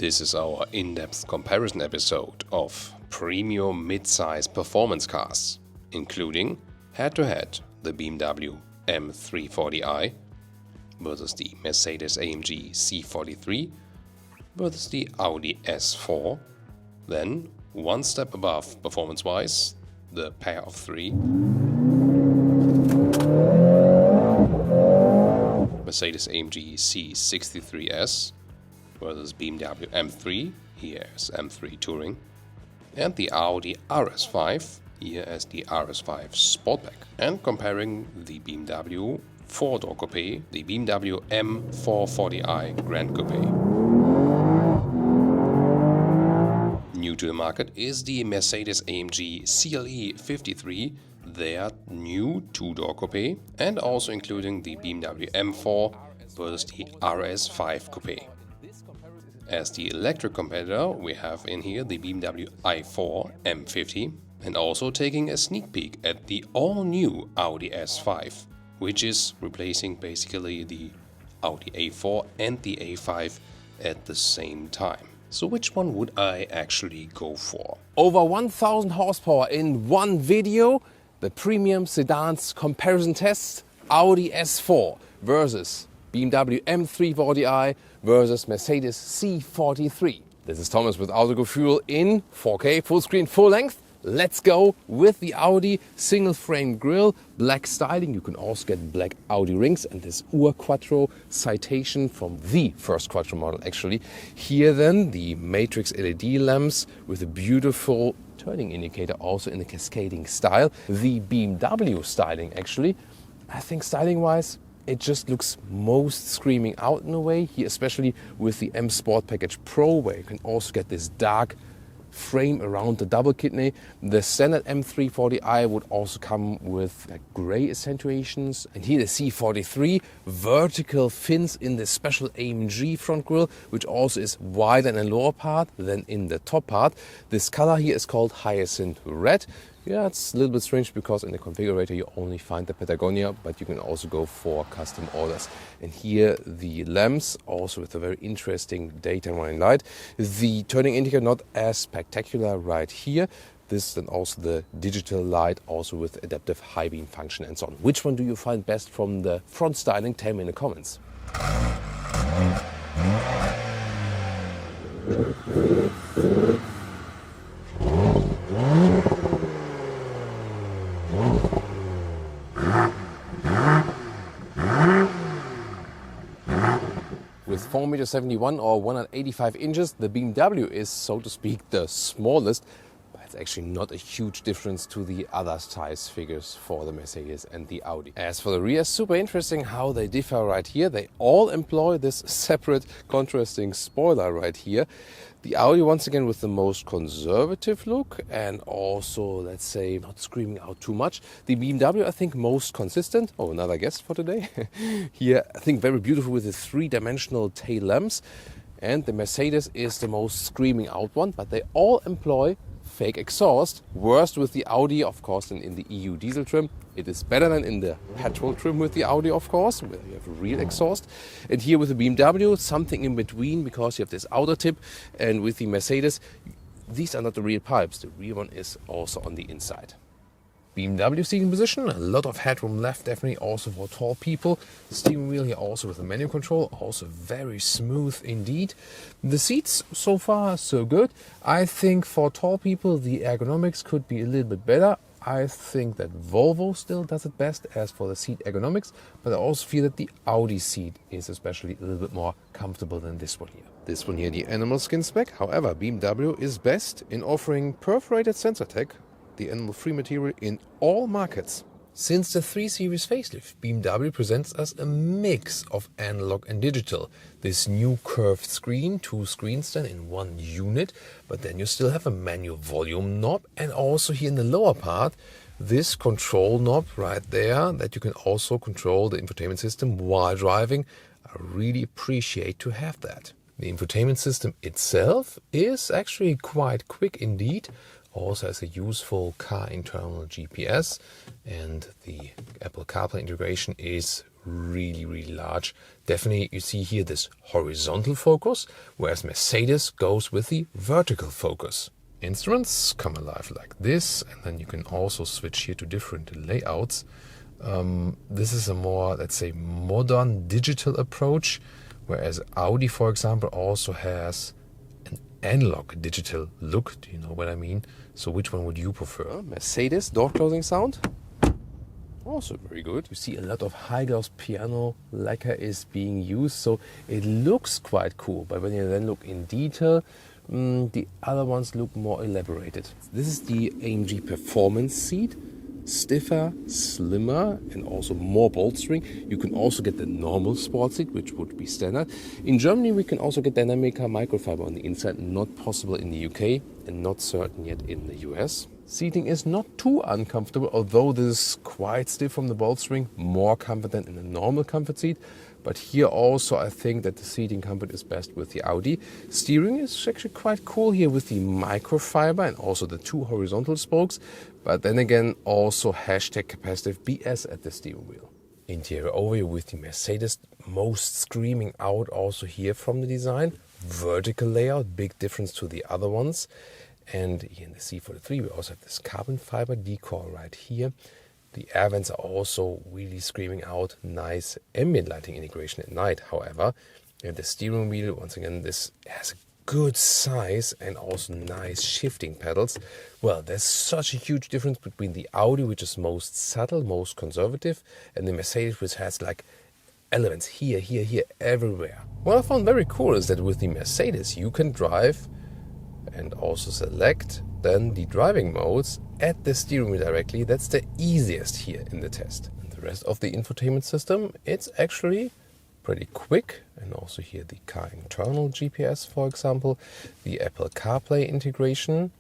This is our in-depth comparison episode of premium mid-size performance cars, including head-to-head the BMW M340i versus the Mercedes-AMG C43 versus the Audi S4, then one step above performance-wise, the pair of three Mercedes-AMG C63S versus BMW M3, here as M3 Touring, and the Audi RS5, here as the RS5 Sportback, and comparing the BMW 4-door Coupé, the BMW M440i Gran Coupé. New to the market is the Mercedes-AMG CLE53, their new 2-door Coupé, and also including the BMW M4 versus the RS5 Coupé. As the electric competitor, we have in here the BMW i4 M50, and also taking a sneak peek at the all-new Audi S5, which is replacing basically the Audi A4 and the A5 at the same time. So which one would I actually go for? Over 1000 horsepower in one video, the premium sedans comparison test, Audi S4 versus BMW M340i versus Mercedes C43. This is Thomas with Autogefühl in 4K, full screen, full length. Let's go with the Audi single frame grille, black styling. You can also get black Audi rings and this Ur Quattro citation from the first Quattro model actually. Here then the matrix LED lamps with a beautiful turning indicator also in the cascading style. The BMW styling actually, I think styling wise, it just looks most screaming out in a way. Here especially with the M Sport Package Pro, where you can also get this dark frame around the double kidney. The standard M340i would also come with grey accentuations, and here the C43 vertical fins in the special AMG front grille, which also is wider in the lower part than in the top part. This color here is called hyacinth red. Yeah, it's a little bit strange because in the configurator you only find the Patagonia, but you can also go for custom orders. And here the lamps, also with a very interesting daytime running light. The turning indicator not as spectacular right here. This then also the digital light, also with adaptive high beam function and so on. Which one do you find best from the front styling? Tell me in the comments. With 4.71 m or 185 inches, the BMW is, so to speak, the smallest, but it's actually not a huge difference to the other size figures for the Mercedes and the Audi. As for the rear, super interesting how they differ right here. They all employ this separate contrasting spoiler right here. The Audi once again with the most conservative look and also, let's say, not screaming out too much. The BMW, I think, most consistent. Oh, another guest for today. Here, I think very beautiful with the three-dimensional tail lamps. And the Mercedes is the most screaming out one, but they all employ fake exhaust. Worst with the Audi, of course, in the EU diesel trim. It is better than in the petrol trim with the Audi, of course, where you have real exhaust. And here with the BMW, something in between, because you have this outer tip. And with the Mercedes, these are not the real pipes. The real one is also on the inside. BMW seating position, a lot of headroom left, definitely also for tall people. The steering wheel here also with the manual control, also very smooth indeed. The seats so far so good. I think for tall people the ergonomics could be a little bit better. I think that Volvo still does it best as for the seat ergonomics, but I also feel that the Audi seat is especially a little bit more comfortable than this one here. This one here, the animal skin spec. However, BMW is best in offering perforated sensor tech, the animal-free material in all markets. Since the 3 Series facelift, BMW presents us a mix of analog and digital. This new curved screen, two screens then in one unit, but then you still have a manual volume knob, and also here in the lower part, this control knob right there that you can also control the infotainment system while driving. I really appreciate to have that. The infotainment system itself is actually quite quick indeed. Also has a useful car internal GPS, and the Apple CarPlay integration is really, really large. Definitely you see here this horizontal focus, whereas Mercedes goes with the vertical focus. Instruments come alive like this, and then you can also switch here to different layouts. This is a more, let's say, modern digital approach, whereas Audi, for example, also has an analog digital look. Do you know what I mean? So which one would you prefer? Mercedes door closing sound. Also very good. You see a lot of high gloss piano lacquer is being used, so it looks quite cool. But when you then look in detail, the other ones look more elaborated. This is the AMG performance seat. Stiffer, slimmer, and also more bolstering. You can also get the normal sport seat, which would be standard. In Germany, we can also get dynamic microfiber on the inside, not possible in the UK and not certain yet in the US. Seating is not too uncomfortable, although this is quite stiff from the bolstering, more comfort than in a normal comfort seat. But here also I think that the seating comfort is best with the Audi. Steering is actually quite cool here with the microfiber and also the two horizontal spokes. But then again, also hashtag capacitive BS at the steering wheel. Interior overview with the Mercedes, most screaming out also here from the design. Vertical layout, big difference to the other ones. And here in the C43 we also have this carbon fiber decor right here. The air vents are also really screaming out. Nice ambient lighting integration at night, however. And the steering wheel, once again, this has a good size and also nice shifting pedals. Well, there's such a huge difference between the Audi, which is most subtle, most conservative, and the Mercedes, which has like elements here, here, here, everywhere. What I found very cool is that with the Mercedes, you can drive and also select then the driving modes at the steering wheel directly. That's the easiest here in the test. And the rest of the infotainment system, it's actually pretty quick. And also here the car internal GPS, for example. The Apple CarPlay integration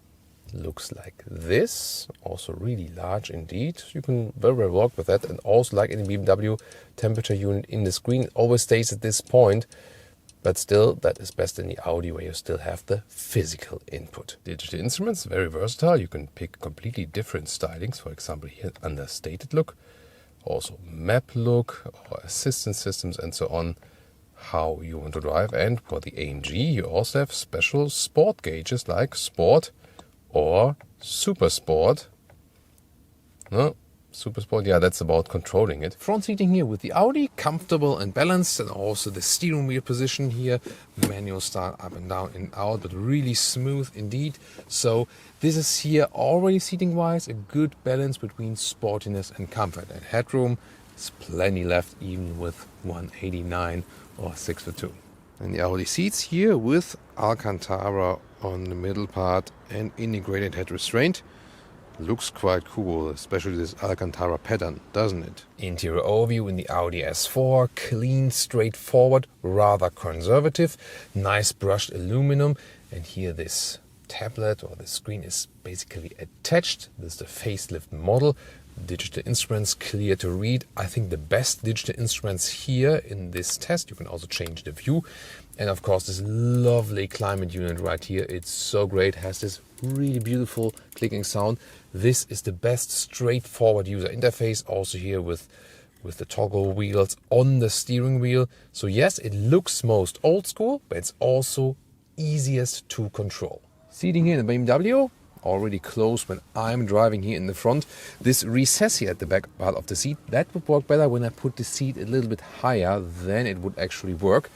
looks like this. Also really large indeed. You can very well work with that. And also like in the BMW, temperature unit in the screen always stays at this point. But still, that is best in the Audi, where you still have the physical input. Digital instruments, very versatile. You can pick completely different stylings. For example, here understated look, also map look, or assistance systems, and so on. How you want to drive. And for the AMG, you also have special sport gauges like Sport or Super Sport. No. Super Sport, yeah, that's about controlling it. Front seating here with the Audi, comfortable and balanced, and also the steering wheel position here, manual start up and down and out, but really smooth indeed. So this is here already seating wise a good balance between sportiness and comfort. And headroom is plenty left, even with 189 or 6'2". And the Audi seats here with Alcantara on the middle part and integrated head restraint. Looks quite cool, especially this Alcantara pattern, doesn't it? Interior overview in the Audi S4, clean, straightforward, rather conservative, nice brushed aluminum, and here this tablet or the screen is basically attached. This is the facelift model. Digital instruments, clear to read. I think the best digital instruments here in this test. You can also change the view. And of course this lovely climate unit right here. It's so great, has this really beautiful clicking sound. This is the best straightforward user interface, also here with the toggle wheels on the steering wheel. So yes, it looks most old school, but it's also easiest to control. Seating here in the BMW, already close when I'm driving here in the front. This recess here at the back part of the seat, that would work better when I put the seat a little bit higher, then it would actually work.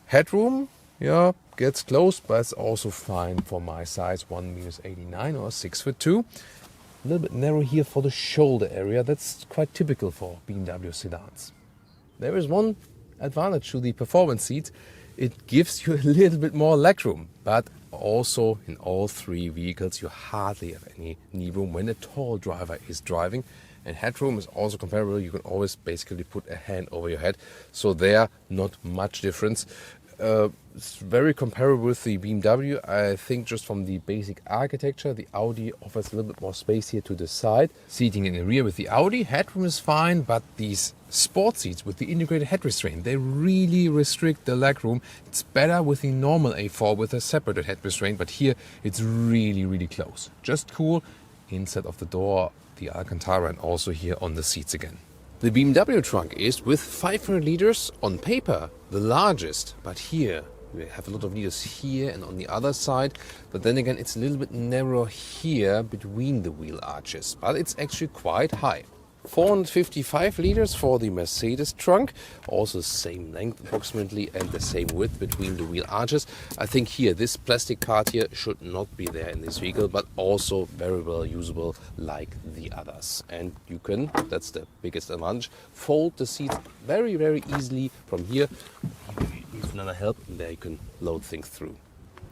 Headroom, yeah, gets close, but it's also fine for my size, 1.89 or 6'2". A little bit narrow here for the shoulder area. That's quite typical for BMW sedans. There is one advantage to the performance seat. It gives you a little bit more legroom, but also in all three vehicles you hardly have any knee room when a tall driver is driving. And headroom is also comparable. You can always basically put a hand over your head. So there, not much difference. It's very comparable with the BMW. I think just from the basic architecture, the Audi offers a little bit more space here to the side. Seating in the rear with the Audi, headroom is fine, but these sport seats with the integrated head restraint, they really restrict the legroom. It's better with the normal A4 with a separated head restraint, but here it's really, really close. Just cool. Inside of the door, the Alcantara, and also here on the seats again. The BMW trunk is, with 500 liters on paper, the largest, but here we have a lot of liters here and on the other side, but then again it's a little bit narrow here between the wheel arches, but it's actually quite high. 455 liters for the Mercedes trunk, also same length approximately and the same width between the wheel arches. I think here this plastic part here should not be there in this vehicle, but also very well usable like the others. And you can, that's the biggest advantage, fold the seats very easily from here with another help, and there you can load things through.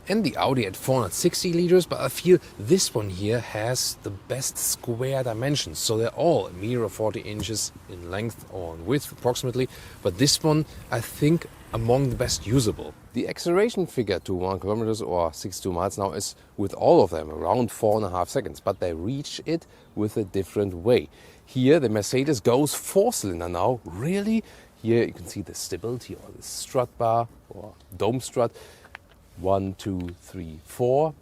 And the Audi at 460 liters, but I feel this one here has the best square dimensions. So they're all 1.40 meters in length or in width approximately, but this one I think among the best usable. The acceleration figure to 1 kilometers or 62 miles now is with all of them around 4.5 seconds, but they reach it with a different way. Here the Mercedes goes 4-cylinder now, really? Here you can see the stability or the strut bar or dome strut. 1, 2, 3, 4.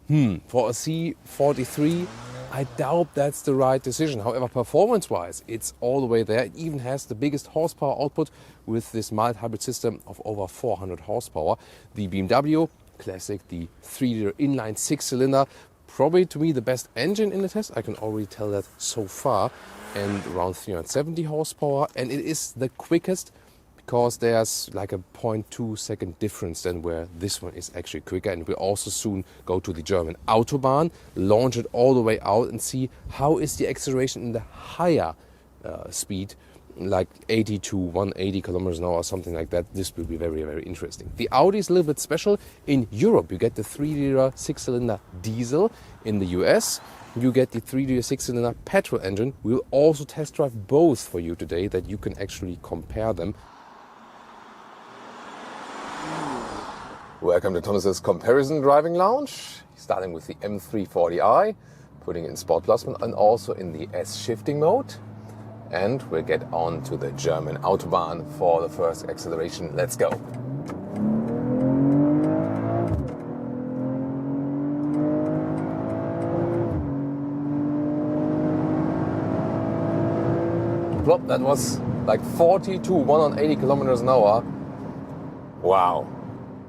For a C43, I doubt that's the right decision. However, performance-wise, it's all the way there. It even has the biggest horsepower output with this mild hybrid system of over 400 horsepower. The BMW Classic, the 3-liter inline 6-cylinder, probably to me the best engine in the test. I can already tell that so far. And around 370 horsepower. And it is the quickest, because there's like a 0.2 second difference than where this one is actually quicker. And we'll also soon go to the German Autobahn, launch it all the way out and see how is the acceleration in the higher speed, like 80 to 180 kilometers an hour or something like that. This will be very interesting. The Audi is a little bit special. In Europe, you get the 3-liter 6-cylinder diesel. In the US, you get the 3-liter 6-cylinder petrol engine. We'll also test drive both for you today, that you can actually compare them. Welcome to Thomas's Comparison Driving Lounge, starting with the M340i, putting it in Sport Plus and also in the S shifting mode. And we'll get on to the German Autobahn for the first acceleration. Let's go. Plop, that was like 40 to 180 kilometers an hour. Wow.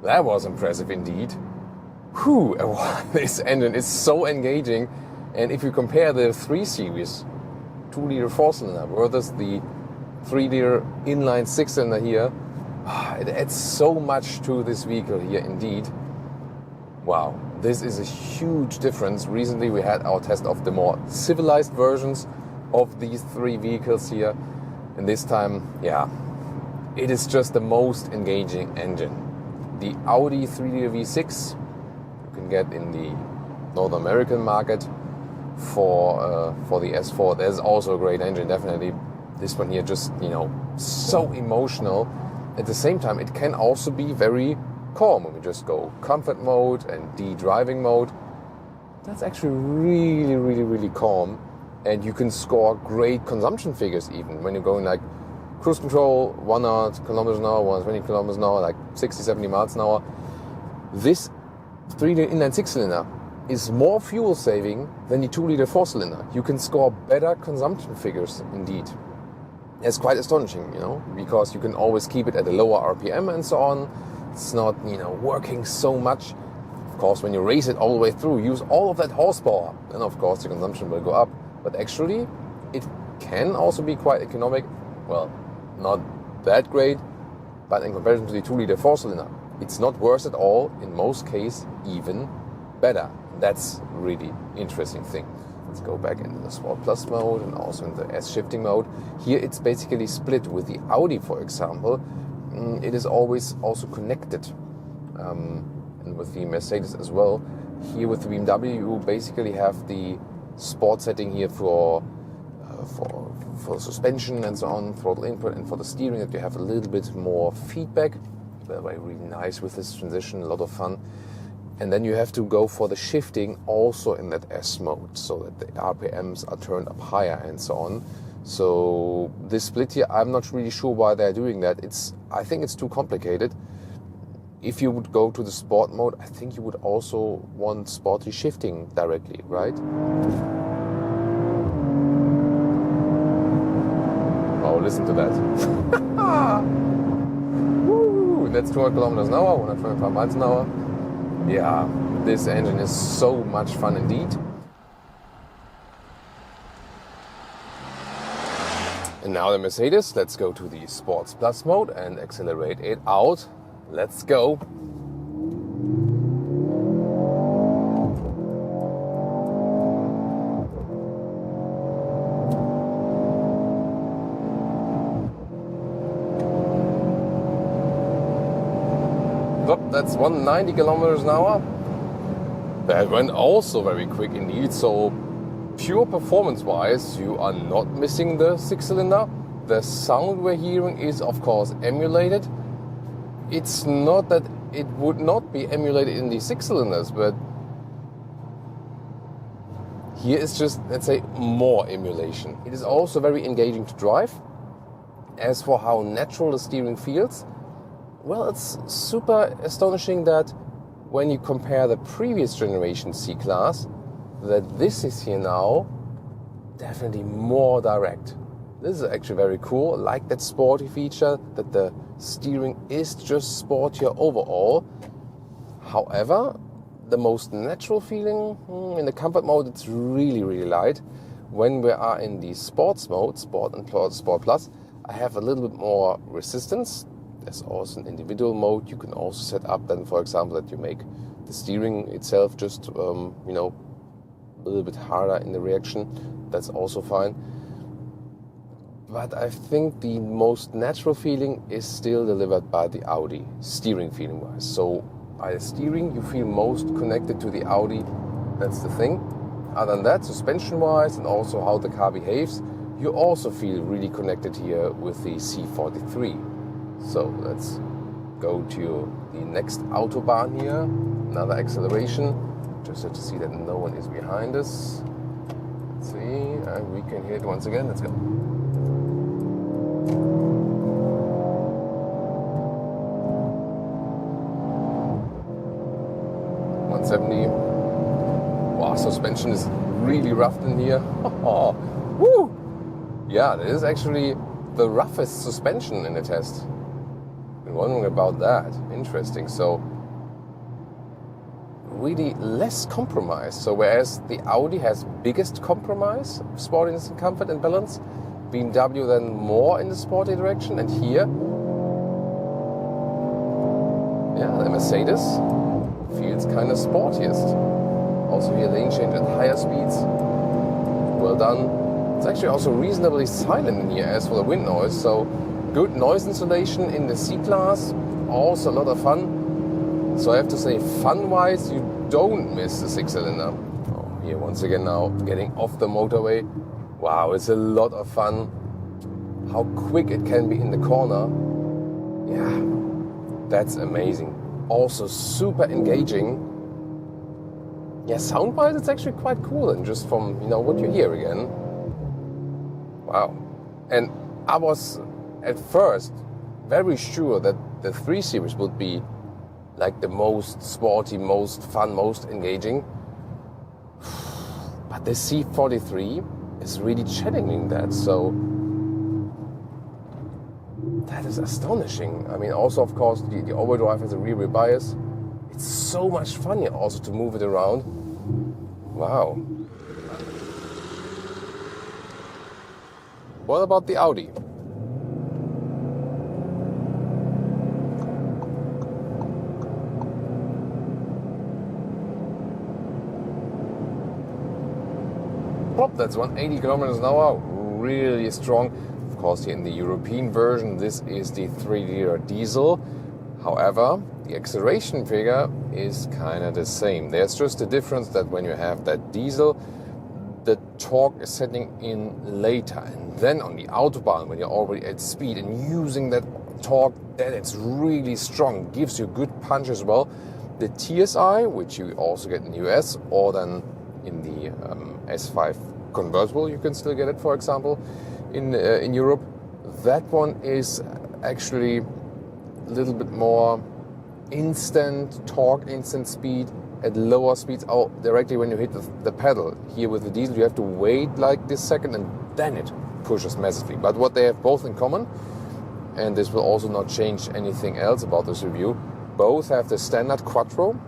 That was impressive indeed. Whew, this engine is so engaging. And if you compare the 3 Series 2-liter 4-cylinder versus the 3-liter inline 6-cylinder here, it adds so much to this vehicle here indeed. Wow, this is a huge difference. Recently we had our test of the more civilized versions of these 3 vehicles here. And this time, yeah, it is just the most engaging engine. The Audi 3-liter V6 you can get in the North American market for the S4. There's also a great engine, definitely. This one here just, so emotional. At the same time, it can also be very calm when we just go comfort mode and D-driving mode. That's actually really calm. And you can score great consumption figures even when you're going like cruise control, 100 kilometers an hour, 120 kilometers an hour, like 60, 70 miles an hour. This 3-liter inline 6-cylinder is more fuel saving than the 2-liter 4-cylinder. You can score better consumption figures indeed. It's quite astonishing, because you can always keep it at a lower RPM and so on. It's not, working so much. Of course, when you race it all the way through, use all of that horsepower, then of course the consumption will go up. But actually, it can also be quite economic. Well, not that great, but in comparison to the 2-liter 4-cylinder, it's not worse at all. In most cases, even better. That's really interesting thing. Let's go back into the Sport Plus mode and also in the S shifting mode. Here it's basically split. With the Audi, for example, it is always also connected, and with the Mercedes as well. Here with the BMW, you basically have the sport setting here for suspension and so on, throttle input, and for the steering that you have a little bit more feedback. By the way, really nice with this transition, a lot of fun. And then you have to go for the shifting also in that S mode, so that the RPMs are turned up higher and so on. So this split here, I'm not really sure why they're doing that. I think it's too complicated. If you would go to the sport mode, I think you would also want sporty shifting directly, right? Oh listen to that. Woo, that's 200 kilometers an hour, 125 miles an hour. Yeah, this engine is so much fun indeed. And now the Mercedes, let's go to the Sports Plus mode and accelerate it out. Let's go. That's 190 kilometers an hour. That went also very quick indeed. So pure performance-wise, you are not missing the 6-cylinder. The sound we're hearing is, of course, emulated. It's not that it would not be emulated in the 6-cylinders, but here it's just, let's say, more emulation. It is also very engaging to drive. As for how natural the steering feels, well, it's super astonishing that when you compare the previous generation C-Class, that this is here now definitely more direct. This is actually very cool. I like that sporty feature, that the steering is just sportier overall. However, the most natural feeling in the comfort mode, it's really, really light. When we are in the sports mode, Sport and Sport Plus, I have a little bit more resistance. There's also an individual mode. You can also set up then, for example, that you make the steering itself just, a little bit harder in the reaction. That's also fine. But I think the most natural feeling is still delivered by the Audi, steering feeling wise. So by the steering, you feel most connected to the Audi. That's the thing. Other than that, suspension wise and also how the car behaves, you also feel really connected here with the C43. So let's go to the next Autobahn here. Another acceleration. Just have to see that no one is behind us. Let's see, and we can hear it once again. Let's go. 170. Wow, suspension is really rough in here. Oh, woo! Yeah, that is actually the roughest suspension in the test. Been wondering about that. Interesting. So really less compromise. So whereas the Audi has biggest compromise, sportiness and comfort and balance, BMW then more in the sporty direction, and here, yeah, the Mercedes feels kind of sportiest. Also here lane change at higher speeds. Well done. It's actually also reasonably silent in here as for the wind noise, so good noise insulation in the C-Class, also a lot of fun. So I have to say, fun-wise, you don't miss the 6-cylinder. Oh, here once again now, getting off the motorway. Wow, it's a lot of fun. How quick it can be in the corner. Yeah, that's amazing. Also super engaging. Yeah, sound-wise, it's actually quite cool, and just from, what you hear again. Wow. And I was, at first, very sure that the 3 Series would be like the most sporty, most fun, most engaging. But the C43 is really challenging that, so that is astonishing. I mean, also, of course, the overdrive has a rear bias. It's so much fun here also to move it around. Wow. What about the Audi? That's 180 kilometers an hour, really strong. Of course, here in the European version, this is the 3-liter diesel. However, the acceleration figure is kind of the same. There's just a difference that when you have that diesel, the torque is setting in later. And then on the Autobahn, when you're already at speed and using that torque, then it's really strong. Gives you a good punch as well. The TSI, which you also get in the US, or then in the S5 convertible, you can still get it, for example, in Europe. That one is actually a little bit more instant torque, instant speed at lower speeds. Directly when you hit the pedal. Here with the diesel, you have to wait like this second, and then it pushes massively. But what they have both in common, and this will also not change anything else about this review, both have the standard Quattro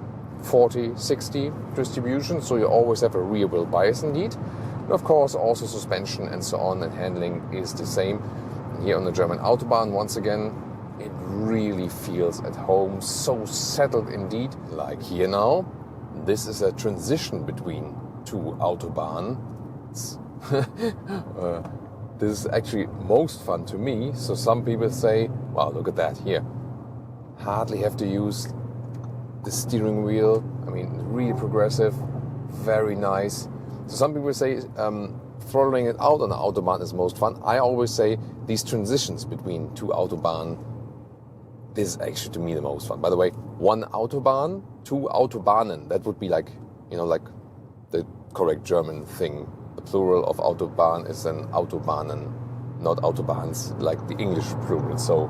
40-60 distribution, so you always have a rear wheel bias indeed. And of course also suspension and so on, and handling is the same. And here on the German Autobahn, once again, it really feels at home, so settled indeed. Like here now, this is a transition between two Autobahns. This is actually most fun to me. So some people say, wow, look at that here. Hardly have to use the steering wheel. I mean, really progressive, very nice. So some people say throttling it out on the Autobahn is most fun. I always say these transitions between two Autobahn, this is actually to me the most fun. By the way, one Autobahn, two Autobahnen, that would be like, you know, like the correct German thing. The plural of Autobahn is an Autobahnen, not Autobahns, like the English plural. So,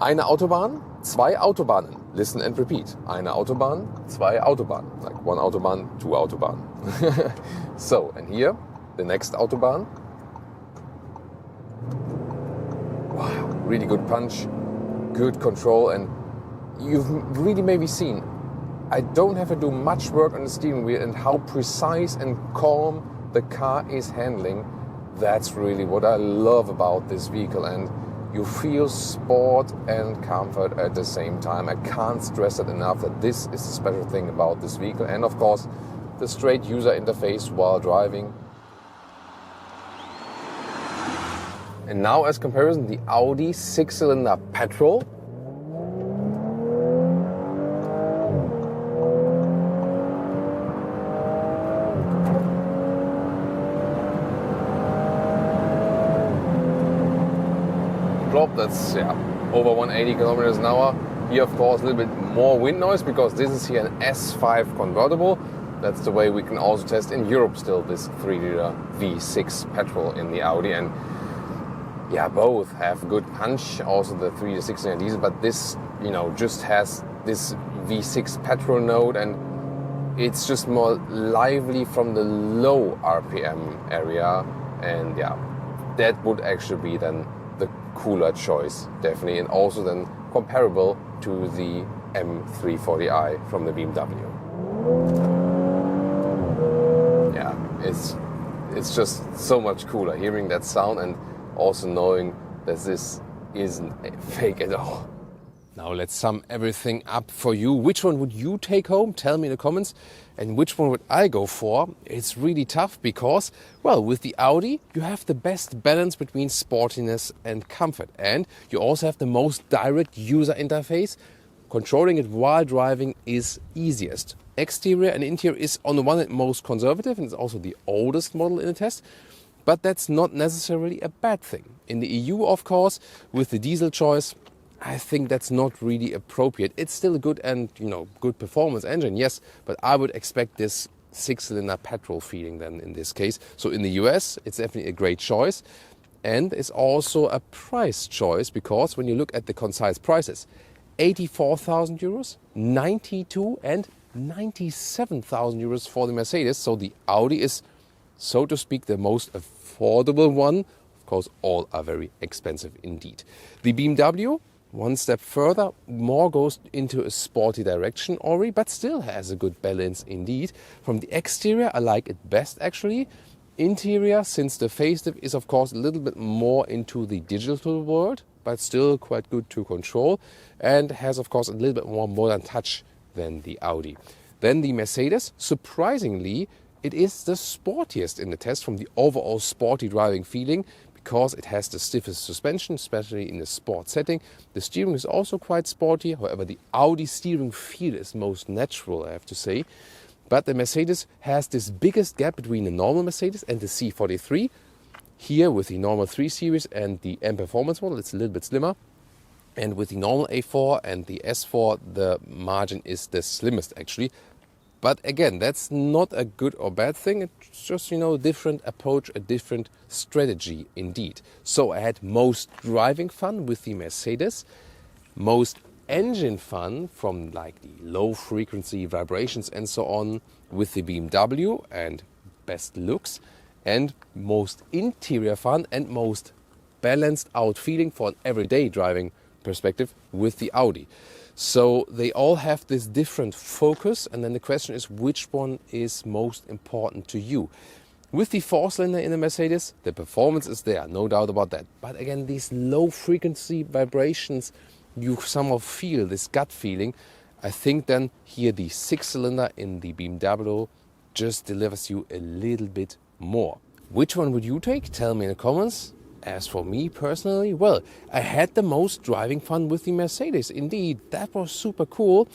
eine Autobahn, zwei Autobahnen. Listen and repeat. Eine Autobahn, zwei Autobahnen. Like one Autobahn, two Autobahn. So, and here, the next Autobahn. Wow, really good punch, good control, and you've really maybe seen I don't have to do much work on the steering wheel, and how precise and calm the car is handling. That's really what I love about this vehicle, and you feel sport and comfort at the same time. I can't stress it enough that this is the special thing about this vehicle, and of course the straight user interface while driving. And now, as comparison, the Audi 6-cylinder petrol. That's over 180 kilometers an hour. Here, of course, a little bit more wind noise because this is here an S5 convertible. That's the way we can also test in Europe still this 3-liter V6 petrol in the Audi. And yeah, both have good punch. Also the 3-to-6 diesel, but this, you know, just has this V6 petrol note, and it's just more lively from the low RPM area. And yeah, that would actually be then the cooler choice, definitely, and also then comparable to the M340i from the BMW. Yeah, it's just so much cooler hearing that sound and also knowing that this isn't fake at all. Now let's sum everything up for you. Which one would you take home? Tell me in the comments. And which one would I go for? It's really tough because, well, with the Audi, you have the best balance between sportiness and comfort. And you also have the most direct user interface. Controlling it while driving is easiest. Exterior and interior is on the one hand most conservative, and it's also the oldest model in the test. But that's not necessarily a bad thing. In the EU, of course, with the diesel choice, I think that's not really appropriate. It's still a good and, you know, good performance engine, yes, but I would expect this 6-cylinder petrol feeling then in this case. So in the US, it's definitely a great choice, and it's also a price choice because when you look at the concise prices, 84,000 euros, 92 and 97,000 euros for the Mercedes. So the Audi is, so to speak, the most affordable one. Of course, all are very expensive indeed. The BMW, one step further, more goes into a sporty direction already, but still has a good balance indeed. From the exterior, I like it best actually. Interior, since the facelift is of course a little bit more into the digital world, but still quite good to control, and has of course a little bit more modern touch than the Audi. Then the Mercedes, surprisingly, it is the sportiest in the test from the overall sporty driving feeling, because it has the stiffest suspension, especially in the sport setting. The steering is also quite sporty. However, the Audi steering feel is most natural, I have to say. But the Mercedes has this biggest gap between the normal Mercedes and the C43. Here with the normal 3 Series and the M Performance model, it's a little bit slimmer. And with the normal A4 and the S4, the margin is the slimmest actually. But again, that's not a good or bad thing. It's just, you know, a different approach, a different strategy indeed. So I had most driving fun with the Mercedes, most engine fun from like the low frequency vibrations and so on with the BMW and best looks. and most interior fun and most balanced out feeling for an everyday driving perspective with the Audi. So they all have this different focus, and then the question is which one is most important to you. With the 4-cylinder in the Mercedes, the performance is there, no doubt about that. But again, these low frequency vibrations, you somehow feel this gut feeling. I think then here the 6-cylinder in the BMW just delivers you a little bit more. Which one would you take? Tell me in the comments. As for me personally, well, I had the most driving fun with the Mercedes. Indeed, that was super cool.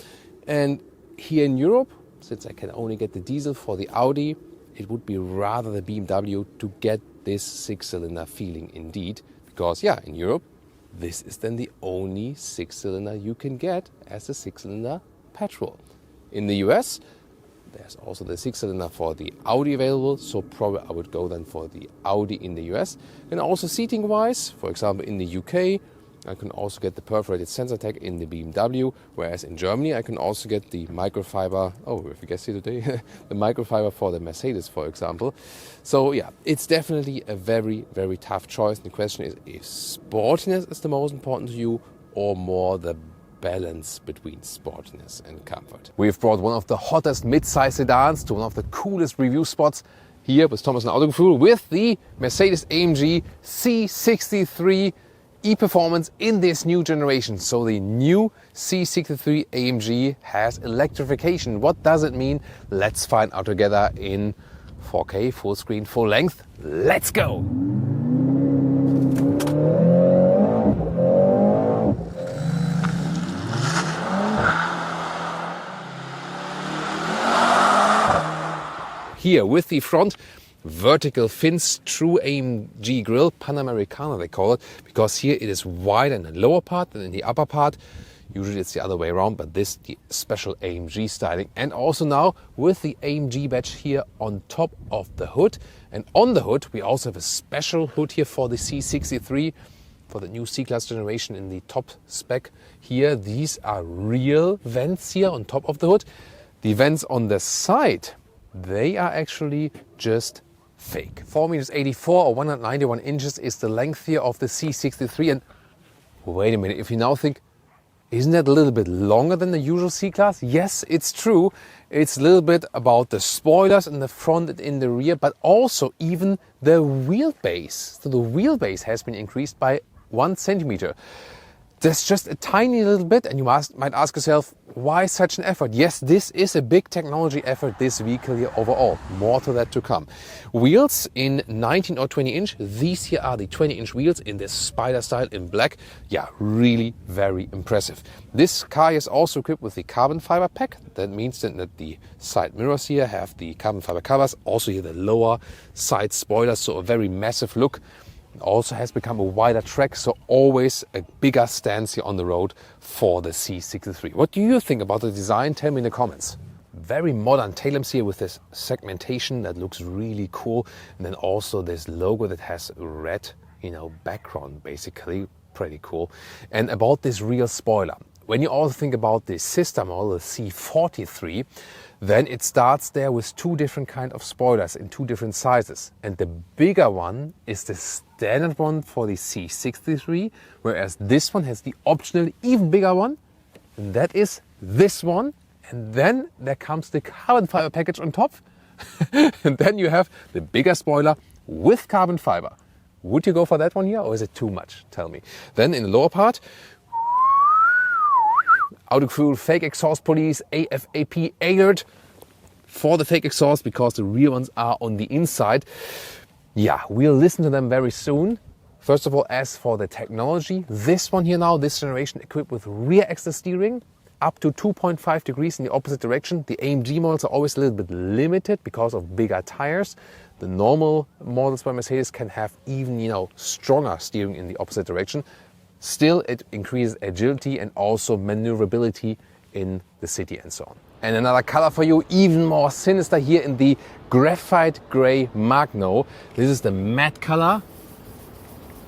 And here in Europe, since I can only get the diesel for the Audi, it would be rather the BMW to get this 6-cylinder feeling indeed. Because yeah, in Europe, this is then the only 6-cylinder you can get as a 6-cylinder petrol. In the US, there's also the 6-cylinder for the Audi available, so probably I would go then for the Audi in the US. And also seating wise, for example in the UK, I can also get the perforated sensor tag in the BMW, whereas in Germany I can also get the microfiber, if you guys see today, the microfiber for the Mercedes, for example. So yeah, it's definitely a very, very tough choice. The question is if sportiness is the most important to you or more the balance between sportiness and comfort. We've brought one of the hottest mid-size sedans to one of the coolest review spots here with Thomas and Autogefühl with the Mercedes-AMG C63 e-performance in this new generation. So the new C63 AMG has electrification. What does it mean? Let's find out together in 4K, full screen, full length. Let's go! Here with the front vertical fins, true AMG grille, Panamericana they call it, because here it is wider in the lower part than in the upper part. Usually it's the other way around, but this the special AMG styling. And also now with the AMG badge here on top of the hood. And on the hood we also have a special hood here for the C63, for the new C-Class generation in the top spec. Here these are real vents here on top of the hood. The vents on the side, they are actually just fake. 4 meters 84 or 191 inches is the length here of the C63. And wait a minute, if you now think, isn't that a little bit longer than the usual C-Class? Yes, it's true. It's a little bit about the spoilers in the front and in the rear, but also even the wheelbase. So the wheelbase has been increased by 1 centimeter. That's just a tiny little bit, and you might ask yourself, why such an effort? Yes, this is a big technology effort, this vehicle here overall. More to that to come. Wheels in 19 or 20 inch. These here are the 20-inch wheels in this Spider style in black. Yeah, really very impressive. This car is also equipped with the carbon fiber pack. That means that the side mirrors here have the carbon fiber covers. Also here the lower side spoilers, so a very massive look. Also has become a wider track, so always a bigger stance here on the road for the C63. What do you think about the design? Tell me in the comments. Very modern tail lamps here with this segmentation that looks really cool. And then also this logo that has red, background, basically pretty cool. And about this rear spoiler. When you also think about the sister model, the C43, then it starts there with 2 different kind of spoilers in 2 different sizes. And the bigger one is the standard one for the C63, whereas this one has the optional even bigger one. And that is this one. And then there comes the carbon fiber package on top. And then you have the bigger spoiler with carbon fiber. Would you go for that one here, or is it too much? Tell me. Then in the lower part, Autogefühl fake exhaust police, AFAP alert for the fake exhaust because the real ones are on the inside. Yeah, we'll listen to them very soon. First of all, as for the technology, this one here now, this generation equipped with rear axle steering, up to 2.5 degrees in the opposite direction. The AMG models are always a little bit limited because of bigger tires. The normal models by Mercedes can have even, stronger steering in the opposite direction. Still, it increases agility and also maneuverability in the city and so on. And another color for you, even more sinister here in the graphite gray Magno. This is the matte color.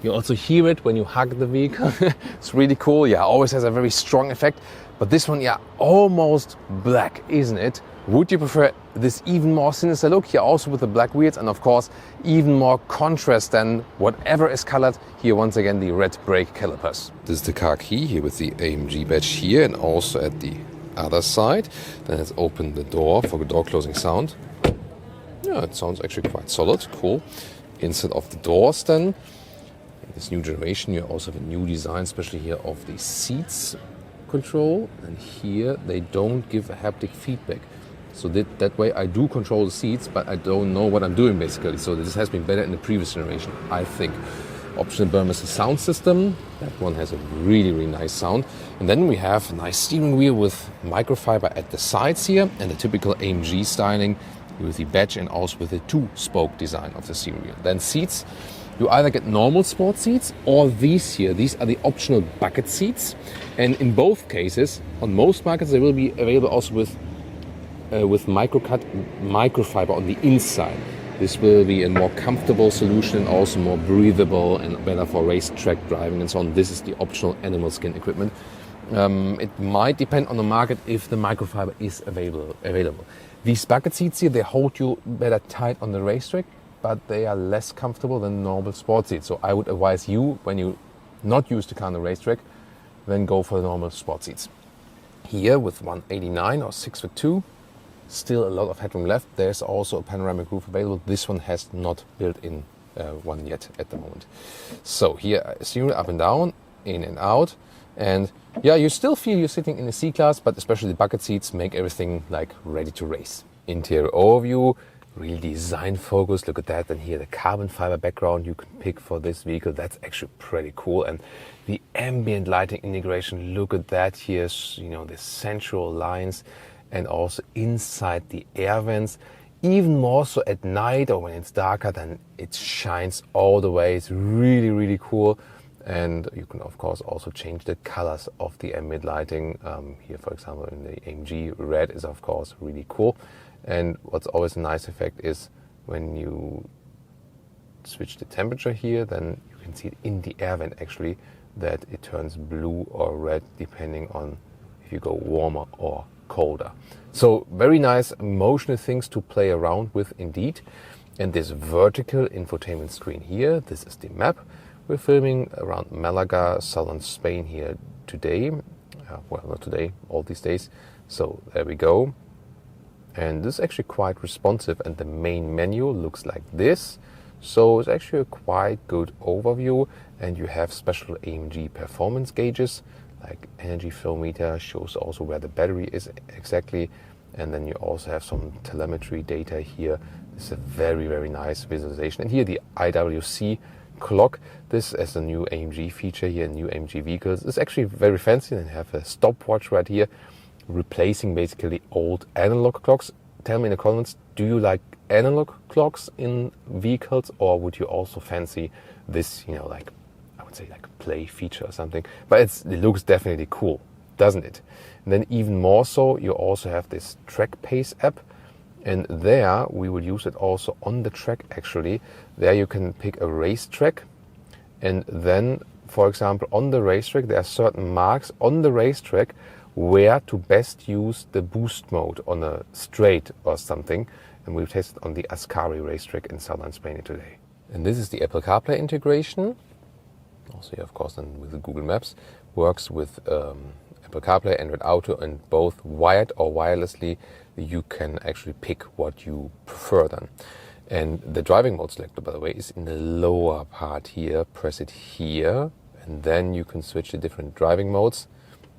You also hear it when you hug the vehicle. It's really cool. Yeah, always has a very strong effect. But this one, yeah, almost black, isn't it? Would you prefer this even more sinister look here also with the black wheels and of course even more contrast than whatever is colored? Here once again the red brake calipers. This is the car key here with the AMG badge here and also at the other side. Then let's open the door for the door closing sound. Yeah, it sounds actually quite solid, cool. Inside of the doors then, in this new generation you also have a new design, especially here of the seats control. And here they don't give a haptic feedback. So that way I do control the seats, but I don't know what I'm doing basically. So this has been better in the previous generation, I think. Optional berm is the sound system. That one has a really, really nice sound. And then we have a nice steering wheel with microfiber at the sides here and the typical AMG styling with the badge and also with the two-spoke design of the steering wheel. Then seats, you either get normal sport seats or these here. These are the optional bucket seats. And in both cases, on most markets, they will be available also with microfiber on the inside. This will be a more comfortable solution and also more breathable and better for racetrack driving and so on. This is the optional animal skin equipment. It might depend on the market if the microfiber is available. These bucket seats here, they hold you better tight on the racetrack, but they are less comfortable than normal sport seats. So I would advise you, when you not use the car on the racetrack, then go for the normal sport seats. Here with 189 or 6'2", still a lot of headroom left. There's also a panoramic roof available. This one has not built in one yet at the moment. So here, steering up and down, in and out. And yeah, you still feel you're sitting in a C-Class, but especially the bucket seats make everything like ready to race. Interior overview, really design focused. Look at that. And here the carbon fiber background you can pick for this vehicle. That's actually pretty cool. And the ambient lighting integration, look at that here. You know, the central lines. And also inside the air vents, even more so at night or when it's darker, then it shines all the way. It's really, really cool. And you can of course also change the colors of the ambient lighting. Here, for example, in the AMG, red is of course really cool. And what's always a nice effect is when you switch the temperature here, then you can see it in the air vent actually that it turns blue or red depending on if you go warmer or colder. So very nice emotional things to play around with indeed. And this vertical infotainment screen here, this is the map. We're filming around Malaga, southern Spain here today. Well, not today, all these days. So there we go. And this is actually quite responsive and the main menu looks like this. So it's actually a quite good overview and you have special AMG performance gauges like energy flow meter, shows also where the battery is exactly, and then you also have some telemetry data here. This is a very, very nice visualization. And here the IWC clock, this is a new AMG feature here in new AMG vehicles. It's actually very fancy and have a stopwatch right here, replacing basically old analog clocks. Tell me in the comments, do you like analog clocks in vehicles or would you also fancy this, you know, like say like play feature or something, but it looks definitely cool, doesn't it? And then even more so, you also have this track pace app, and there we will use it also on the track actually. There you can pick a racetrack, and then for example on the racetrack there are certain marks on the racetrack where to best use the boost mode on a straight or something, and we've tested on the Ascari racetrack in southern Spain today. And this is the Apple CarPlay integration. Also here, of course, then with the Google Maps, works with Apple CarPlay, Android Auto, and both wired or wirelessly. You can actually pick what you prefer then. And the driving mode selector, by the way, is in the lower part here. Press it here, and then you can switch to different driving modes,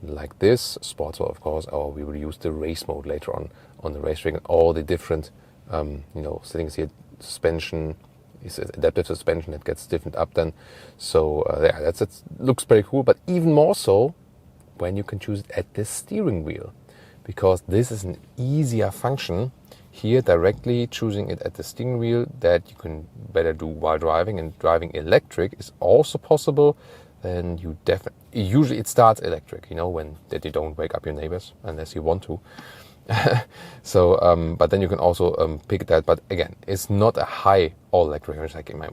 like this, sports mode, of course, or we will use the race mode later on the racetrack, and all the different settings here, suspension. Is adaptive suspension that gets stiffened up then. So yeah, that looks pretty cool, but even more so when you can choose it at the steering wheel, because this is an easier function here, directly choosing it at the steering wheel that you can better do while driving. And driving electric is also possible. Then you definitely, usually it starts electric, you know, when that you don't wake up your neighbors unless you want to. So, but then you can also pick that. But again, it's not a high all-electric range. Like in my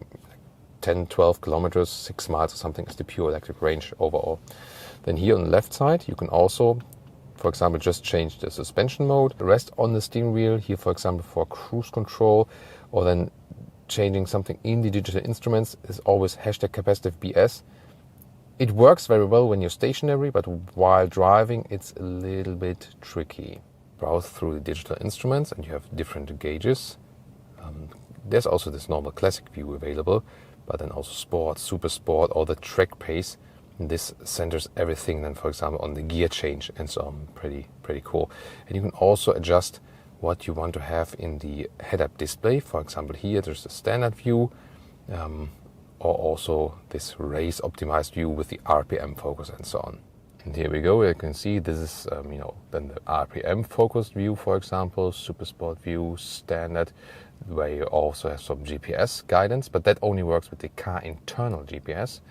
10, 12 kilometers, 6 miles or something is the pure electric range overall. Then here on the left side, you can also for example, just change the suspension mode, rest on the steering wheel here, for example, for cruise control, or then changing something in the digital instruments is always hashtag capacitive BS. It works very well when you're stationary, but while driving, it's a little bit tricky. Browse through the digital instruments and you have different gauges. There's also this normal classic view available, but then also sport, super sport, or the track pace. And this centers everything then, for example, on the gear change and so on. Pretty cool. And you can also adjust what you want to have in the head-up display. For example, here there's the standard view, or also this race optimized view with the RPM focus and so on. And here we go. You can see this is then the RPM focused view, for example, super sport view, standard, where you also have some GPS guidance, but that only works with the car internal GPS,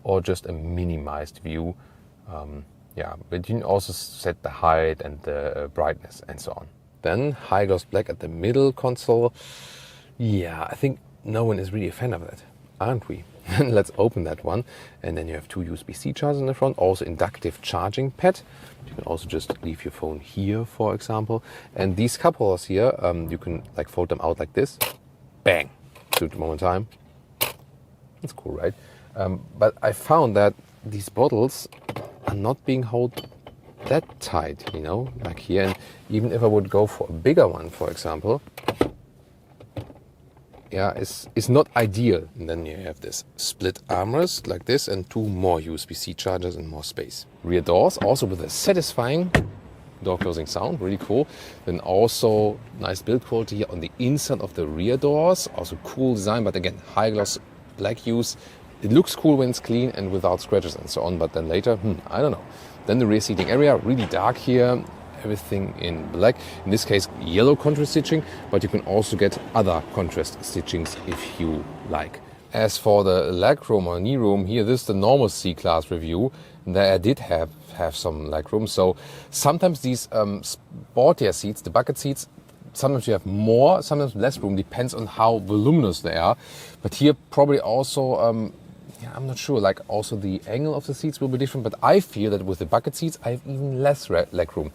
or just a minimized view. But you can also set the height and the brightness and so on. Then high gloss black at the middle console. Yeah, I think no one is really a fan of that, aren't we? Let's open that one. And then you have two USB-C chargers in the front, also inductive charging pad. You can also just leave your phone here, for example. And these cup holders here, you can like fold them out like this. Bang! Suit the moment time. That's cool, right? But I found that these bottles are not being held that tight, like here. And even if I would go for a bigger one, for example, it's not ideal. And then you have this split armrest like this and two more USB-C chargers and more space. Rear doors also with a satisfying door closing sound, really cool. Then also nice build quality here on the inside of the rear doors. Also cool design, but again, high gloss black use. It looks cool when it's clean and without scratches and so on, but then later, I don't know. Then the rear seating area, really dark here. Everything in black. In this case, yellow contrast stitching, but you can also get other contrast stitchings if you like. As for the legroom or knee room, here this is the normal C-Class review. There I did have some legroom. So sometimes these sportier seats, the bucket seats, sometimes you have more, sometimes less room, depends on how voluminous they are. But here probably also, I'm not sure, like also the angle of the seats will be different, but I feel that with the bucket seats I have even less legroom.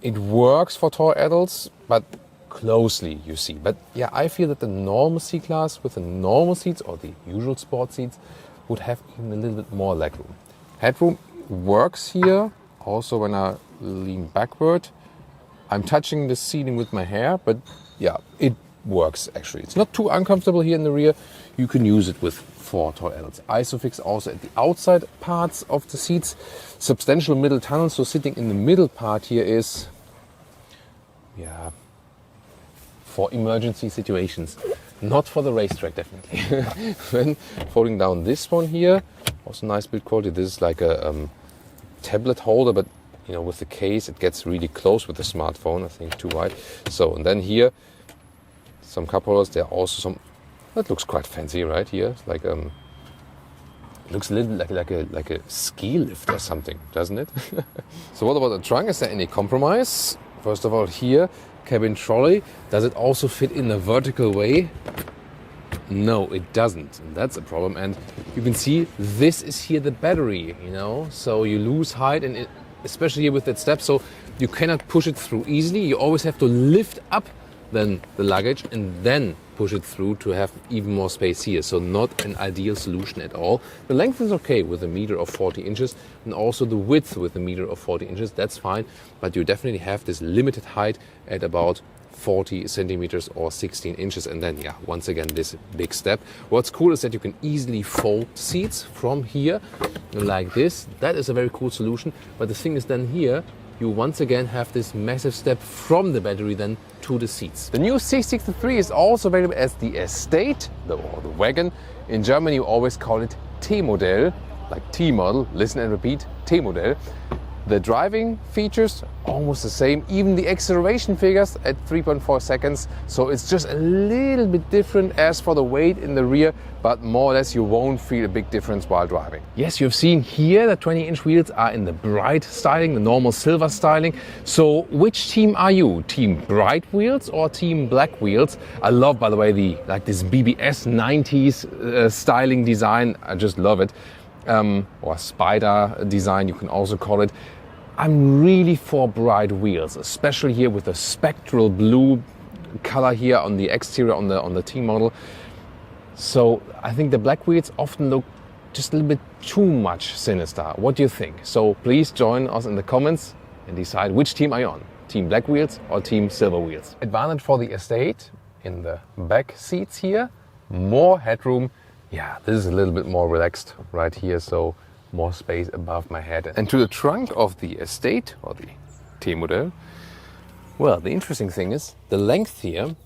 It works for tall adults, but closely you see. But yeah, I feel that the normal C-Class with the normal seats or the usual sport seats would have even a little bit more legroom. Headroom works here, also when I lean backward. I'm touching the ceiling with my hair, but yeah, it works actually. It's not too uncomfortable here in the rear. You can use it with 4 tall adults. Isofix also at the outside parts of the seats. Substantial middle tunnel, so sitting in the middle part here is, for emergency situations. Not for the racetrack, definitely. When folding down this one here, also nice build quality. This is like a tablet holder, but with the case it gets really close with the smartphone, I think too wide. So, and then here, some cup holders. There are also some, that looks quite fancy right here. It's like it looks a little like a ski lift or something, doesn't it? So what about the trunk? Is there any compromise? First of all, here, cabin trolley. Does it also fit in a vertical way? No, it doesn't. And that's a problem. And you can see this is here the battery, so you lose height, and especially here with that step, so you cannot push it through easily. You always have to lift up then the luggage and then push it through to have even more space here. So not an ideal solution at all. The length is okay with 1 meter or 40 inches, and also the width with 1 meter or 40 inches, that's fine. But you definitely have this limited height at about 40 centimeters or 16 inches. And then, once again, this big step. What's cool is that you can easily fold seats from here like this. That is a very cool solution. But the thing is then here, you once again have this massive step from the battery then to the seats. The new C63 is also available as the Estate, or the wagon. In Germany, you always call it T-Modell, like T-model, listen and repeat, T-Modell. The driving features almost the same, even the acceleration figures at 3.4 seconds. So it's just a little bit different as for the weight in the rear, but more or less you won't feel a big difference while driving. Yes, you've seen here the 20-inch wheels are in the bright styling, the normal silver styling. So which team are you? Team bright wheels or team black wheels? I love, by the way, this BBS 90s styling design. I just love it. Or spider design, you can also call it. I'm really for bright wheels, especially here with the spectral blue color here on the exterior on the T model. So I think the black wheels often look just a little bit too much sinister. What do you think? So please join us in the comments and decide which team are you on. Team black wheels or team silver wheels. Advantage for the estate in the back seats here. More headroom. Yeah, this is a little bit more relaxed right here, so more space above my head. And to the trunk of the estate, or the T-Modell, well, the interesting thing is the length here,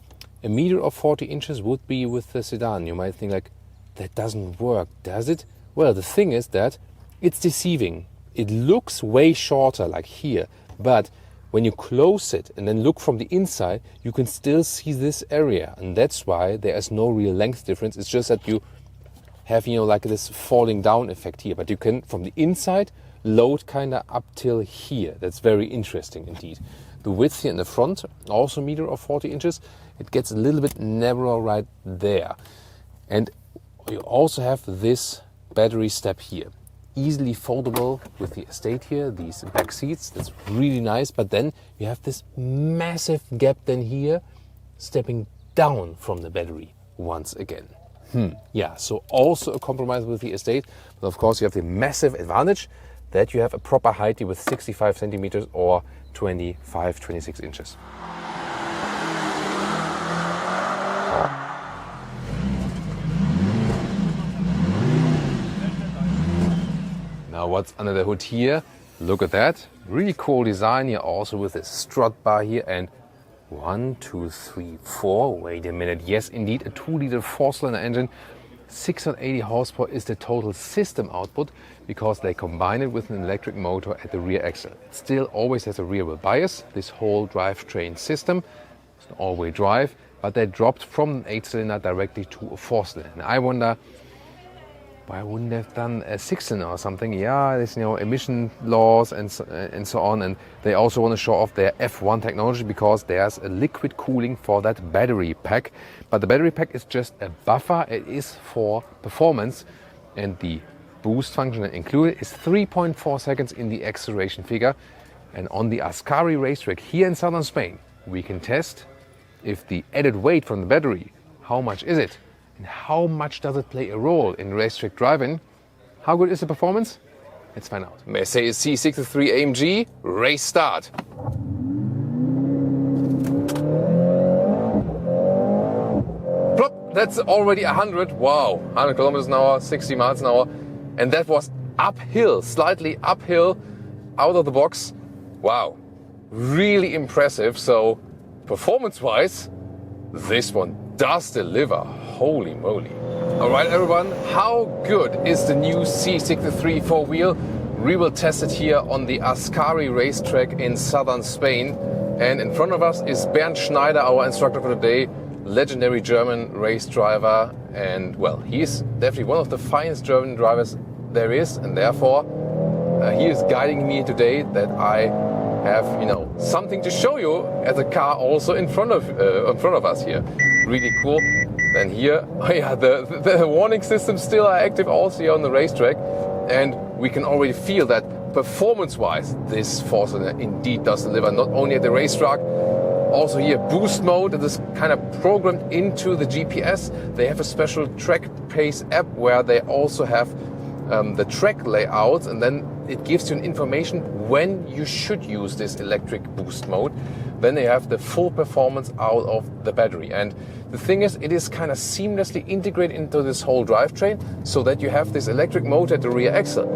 1.40 meters would be with the sedan. You might think like, that doesn't work, does it? Well, the thing is that it's deceiving. It looks way shorter like here, but when you close it and then look from the inside, you can still see this area. And that's why there is no real length difference. It's just that you have, you know, like this falling down effect here. But you can, from the inside, load kind of up till here. That's very interesting indeed. The width here in the front, also 1.40 meters. It gets a little bit narrower right there. And you also have this battery step here. Easily foldable with the estate here, these back seats. That's really nice. But then you have this massive gap then here, stepping down from the battery once again. Yeah, so also a compromise with the estate. But of course you have the massive advantage that you have a proper height here with 65 centimeters or 25, 26 inches. Now what's under the hood here? Look at that. Really cool design here also with this strut bar here and 1, 2, 3, 4. Wait a minute. Yes, indeed, a 2-liter 4-cylinder engine. 680 horsepower is the total system output because they combine it with an electric motor at the rear axle. It still always has a rear-wheel bias, this whole drivetrain system. It's an all-wheel drive, but they dropped from an 8-cylinder directly to a 4-cylinder. And I wonder, why wouldn't they have done a 6-cylinder or something? Yeah, there's, you know, emission laws and so on. And they also want to show off their F1 technology because there's a liquid cooling for that battery pack. But the battery pack is just a buffer. It is for performance. And the boost function included is 3.4 seconds in the acceleration figure. And on the Ascari racetrack here in southern Spain, we can test if the added weight from the battery, how much is it? And how much does it play a role in racetrack driving? How good is the performance? Let's find out. Mercedes C63 AMG, race start. Plop, that's already 100. Wow, 100 kilometers an hour, 60 miles an hour. And that was uphill, slightly uphill, out of the box. Wow, really impressive. So performance-wise, this one does deliver. Holy moly. All right, everyone, how good is the new C63 4-wheel? We will test it here on the Ascari racetrack in southern Spain. And in front of us is Bernd Schneider, our instructor for today, legendary German race driver. And well, he is definitely one of the finest German drivers there is. And therefore, he is guiding me today that I have, you know, something to show you as a car also in front of us here. Really cool. Then here, oh yeah, the warning systems still are active also here on the racetrack, and we can already feel that performance-wise, this 4-cylinder indeed does deliver. Not only at the racetrack, also here boost mode that is kind of programmed into the GPS. They have a special track pace app where they also have the track layouts, and then it gives you an information when you should use this electric boost mode. Then they have the full performance out of the battery. And the thing is, it is kind of seamlessly integrated into this whole drivetrain so that you have this electric motor at the rear axle.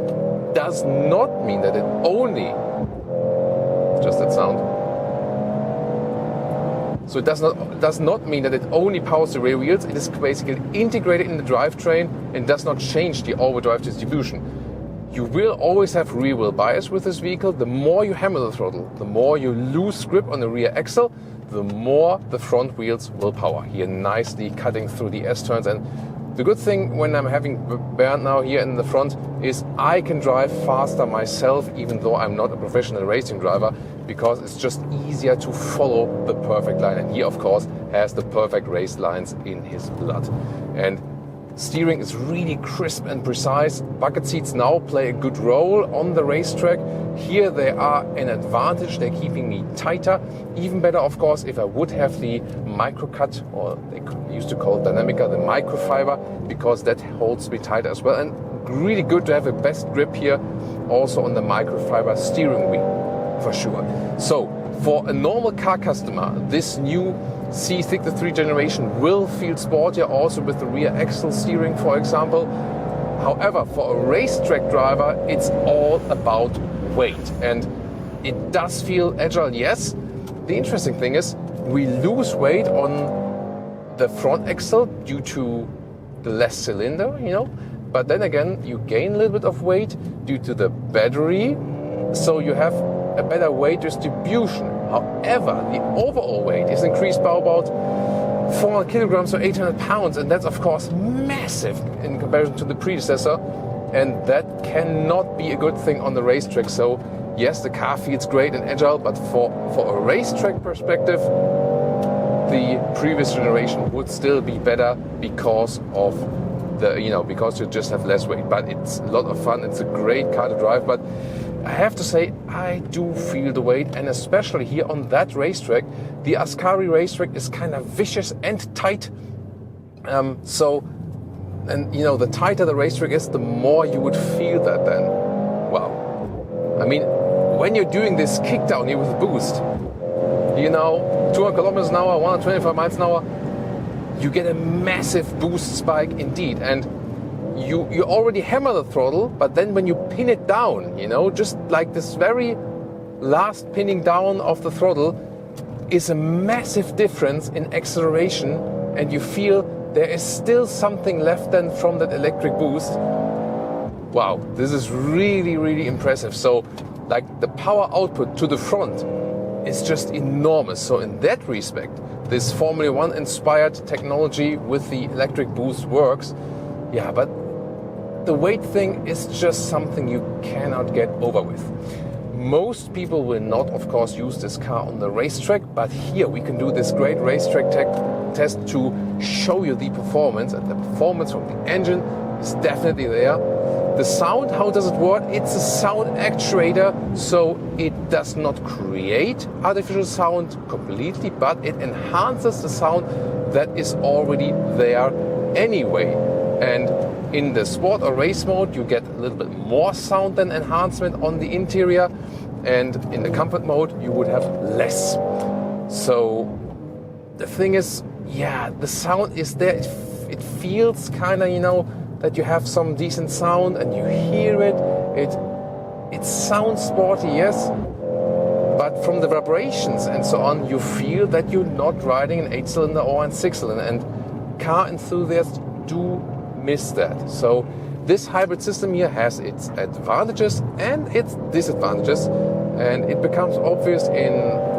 Does not mean that it only, just that sound. So it does not mean that it only powers the rear wheels. It is basically integrated in the drivetrain and does not change the all-wheel drive distribution. You will always have rear wheel bias with this vehicle. The more you hammer the throttle, the more you lose grip on the rear axle, the more the front wheels will power. Here nicely cutting through the S-turns. And the good thing when I'm having Bernd now here in the front is I can drive faster myself, even though I'm not a professional racing driver, because it's just easier to follow the perfect line. And he, of course, has the perfect race lines in his blood. And Steering is really crisp and precise. Bucket seats now play a good role on the racetrack. Here they are an advantage. They're keeping me tighter. Even better, of course, if I would have the microcut, or they used to call it Dynamica, the microfiber, because that holds me tighter as well. And really good to have a best grip here also on the microfiber steering wheel, for sure. So for a normal car customer, this new C63 generation will feel sportier, also with the rear axle steering, for example. However, for a racetrack driver, it's all about weight, and it does feel agile, yes. The interesting thing is we lose weight on the front axle due to the less cylinder, you know, but then again you gain a little bit of weight due to the battery, so you have a better weight distribution. However, the overall weight is increased by about 400 kilograms or 800 pounds, and that's of course massive in comparison to the predecessor, and that cannot be a good thing on the racetrack. So yes, the car feels great and agile, but for a racetrack perspective, the previous generation would still be better because of the, you know, because you just have less weight. But it's a lot of fun. It's a great car to drive, but I have to say, I do feel the weight, and especially here on that racetrack, the Ascari racetrack is kind of vicious and tight. And you know, the tighter the racetrack is, the more you would feel that then. Well, I mean, when you're doing this kick down here with a boost, you know, 200 kilometers an hour, 125 miles an hour, you get a massive boost spike indeed. And you already hammer the throttle, but then when you pin it down, you know, just like this very last pinning down of the throttle is a massive difference in acceleration, and you feel there is still something left then from that electric boost. Wow, this is really, really impressive. So like the power output to the front is just enormous. So in that respect, this Formula One inspired technology with the electric boost works. Yeah, but the weight thing is just something you cannot get over with. Most people will not, of course, use this car on the racetrack, but here we can do this great racetrack test to show you the performance, and the performance from the engine is definitely there. The sound, how does it work? It's a sound actuator, so it does not create artificial sound completely, but it enhances the sound that is already there anyway. And in the sport or race mode, you get a little bit more sound than enhancement on the interior, and in the comfort mode, you would have less. So the thing is, yeah, the sound is there. It feels kind of, you know, that you have some decent sound, and you hear it. It sounds sporty, yes, but from the vibrations and so on, you feel that you're not riding an 8-cylinder or a 6-cylinder, and car enthusiasts do miss that. So this hybrid system here has its advantages and its disadvantages, and it becomes obvious in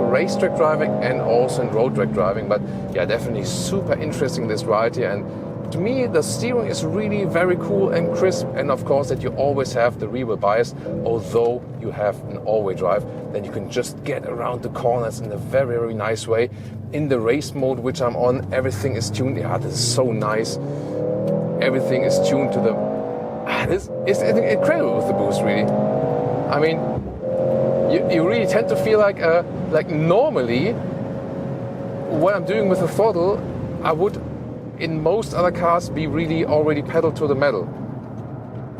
racetrack driving and also in road track driving. But yeah, definitely super interesting, this ride here. And to me, the steering is really very cool and crisp, and of course that you always have the rear wheel bias. Although you have an all-wheel drive, then you can just get around the corners in a very, very nice way. In the race mode which I'm on, everything is tuned. Yeah, this is so nice. Everything is tuned to the... This is incredible with the boost, really. I mean, you really tend to feel like normally what I'm doing with the throttle, I would in most other cars be really already pedal to the metal.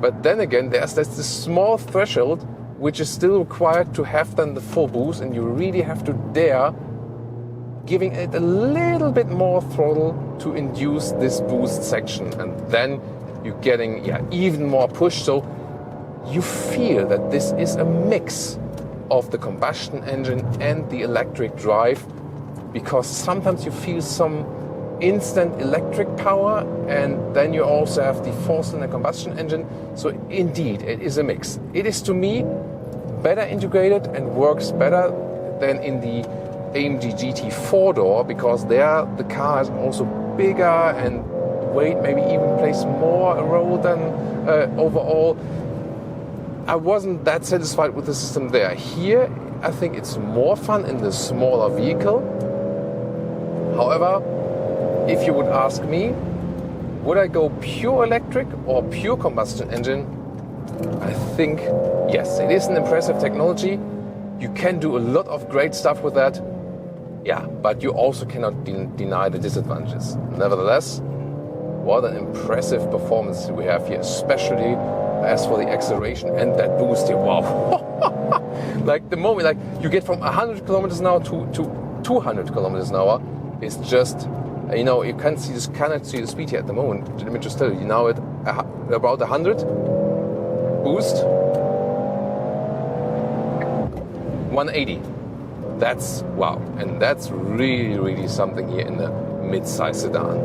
But then again, there's this small threshold which is still required to have then the full boost, and you really have to dare giving it a little bit more throttle to induce this boost section, and then you're getting even more push. So you feel that this is a mix of the combustion engine and the electric drive, because sometimes you feel some instant electric power, and then you also have the 4-cylinder combustion engine. So indeed, it is a mix. It is, to me, better integrated and works better than in the AMG GT 4-door, because there the car is also bigger and weight maybe even plays more a role than overall. I wasn't that satisfied with the system there. Here, I think it's more fun in the smaller vehicle. However, if you would ask me, Would I go pure electric or pure combustion engine? I think yes, it is an impressive technology. You can do a lot of great stuff with that. Yeah, but you also cannot deny the disadvantages. Nevertheless, what an impressive performance we have here, especially as for the acceleration and that boost here. Wow. Like the moment like you get from 100 kilometers an hour to 200 kilometers an hour, it's just, you know, you cannot see the speed here at the moment. Let me just tell you, now at about 100 boost, 180. That's wow, and that's really, really something here in the mid-size sedan.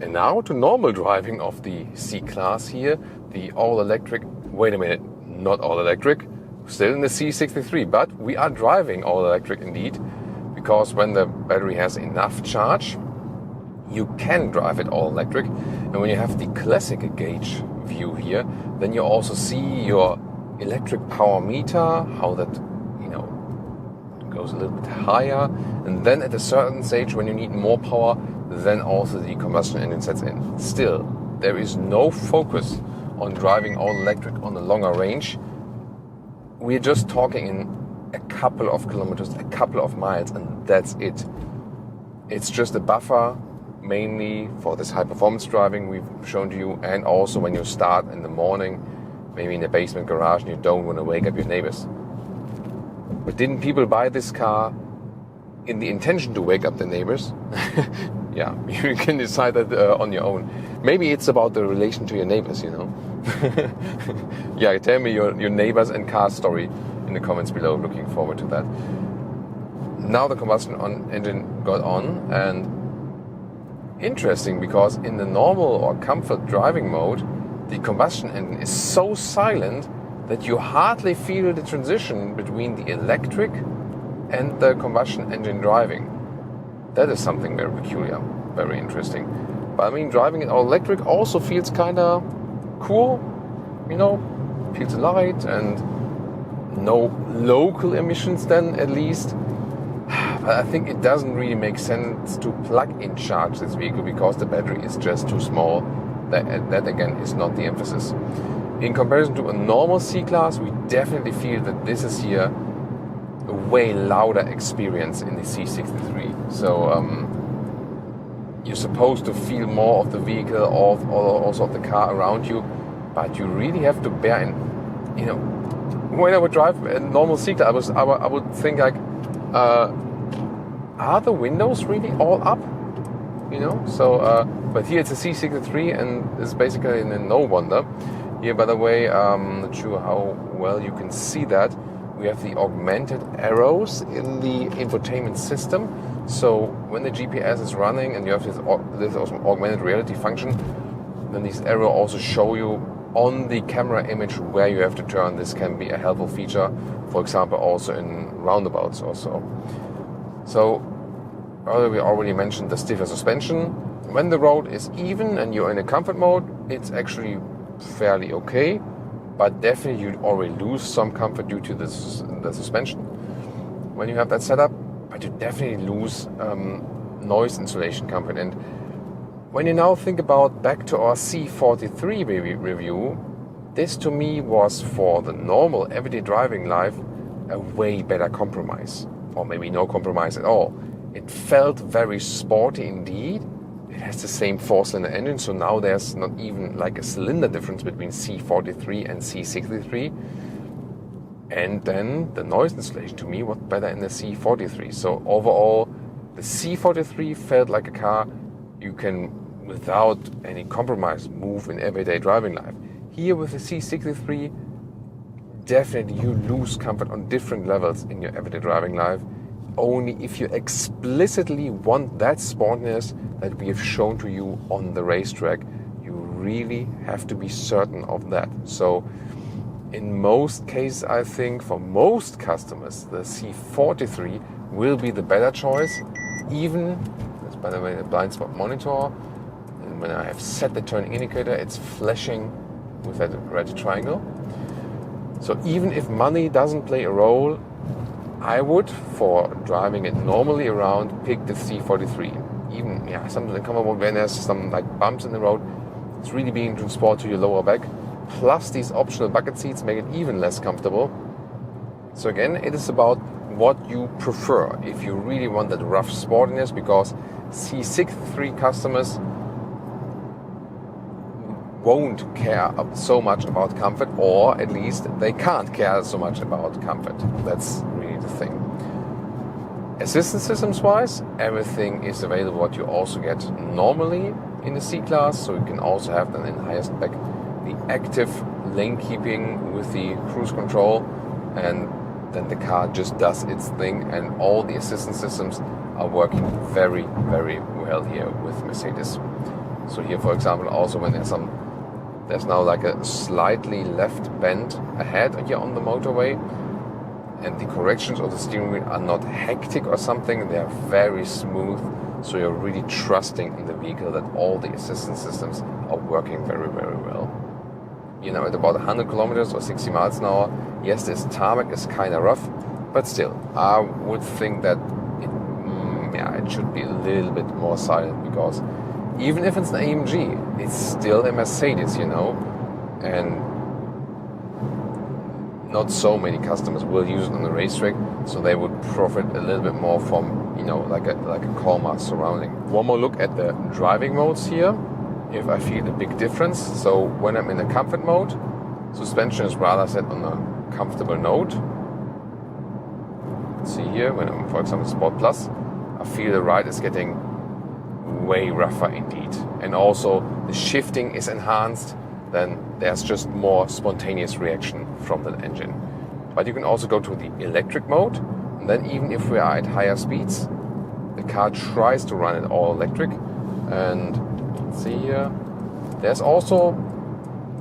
And now to normal driving of the C-Class here, the all-electric, wait a minute, not all-electric, still in the C63, but we are driving all-electric indeed, because when the battery has enough charge, you can drive it all-electric. And when you have the classic gauge view here, then you also see your electric power meter, how that, you know, goes a little bit higher, and then at a certain stage when you need more power, then also the combustion engine sets in. Still, there is no focus on driving all electric on a longer range. We're just talking in a couple of kilometers, a couple of miles, and that's it. It's just a buffer mainly for this high performance driving we've shown to you, and also when you start in the morning, maybe in a basement garage, and you don't want to wake up your neighbors. But didn't people buy this car in the intention to wake up their neighbors? Yeah, you can decide that on your own. Maybe it's about the relation to your neighbors, you know. Yeah, tell me your neighbors and car story in the comments below. Looking forward to that. Now the combustion engine got on, and interesting because in the normal or comfort driving mode, the combustion engine is so silent that you hardly feel the transition between the electric and the combustion engine driving. That is something very peculiar, very interesting. But I mean, driving it all electric also feels kind of cool, you know, feels light and no local emissions then at least. But I think it doesn't really make sense to plug-in charge this vehicle because the battery is just too small. That again is not the emphasis. In comparison to a normal C-Class, we definitely feel that this is here a way louder experience in the C63. So you're supposed to feel more of the vehicle, also of the car around you, but you really have to bear in, you know, when I would drive a normal C-Class, I would think like, are the windows really all up? You know, so but here it's a C63 and it's basically no wonder. Here, by the way, I'm not sure how well you can see that. We have the augmented arrows in the infotainment system. So when the GPS is running and you have this augmented reality function, then these arrows also show you on the camera image where you have to turn. This can be a helpful feature, for example, also in roundabouts also. So earlier we already mentioned the stiffer suspension. When the road is even and you're in a comfort mode, it's actually fairly okay, but definitely you already lose some comfort due to the suspension when you have that setup, but you definitely lose noise insulation comfort. And when you now think about back to our C43 review, this to me was for the normal everyday driving life a way better compromise, or maybe no compromise at all. It felt very sporty indeed. It has the same 4-cylinder engine, so now there's not even like a cylinder difference between C43 and C63. And then the noise insulation to me was better in the C43. So overall, the C43 felt like a car you can, without any compromise, move in everyday driving life. Here with the C63, definitely you lose comfort on different levels in your everyday driving life. Only if you explicitly want that sportiness that we have shown to you on the racetrack, you really have to be certain of that. So in most cases, I think for most customers, the C43 will be the better choice. Even, that's by the way the blind spot monitor, and when I have set the turning indicator, it's flashing with that red triangle. So even if money doesn't play a role, I would, for driving it normally around, pick the C43. Even, something comfortable when there's some like bumps in the road. It's really being transported to your lower back. Plus these optional bucket seats make it even less comfortable. So again, it is about what you prefer. If you really want that rough sportiness, because C63 customers won't care so much about comfort, or at least they can't care so much about comfort. That's really the thing. Assistance systems wise, everything is available what you also get normally in the C-Class, so you can also have them in higher spec. The active lane keeping with the cruise control, and then the car just does its thing, and all the assistance systems are working very, very well here with Mercedes. So here, for example, also when there's now like a slightly left bend ahead here on the motorway, and the corrections of the steering wheel are not hectic or something, they are very smooth, so you're really trusting in the vehicle that all the assistance systems are working very, very well. At about 100 kilometers or 60 miles an hour, yes, this tarmac is kind of rough, but still, I would think that it should be a little bit more silent, because even if it's an AMG, it's still a Mercedes, and not so many customers will use it on the racetrack, so they would profit a little bit more from, like a calmer surrounding. One more look at the driving modes here, if I feel a big difference. So when I'm in a comfort mode, suspension is rather set on a comfortable note. See here, when I'm, for example, Sport Plus, I feel the ride is getting way rougher indeed. And also the shifting is enhanced, then there's just more spontaneous reaction from the engine. But you can also go to the electric mode, and then even if we are at higher speeds, the car tries to run it all electric. And see here, there's also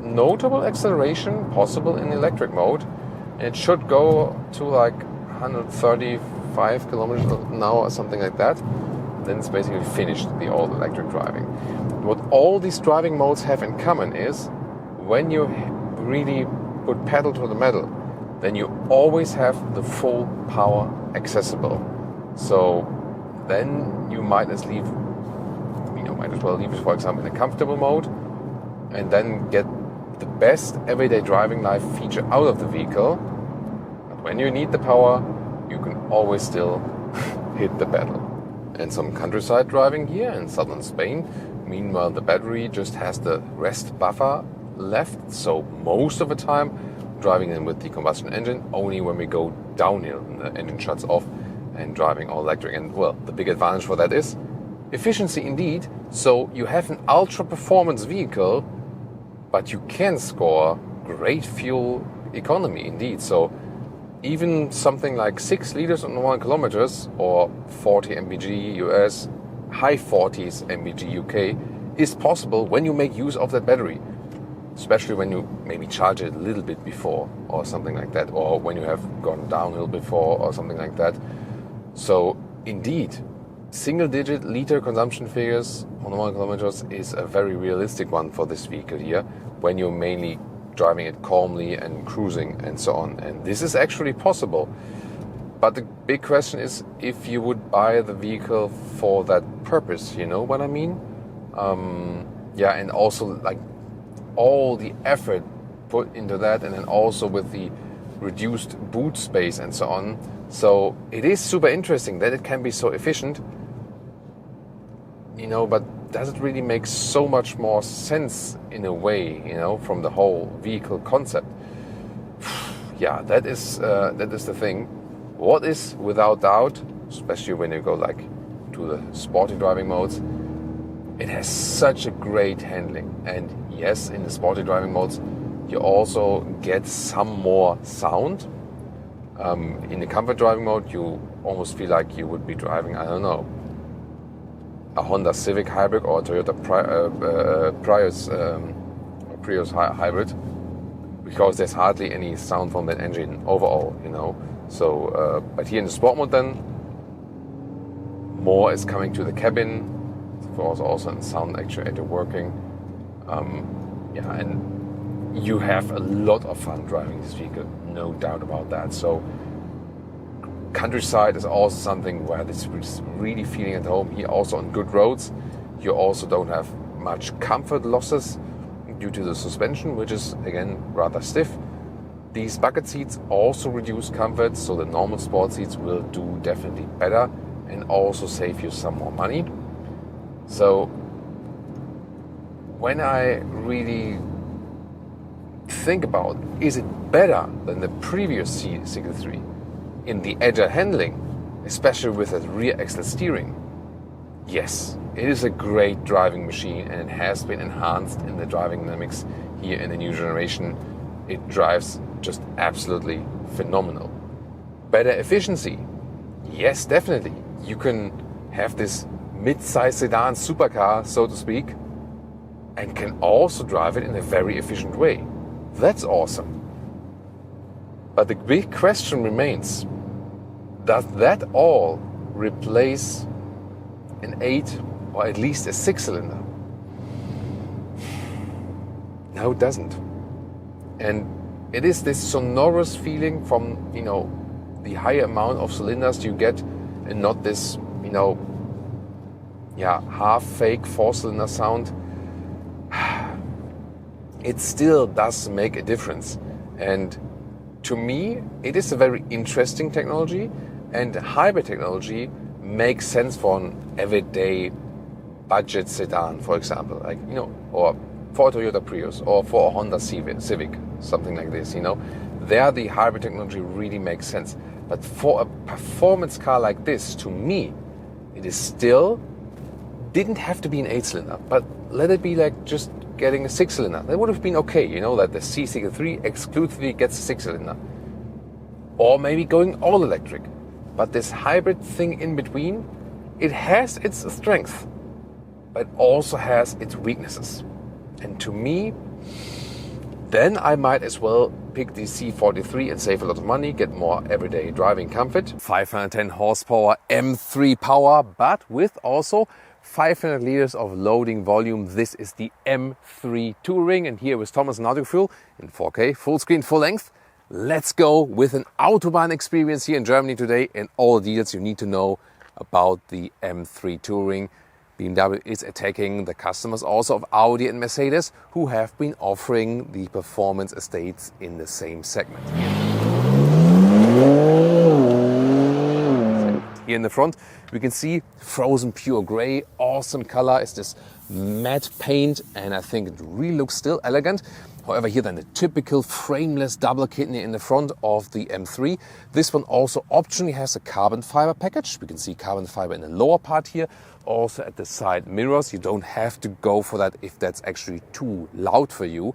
notable acceleration possible in electric mode. It should go to like 135 kilometers an hour or something like that. Then it's basically finished, the all electric driving. What all these driving modes have in common is, when you really put pedal to the metal, then you always have the full power accessible. So then you might as well leave it, for example, in a comfortable mode, and then get the best everyday driving life feature out of the vehicle. But when you need the power, you can always still hit the pedal. And some countryside driving here in southern Spain, meanwhile the battery just has the rest buffer left, so most of the time driving in with the combustion engine, only when we go downhill and the engine shuts off and driving all electric. And well, the big advantage for that is efficiency indeed. So you have an ultra performance vehicle, but you can score great fuel economy indeed. So even something like 6 liters on 1 kilometers, or 40 mpg US, high 40s mpg UK, is possible when you make use of that battery. Especially when you maybe charge it a little bit before or something like that, or when you have gone downhill before or something like that. So indeed, single-digit liter consumption figures on 1 kilometers is a very realistic one for this vehicle here, when you're mainly driving it calmly and cruising and so on. And this is actually possible. But the big question is if you would buy the vehicle for that purpose, you know what I mean? And also like all the effort put into that, and then also with the reduced boot space and so on. So it is super interesting that it can be so efficient, but does it really make so much more sense in a way, from the whole vehicle concept? That is the thing. What is without doubt, especially when you go like to the sporty driving modes, it has such a great handling. And yes, in the sporty driving modes, you also get some more sound. In the comfort driving mode, you almost feel like you would be driving, I don't know, a Honda Civic hybrid or a Toyota Prius hybrid, because there's hardly any sound from that engine overall, So, but here in the sport mode, then more is coming to the cabin. Of course, also in sound actuator working. And you have a lot of fun driving this vehicle, no doubt about that. So Countryside is also something where this is really feeling at home. Here also on good roads, you also don't have much comfort losses due to the suspension, which is again rather stiff. These bucket seats also reduce comfort, so the normal sport seats will do definitely better and also save you some more money. So when I really think about, is it better than the previous C63 in the agile handling, especially with a rear axle steering? Yes, it is a great driving machine and it has been enhanced in the driving dynamics here in the new generation. It drives just absolutely phenomenal. Better efficiency? Yes, definitely. You can have this mid-size sedan supercar, so to speak, and can also drive it in a very efficient way. That's awesome. But the big question remains, does that all replace an 8 or at least a 6-cylinder? No, it doesn't. And it is this sonorous feeling from, the higher amount of cylinders you get and not this, half fake 4-cylinder sound. It still does make a difference. And to me, it is a very interesting technology, and hybrid technology makes sense for an everyday budget sedan, for example, or for a Toyota Prius or for a Honda Civic, something like this, There the hybrid technology really makes sense. But for a performance car like this, to me, it is still, didn't have to be an 8-cylinder, but let it be like just getting a 6-cylinder. That would have been okay, that the C63 exclusively gets a 6-cylinder. Or maybe going all electric. But this hybrid thing in between, it has its strength, but also has its weaknesses. And to me, then I might as well pick the C43 and save a lot of money, get more everyday driving comfort. 510 horsepower M3 power, but with also 500 liters of loading volume. This is the M3 Touring, and here with Thomas and Autogefühl in 4K, full screen, full length. Let's go with an Autobahn experience here in Germany today and all the details you need to know about the M3 Touring. BMW is attacking the customers also of Audi and Mercedes, who have been offering the performance estates in the same segment. Here in the front, we can see frozen pure grey, awesome color. It's this matte paint, and I think it really looks still elegant. However, here then the typical frameless double kidney in the front of the M3. This one also optionally has a carbon fiber package. We can see carbon fiber in the lower part here. Also at the side mirrors, you don't have to go for that if that's actually too loud for you.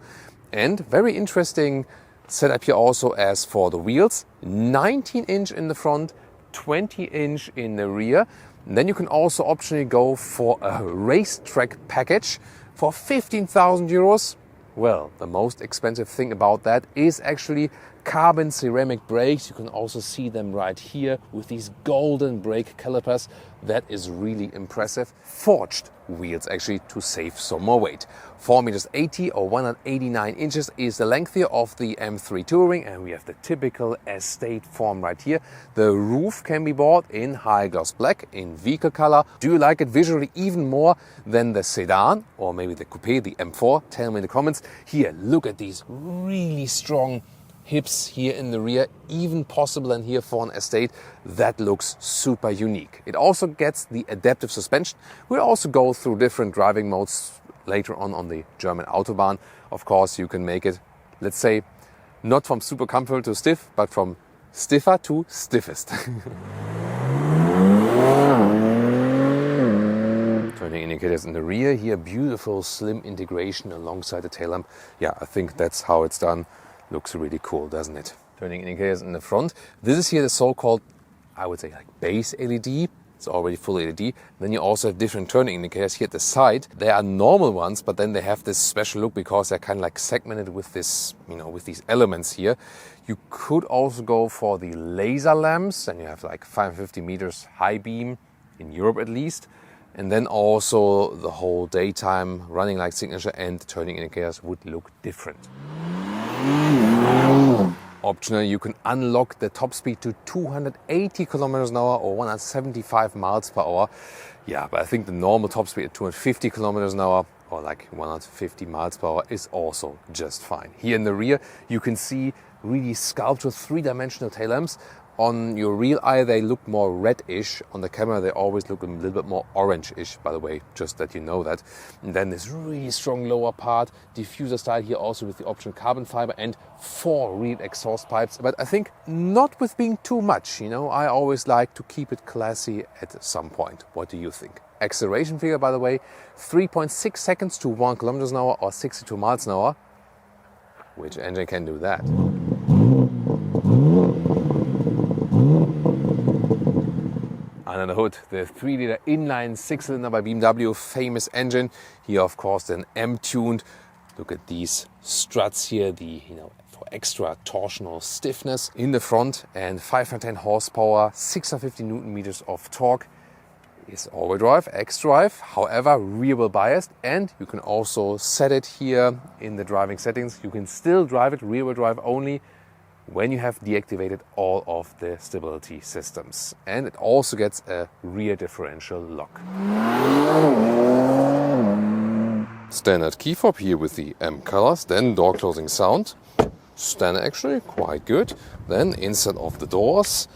And very interesting setup here also as for the wheels. 19-inch in the front, 20-inch in the rear. And then you can also optionally go for a racetrack package for 15,000 euros. Well, the most expensive thing about that is actually carbon ceramic brakes. You can also see them right here with these golden brake calipers. That is really impressive. Forged wheels actually to save some more weight. 4.80 meters or 189 inches is the length here of the M3 Touring, and we have the typical estate form right here. The roof can be bought in high gloss black in vehicle color. Do you like it visually even more than the sedan or maybe the coupe, the M4? Tell me in the comments. Here, look at these really strong hips here in the rear, even possible in here for an estate. That looks super unique. It also gets the adaptive suspension. We'll also go through different driving modes later on the German Autobahn. Of course, you can make it, let's say, not from super comfortable to stiff, but from stiffer to stiffest. Turning indicators in the rear here, beautiful slim integration alongside the tail lamp. Yeah, I think that's how it's done. Looks really cool, doesn't it? Turning indicators in the front. This is here the so-called, I would say, like base LED. It's already full LED. Then you also have different turning indicators here at the side. They are normal ones, but then they have this special look because they're kind of like segmented with this, with these elements here. You could also go for the laser lamps, and you have like 550 meters high beam in Europe at least. And then also the whole daytime running light signature and turning indicators would look different. Optional, you can unlock the top speed to 280 kilometers an hour or 175 miles per hour. Yeah, but I think the normal top speed at 250 kilometers an hour or like 150 miles per hour is also just fine. Here in the rear, you can see really sculpted three-dimensional tail lamps. On your real eye, they look more reddish. On the camera, they always look a little bit more orange-ish, by the way, just that you know that. And then this really strong lower part, diffuser style here also with the optional carbon fiber and 4 real exhaust pipes. But I think not with being too much, you know. I always like to keep it classy at some point. What do you think? Acceleration figure, by the way, 3.6 seconds to 1 kilometers an hour or 62 miles an hour. Which engine can do that? Under the hood, the 3-liter inline 6-cylinder by BMW, famous engine. Here, of course, then M-tuned. Look at these struts here, for extra torsional stiffness in the front, and 510 horsepower, 650 Newton meters of torque. Is all-wheel drive, X-drive, however rear-wheel biased, and you can also set it here in the driving settings. You can still drive it rear-wheel drive only when you have deactivated all of the stability systems. And it also gets a rear differential lock. Standard key fob here with the M colors, then door closing sound. Standard actually, quite good. Then inside of the doors,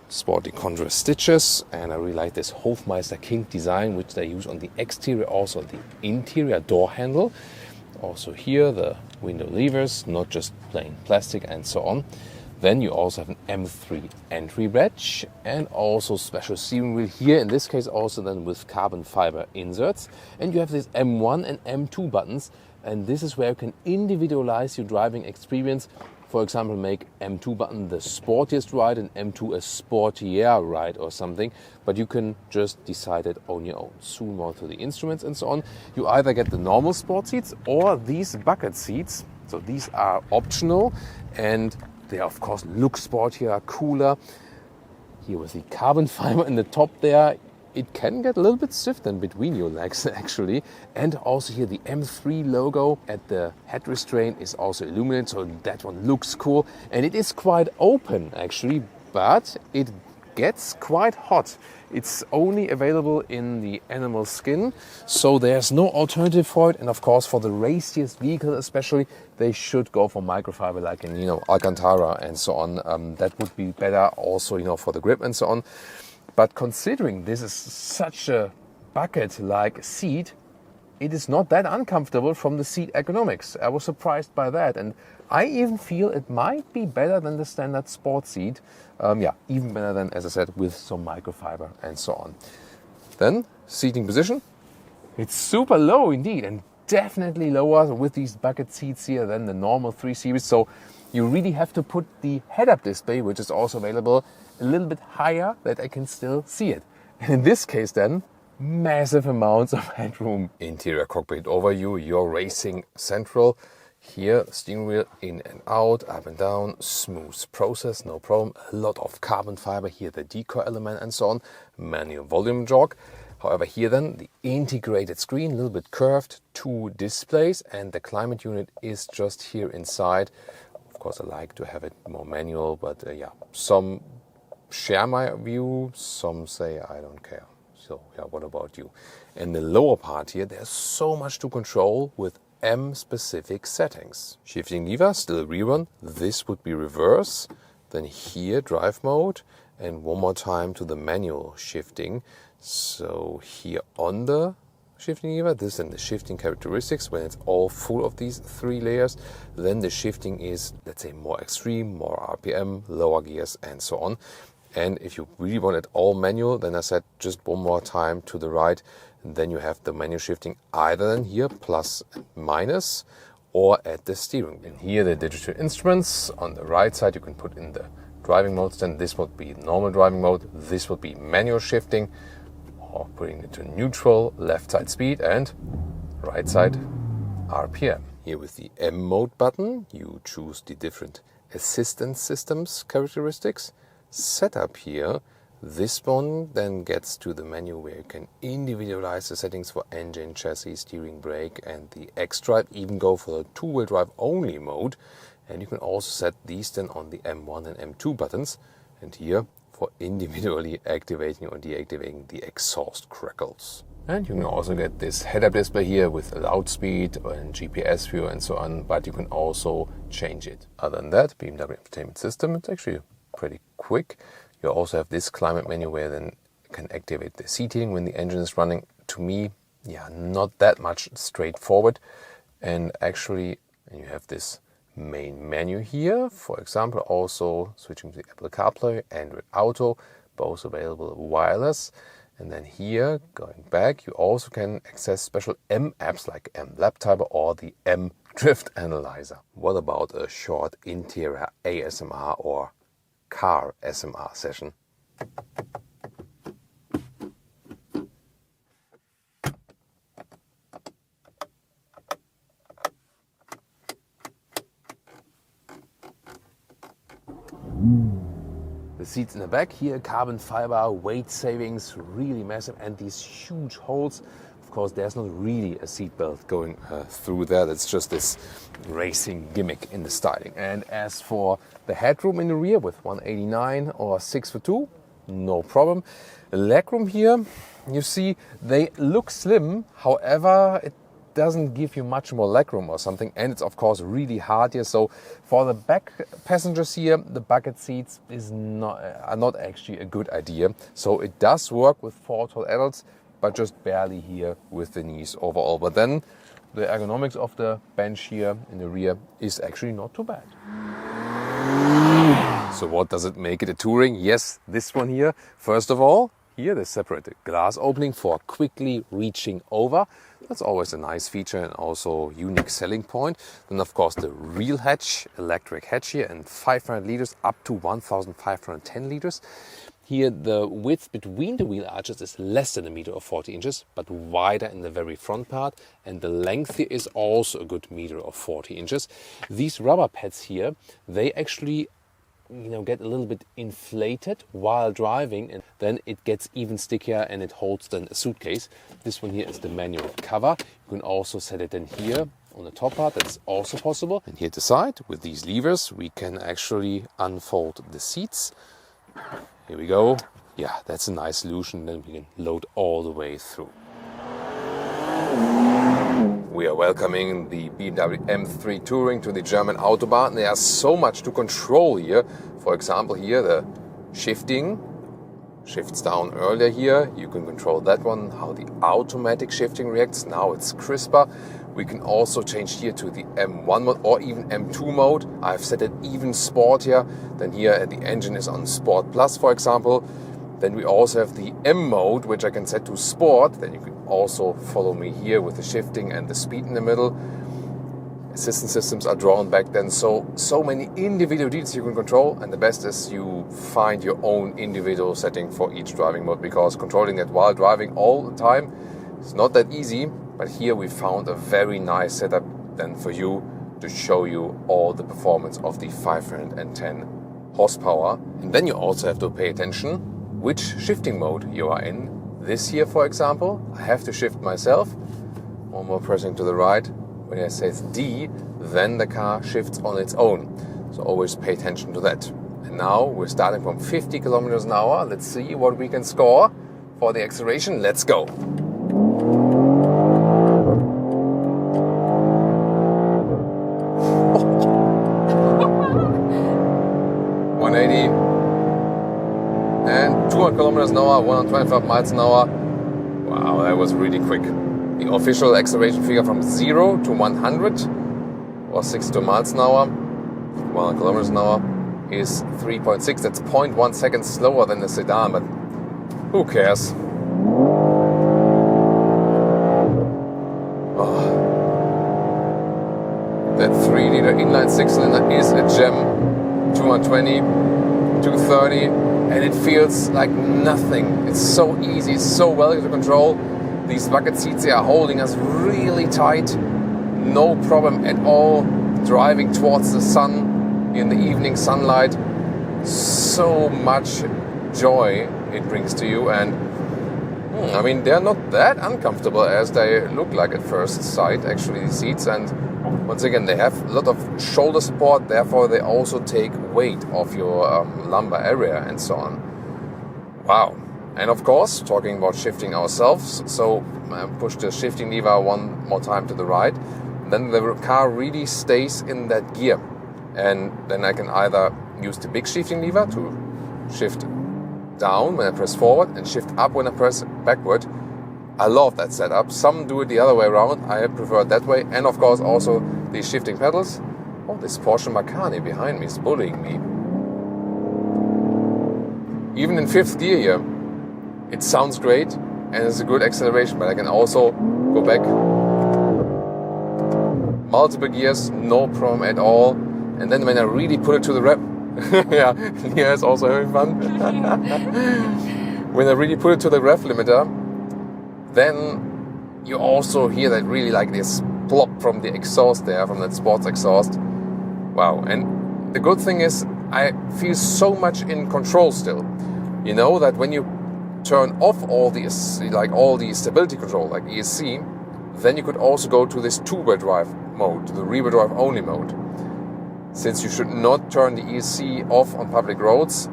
sporty contrast stitches, and I really like this Hofmeister kink design which they use on the exterior, also on the interior door handle. Also here the window levers, not just plain plastic and so on. Then you also have an M3 entry badge and also special steering wheel here, in this case also then with carbon fiber inserts. And you have these M1 and M2 buttons, and this is where you can individualize your driving experience. For example, make M2 button the sportiest ride and M2 a sportier ride or something. But you can just decide it on your own. Zoom more to the instruments and so on. You either get the normal sport seats or these bucket seats. So these are optional and they of course look sportier, cooler. Here with the carbon fiber in the top there, it can get a little bit stiff then between your legs actually. And also here the M3 logo at the head restraint is also illuminated, so that one looks cool. And it is quite open actually, but it gets quite hot. It's only available in the animal skin, so there's no alternative for it. And of course for the raciest vehicle especially, they should go for microfiber like in Alcantara and so on. That would be better also for the grip and so on. But considering this is such a bucket-like seat, it is not that uncomfortable from the seat ergonomics. I was surprised by that, and I even feel it might be better than the standard sport seat. Even better than, as I said, with some microfiber and so on. Then, seating position. It's super low indeed, and definitely lower with these bucket seats here than the normal 3 Series. So you really have to put the head-up display, which is also available, a little bit higher that I can still see it. And in this case then, massive amounts of headroom. Interior cockpit overview, your racing central. Here, steering wheel in and out, up and down, smooth process, no problem. A lot of carbon fiber here, the decoy element and so on. Manual volume jog. However, here then, the integrated screen, a little bit curved, 2 displays, and the climate unit is just here inside. Of course, I like to have it more manual, but some share my view, some say I don't care. So what about you? In the lower part here, there's so much to control with M-specific settings. Shifting lever, still rear one. This would be reverse. Then here, drive mode. And one more time to the manual shifting. So here on the shifting lever, this and the shifting characteristics. When it's all full of these 3 layers, then the shifting is, let's say, more extreme, more RPM, lower gears and so on. And if you really want it all manual, then I said just one more time to the right, and then you have the manual shifting either in here, plus and minus, or at the steering wheel. And here the digital instruments. On the right side you can put in the driving modes, then this would be normal driving mode, this would be manual shifting, or putting it to neutral, left side speed and right side RPM. Here with the M mode button, you choose the different assistance systems characteristics. Setup here, this one then gets to the menu where you can individualize the settings for engine, chassis, steering, brake and the X-Drive, even go for the 2-wheel drive only mode. And you can also set these then on the M1 and M2 buttons. And here for individually activating or deactivating the exhaust crackles. And you can also get this head-up display here with loud speed and GPS view and so on, but you can also change it. Other than that, BMW entertainment system, it's actually pretty quick. You also have this climate menu where then you can activate the seat heating when the engine is running. To me, yeah, not that much straightforward. And actually, you have this main menu here. For example, also switching to the Apple CarPlay, Android Auto, both available wireless. And then here, going back, you also can access special M apps like M Lap Timer or the M Drift Analyzer. What about a short interior ASMR or car SMR session? The seats in the back here, carbon fiber, weight savings, really massive, and these huge holes. Of course, there's not really a seat belt going through that. It's just this racing gimmick in the styling. And as for the headroom in the rear with 189 or 6'2", no problem. Legroom here, you see, they look slim. However, it doesn't give you much more legroom or something, and it's of course really hard here. So for the back passengers here, the bucket seats are not actually a good idea. So it does work with 4 tall adults, but just barely here with the knees overall. But then the ergonomics of the bench here in the rear is actually not too bad. So what does it make it a Touring? Yes, this one here. First of all, here they separated glass opening for quickly reaching over. That's always a nice feature and also unique selling point. Then of course the real hatch, electric hatch here, and 500 liters up to 1,510 liters. Here the width between the wheel arches is less than 1 meter or 40 inches, but wider in the very front part, and the length here is also a good meter or 40 inches. These rubber pads here, they actually get a little bit inflated while driving, and then it gets even stickier and it holds then a suitcase. This one here is the manual cover. You can also set it in here on the top part. That's also possible. And here at the side, with these levers, we can actually unfold the seats. Here we go. Yeah, that's a nice solution. Then we can load all the way through. We are welcoming the BMW M3 Touring to the German Autobahn. There's so much to control here. For example, here the shifting shifts down earlier here. You can control that one, how the automatic shifting reacts. Now it's crisper. We can also change here to the M1 mode or even M2 mode. I've set it even sport here. Then here the engine is on Sport Plus, for example. Then we also have the M mode, which I can set to sport. Then you can also follow me here with the shifting and the speed in the middle. Assistance systems are drawn back then. So many individual details you can control. And the best is you find your own individual setting for each driving mode, because controlling that while driving all the time is not that easy. But here we found a very nice setup then for you to show you all the performance of the 510 horsepower. And then you also have to pay attention which shifting mode you are in. This here, for example, I have to shift myself. One more pressing to the right. When I say it's D, then the car shifts on its own. So always pay attention to that. And now we're starting from 50 kilometers an hour. Let's see what we can score for the acceleration. Let's go. 180. And 200 kilometers an hour, 125 miles an hour. Wow, that was really quick. The official acceleration figure from 0 to 100 or 62 miles an hour, 100 kilometers an hour is 3.6. That's 0.1 seconds slower than the sedan, but who cares? Oh. That 3-liter inline 6-cylinder is a gem. 220, 230, and it feels like nothing. It's so easy, it's so well to control. These bucket seats, they are holding us really tight. No problem at all. Driving towards the sun in the evening sunlight. So much joy it brings to you. And I mean, they're not that uncomfortable as they look like at first sight, actually, these seats. And Once again, they have a lot of shoulder support, therefore they also take weight off your lumbar area and so on. Wow. And of course, talking about shifting ourselves, so I push the shifting lever one more time to the right, then the car really stays in that gear. And then I can either use the big shifting lever to shift down when I press forward and shift up when I press backward. I love that setup. Some do it the other way around. I prefer it that way. And of course also these shifting pedals. Oh, this Porsche Macan behind me is bullying me. Even in 5th gear here, it sounds great and it's a good acceleration, but I can also go back multiple gears, no problem at all. And then when I really put it to the rev, yeah, Nia is also having fun. When I really put it to the rev limiter, then you also hear that really like this plop from the exhaust there, from that sports exhaust. Wow. And the good thing is I feel so much in control still. You know that when you turn off all the stability control like ESC, then you could also go to this two-wheel drive mode, to the rear-wheel drive only mode. Since you should not turn the ESC off on public roads,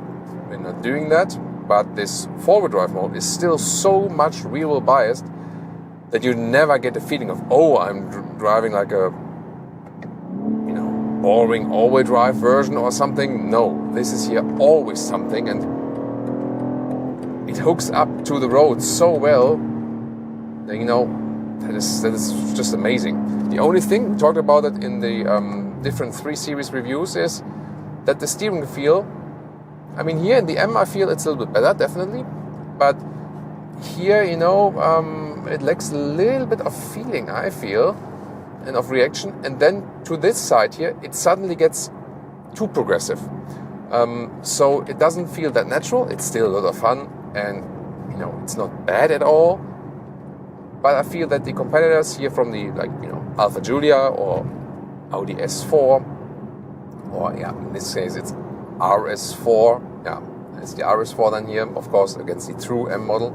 we're not doing that. But this four-wheel drive mode is still so much rear-wheel biased that you never get the feeling of, oh, I'm driving like a, boring all-wheel drive version or something. No, this is here always something, and it hooks up to the road so well that, that is just amazing. The only thing, we talked about it in the different 3 Series reviews, is that the steering feel, here in the M I feel it's a little bit better, definitely, but here, it lacks a little bit of feeling, I feel, and of reaction, and then to this side here, it suddenly gets too progressive. So it doesn't feel that natural. It's still a lot of fun, and it's not bad at all. But I feel that the competitors here from the Alfa Giulia or Audi S4, or in this case it's RS4. It's the RS4 then here, of course, against the true M model.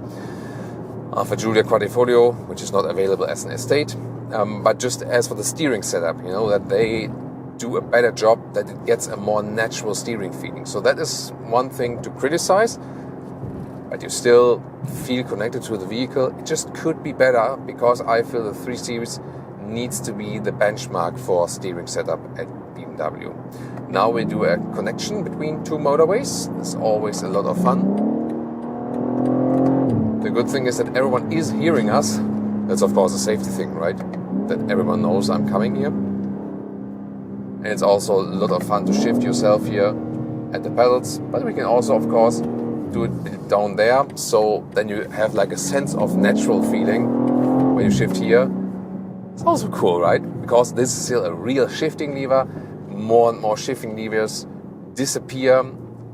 Alfa Giulia Quadrifoglio, which is not available as an estate. But just as for the steering setup, that they do a better job, that it gets a more natural steering feeling. So that is one thing to criticize, but you still feel connected to the vehicle. It just could be better, because I feel the 3 Series needs to be the benchmark for steering setup at BMW. Now we do a connection between two motorways. It's always a lot of fun. The good thing is that everyone is hearing us. That's of course a safety thing, right? That everyone knows I'm coming here. And it's also a lot of fun to shift yourself here at the pedals, but we can also of course do it down there, so then you have like a sense of natural feeling when you shift here. It's also cool, right? Because this is still a real shifting lever. More and more shifting levers disappear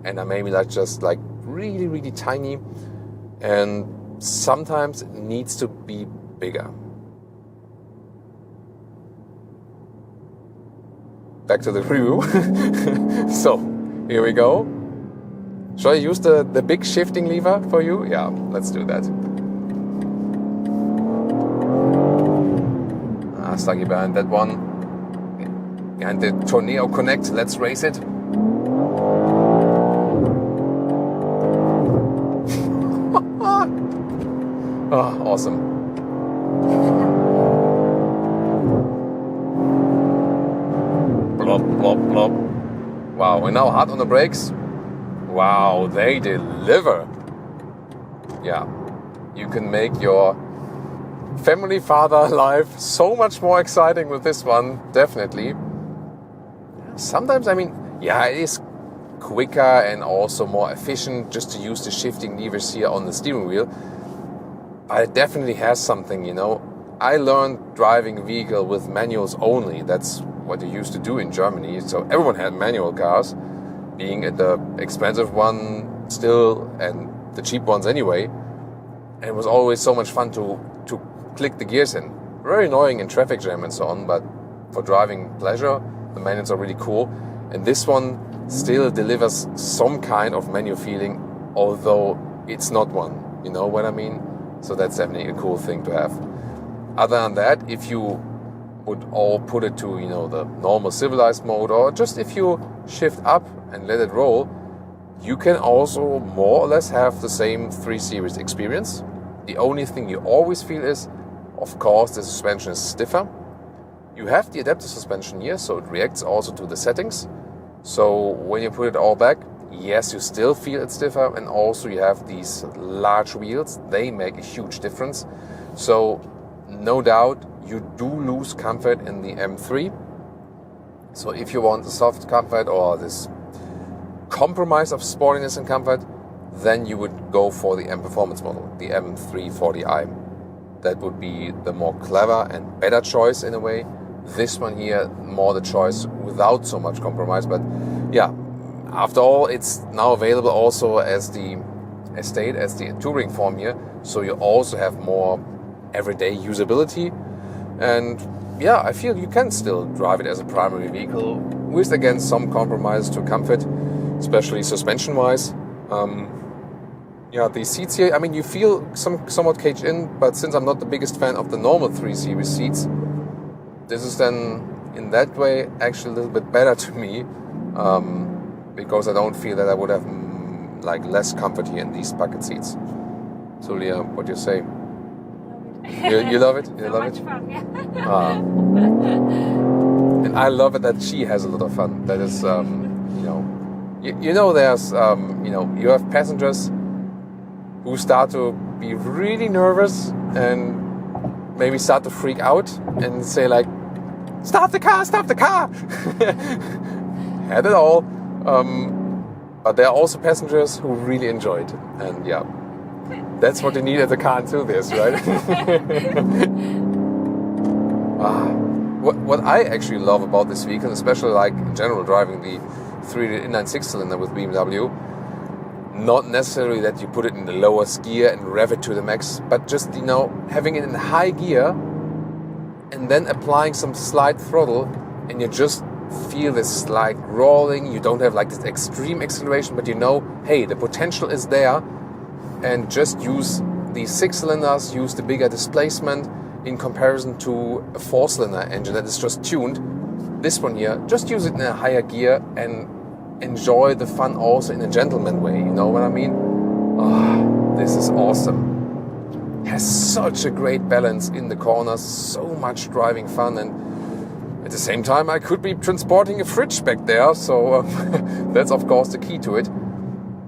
and are maybe just really, really tiny, and sometimes it needs to be bigger. Back to the review. So, here we go. Shall I use the big shifting lever for you? Yeah, let's do that. Stucky behind that one. And the Tornado Connect, let's race it. Oh, awesome. Blop, blop, blop. Wow, and now hard on the brakes. Wow, they deliver. Yeah, you can make your family father life so much more exciting with this one, definitely. Sometimes, it is quicker and also more efficient just to use the shifting levers here on the steering wheel. But it definitely has something, I learned driving a vehicle with manuals only. That's what you used to do in Germany. So everyone had manual cars, being the expensive one still and the cheap ones anyway. And it was always so much fun to click the gears in. Very annoying in traffic jam and so on, but for driving pleasure, the manuals are really cool. And this one still delivers some kind of manual feeling, although it's not one. You know what I mean? So that's definitely a cool thing to have. Other than that, if you would all put it to, you know, the normal civilized mode, or just if you shift up and let it roll, you can also more or less have the same 3 Series experience. The only thing you always feel is, of course, the suspension is stiffer. You have the adaptive suspension here, so it reacts also to the settings. So when you put it all back, yes, you still feel it stiffer, and also you have these large wheels. They make a huge difference. So no doubt you do lose comfort in the M3. So if you want the soft comfort or this compromise of sportiness and comfort, then you would go for the M performance model, the M340i. That would be the more clever and better choice in a way. This one here, more the choice without so much compromise. But yeah, after all, it's now available also as the touring form here. So you also have more everyday usability. And yeah, I feel you can still drive it as a primary vehicle with, again, some compromise to comfort, especially suspension-wise. Yeah, the seats here, I mean, you feel somewhat caged in, but since I'm not the biggest fan of the normal 3 Series seats, this is then, in that way, actually a little bit better to me, because I don't feel that I would have like less comfort here in these bucket seats. So, Leah, what do you say? You love it? You so love much it? fun, yeah. And I love it that she has a lot of fun. That is, you know, there's, you have passengers who start to be really nervous and maybe start to freak out and say like, stop the car, stop the car. Had it all. But there are also passengers who really enjoy it. And yeah, that's what you need at the car until this, right? What I actually love about this vehicle, especially like in general driving the 3-liter inline 6-cylinder with BMW, not necessarily that you put it in the lowest gear and rev it to the max, but just, you know, having it in high gear and then applying some slight throttle, and you just feel this slight rolling. You don't have like this extreme acceleration, but you know, hey, the potential is there, and just use the 6-cylinders, use the bigger displacement in comparison to a 4-cylinder engine that is just tuned. This one here, just use it in a higher gear and enjoy the fun also in a gentleman way, you know what I mean? Oh, this is awesome. Has such a great balance in the corners, so much driving fun, and at the same time I could be transporting a fridge back there, so that's of course the key to it.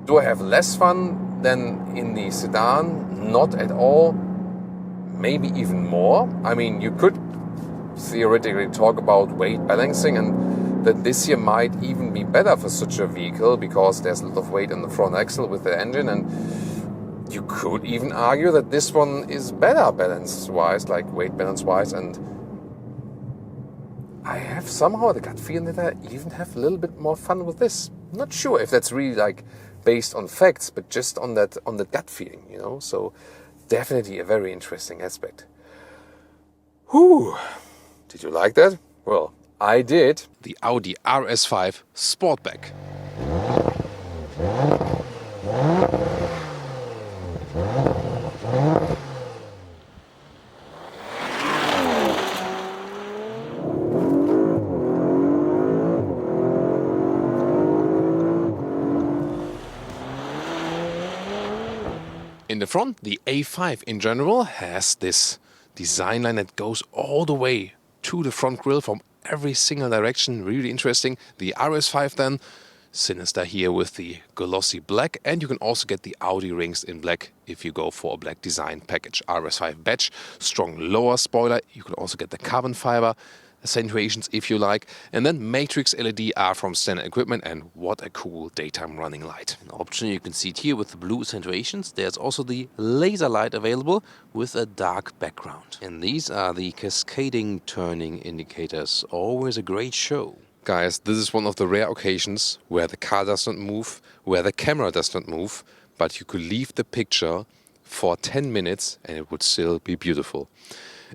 Do I have less fun than in the sedan? Not at all. Maybe even more. I mean, you could theoretically talk about weight balancing, and that this here might even be better for such a vehicle because there's a lot of weight in the front axle with the engine, and you could even argue that this one is better balance-wise, like weight balance-wise, and I have somehow the gut feeling that I even have a little bit more fun with this. I'm not sure if that's really like based on facts, but just on that gut feeling, you know, so definitely a very interesting aspect. Whew. Did you like that? Well, I did. The Audi RS5 Sportback. In the front, the A5 in general has this design line that goes all the way to the front grille from every single direction. Really interesting. The RS5 then, sinister here with the glossy black, and you can also get the Audi rings in black if you go for a black design package. RS5 badge, strong lower spoiler. You can also get the carbon fiber accentuations if you like, and then matrix LED are from standard equipment, and what a cool daytime running light. An option you can see it here with the blue accentuations. There's also the laser light available with a dark background. And these are the cascading turning indicators. Always a great show. Guys, this is one of the rare occasions where the car does not move, where the camera does not move, but you could leave the picture for 10 minutes and it would still be beautiful.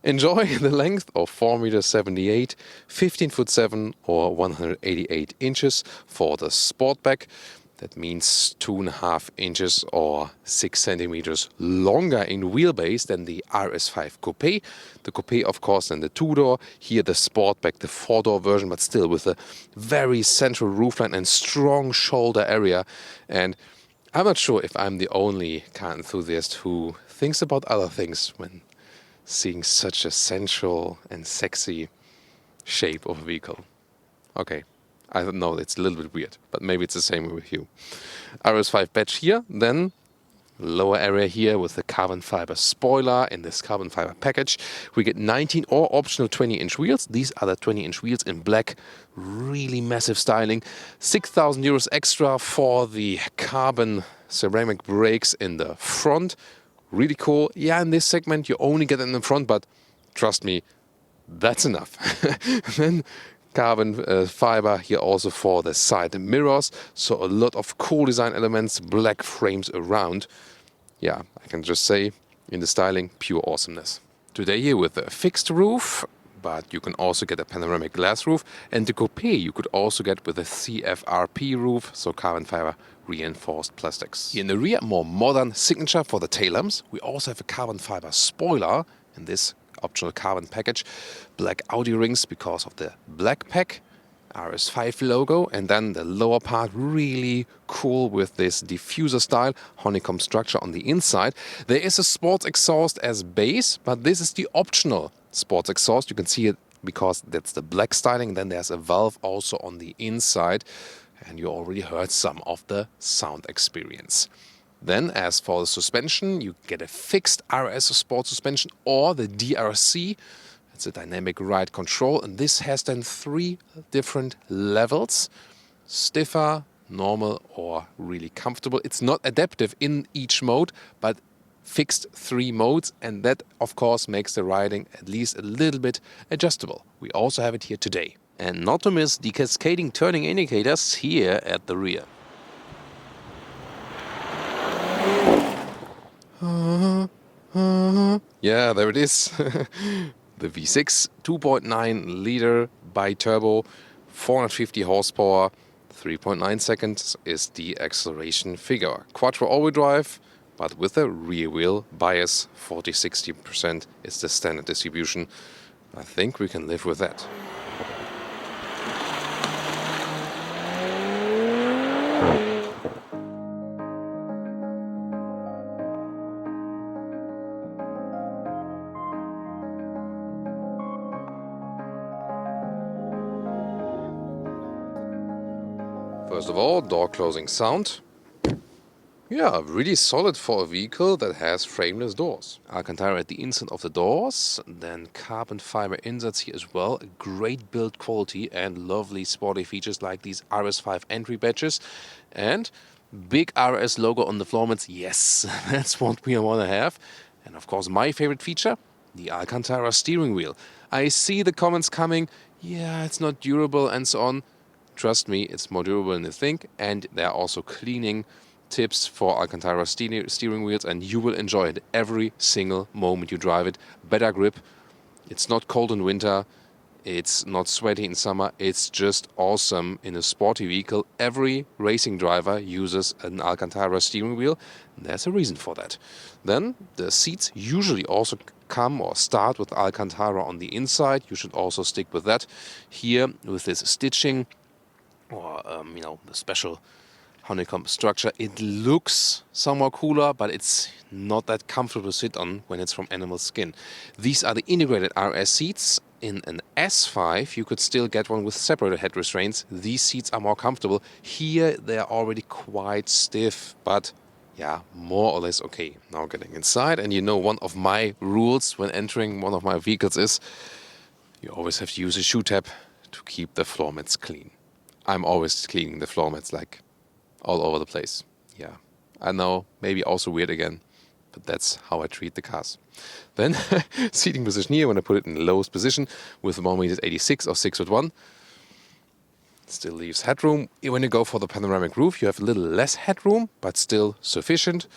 Enjoy the length of 4.78 m, 15'7" or 188 inches for the Sportback. That means 2.5 inches or 6 centimeters longer in wheelbase than the RS5 Coupé. The Coupé, of course, and the two-door. Here the Sportback, the four-door version, but still with a very central roofline and strong shoulder area. And I'm not sure if I'm the only car enthusiast who thinks about other things when seeing such a sensual and sexy shape of a vehicle. Okay. I don't know, it's a little bit weird, but maybe it's the same with you. RS5 badge here, then lower area here with the carbon fiber spoiler in this carbon fiber package. We get 19 or optional 20-inch wheels. These are the 20-inch wheels in black, really massive styling. 6,000 euros extra for the carbon ceramic brakes in the front. Really cool. Yeah, in this segment you only get it in the front, but trust me, that's enough. Then carbon fiber here also for the side mirrors, so a lot of cool design elements, black frames around. Yeah, I can just say, in the styling, pure awesomeness. Today here with a fixed roof, but you can also get a panoramic glass roof, and the Coupé you could also get with a CFRP roof, so carbon fiber reinforced plastics. Here in the rear, more modern signature for the tail lamps. We also have a carbon fiber spoiler in this optional carbon package, black Audi rings because of the black pack, RS5 logo, and then the lower part really cool with this diffuser style honeycomb structure on the inside. There is a sports exhaust as base, but this is the optional sports exhaust. You can see it because that's the black styling. Then there's a valve also on the inside, and you already heard some of the sound experience. Then, as for the suspension, you get a fixed RS Sport suspension or the DRC. It's a dynamic ride control, and this has then 3 different levels: stiffer, normal, or really comfortable. It's not adaptive in each mode, but fixed 3 modes, and that, of course, makes the riding at least a little bit adjustable. We also have it here today. And not to miss the cascading turning indicators here at the rear. Yeah, there it is. The V6 2.9 liter bi-turbo, 450 horsepower, 3.9 seconds is the acceleration figure. Quattro all-wheel drive, but with a rear wheel bias. 40-60% is the standard distribution. I think we can live with that. First of all, door closing sound. Yeah, really solid for a vehicle that has frameless doors. Alcantara at the inside of the doors, then carbon fiber inserts here as well. Great build quality and lovely sporty features like these RS5 entry badges. And big RS logo on the floor mats. Yes, that's what we want to have. And of course, my favorite feature, the Alcantara steering wheel. I see the comments coming, yeah, it's not durable and so on. Trust me, it's more durable than you think, and there are also cleaning tips for Alcantara steering wheels, and you will enjoy it every single moment you drive it. Better grip, it's not cold in winter, it's not sweaty in summer, it's just awesome in a sporty vehicle. Every racing driver uses an Alcantara steering wheel, and there's a reason for that. Then the seats usually also come or start with Alcantara on the inside. You should also stick with that. Here with this stitching, or the special honeycomb structure, it looks somewhat cooler, but it's not that comfortable to sit on when it's from animal skin. These are the integrated RS seats. In an S5 you could still get one with separated head restraints. These seats are more comfortable. Here they are already quite stiff, but yeah, more or less okay. Now getting inside, and one of my rules when entering one of my vehicles is you always have to use a shoe tap to keep the floor mats clean. I'm always cleaning the floor mats like all over the place. Yeah, I know, maybe also weird again, but that's how I treat the cars. Then seating position here, when I put it in the lowest position with 1.86 m or 6'1". Still leaves headroom. When you go for the panoramic roof, you have a little less headroom, but still sufficient.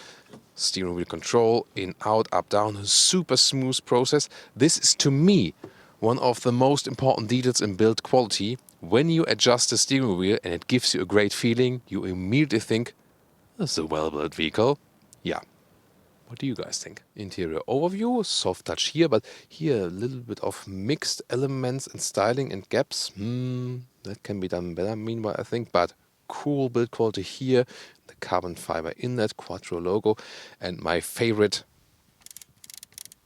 Steering wheel control, in, out, up, down, a super smooth process. This is, to me, one of the most important details in build quality. when you adjust the steering wheel and it gives you a great feeling, you immediately think, this is a well-built vehicle. Yeah. What do you guys think? Interior overview, soft touch here, but here a little bit of mixed elements and styling and gaps. That can be done better meanwhile, I think, but cool build quality here. The carbon fiber inlet, Quattro logo, and my favorite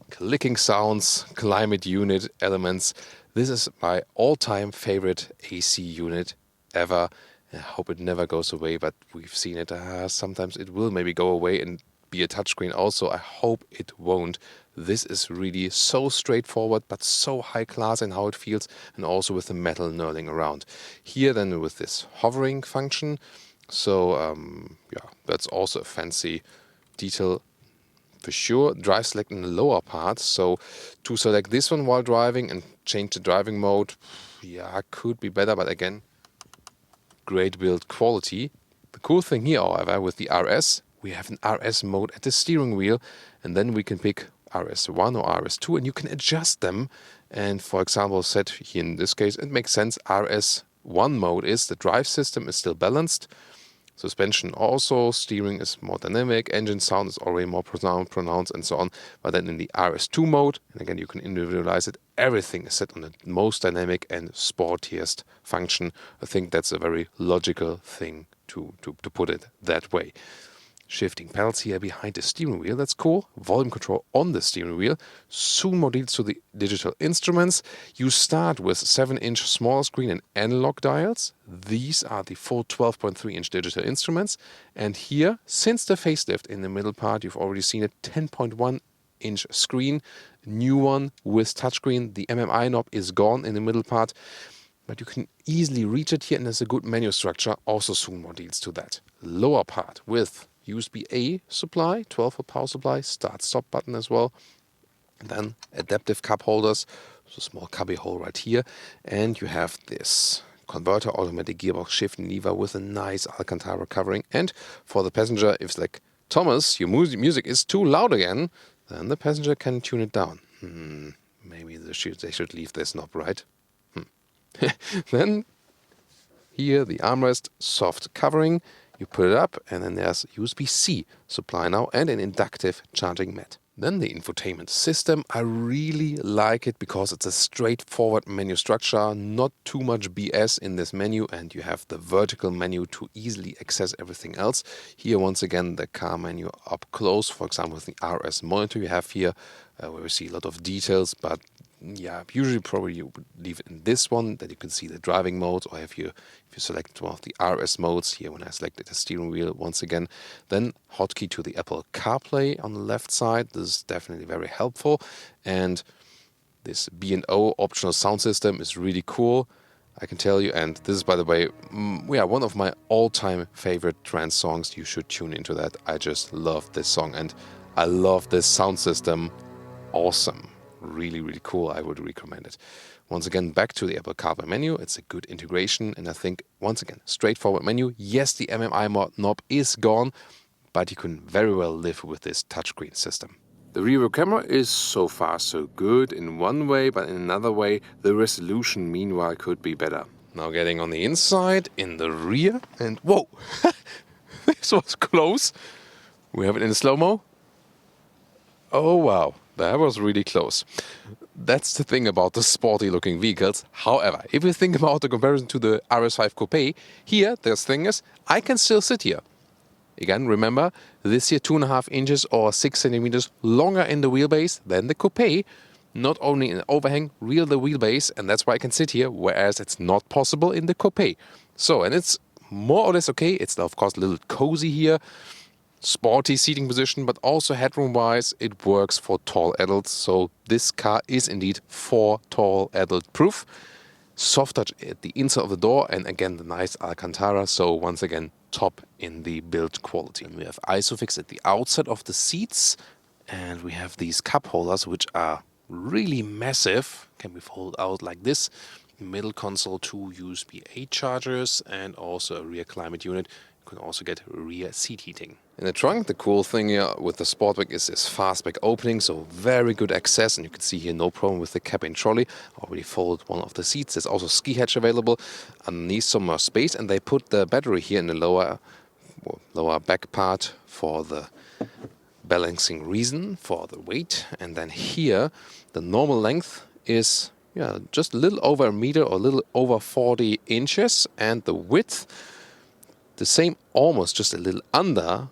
clicking sounds, climate unit elements. This is my all-time favorite AC unit ever. I hope it never goes away, but we've seen it. Sometimes it will maybe go away and be a touchscreen also. I hope it won't. This is really so straightforward, but so high class in how it feels, and also with the metal knurling around. Here then with this hovering function. So yeah, that's also a fancy detail for sure. Drive select in the lower part. So to select this one while driving and change the driving mode, yeah, could be better, but again, great build quality. The cool thing here, however, with the RS, we have an RS mode at the steering wheel, and then we can pick RS1 or RS2, and you can adjust them. And for example, set here in this case, it makes sense. RS1 mode is the drive system is still balanced, suspension also, steering is more dynamic, engine sound is already more pronounced, and so on. But then in the RS2 mode, and again you can individualize it, everything is set on the most dynamic and sportiest function. I think that's a very logical thing to put it that way. Shifting pedals here behind the steering wheel, that's cool. Volume control on the steering wheel. Soon more details to the digital instruments. You start with 7-inch smaller screen and analog dials. These are the full 12.3-inch digital instruments. And here, since the facelift in the middle part, you've already seen a 10.1-inch screen. New one with touchscreen. The MMI knob is gone in the middle part, but you can easily reach it here, and there's a good menu structure. Also soon more deals to that. Lower part with USB-A supply, 12-volt power supply, start-stop button as well. And then adaptive cup holders, so small cubby hole right here. And you have this converter automatic gearbox shifting lever with a nice Alcantara covering. And for the passenger, if it's like, Thomas, your music is too loud again, then the passenger can tune it down. Maybe they should leave this knob, right? Then here the armrest, soft covering. You put it up, and then there's USB-C supply now and an inductive charging mat. Then the infotainment system. I really like it because it's a straightforward menu structure, not too much BS in this menu, and you have the vertical menu to easily access everything else. Here, once again, the car menu up close. For example, with the RS monitor you have here, where we see a lot of details, but yeah, usually probably you would leave it in this one, that you can see the driving modes, or if you select one of the RS modes, here when I selected the steering wheel once again, then hotkey to the Apple CarPlay on the left side. This is definitely very helpful, and this B&O optional sound system is really cool, I can tell you. And this is, by the way, yeah, one of my all-time favorite trance songs. You should tune into that. I just love this song, and I love this sound system. Awesome. Really, really cool. I would recommend it. Once again, back to the Apple CarPlay menu. It's a good integration, and I think, once again, straightforward menu. Yes, the MMI knob is gone, but you can very well live with this touchscreen system. The rear view camera is so far so good in one way, but in another way, the resolution meanwhile could be better. Now getting on the inside, in the rear, and whoa, this was close. We have it in slow-mo. Oh wow. That was really close. That's the thing about the sporty looking vehicles. However, if you think about the comparison to the RS5 Coupé, here, this thing is, I can still sit here. Again, remember, this here 2.5 inches or 6 centimeters longer in the wheelbase than the Coupé. Not only in overhang, real the wheelbase, and that's why I can sit here, whereas it's not possible in the Coupé. So, and it's more or less okay. It's of course a little cozy here. Sporty seating position, but also headroom-wise, it works for tall adults. So this car is indeed for tall adult proof. Soft touch at the inside of the door, and again the nice Alcantara. So once again, top in the build quality. And we have Isofix at the outside of the seats, and we have these cup holders, which are really massive. Can be folded out like this. Middle console, 2 USB-A chargers, and also a rear climate unit. You can also get rear seat heating. In the trunk, the cool thing here with the Sportback is this fastback opening, so very good access, and you can see here no problem with the cabin trolley. Already folded one of the seats. There's also ski hatch available. Underneath some more space, and they put the battery here in the lower back part for the balancing reason, for the weight. And then here, the normal length is just a little over a meter or a little over 40 inches, and the width the same, almost just a little under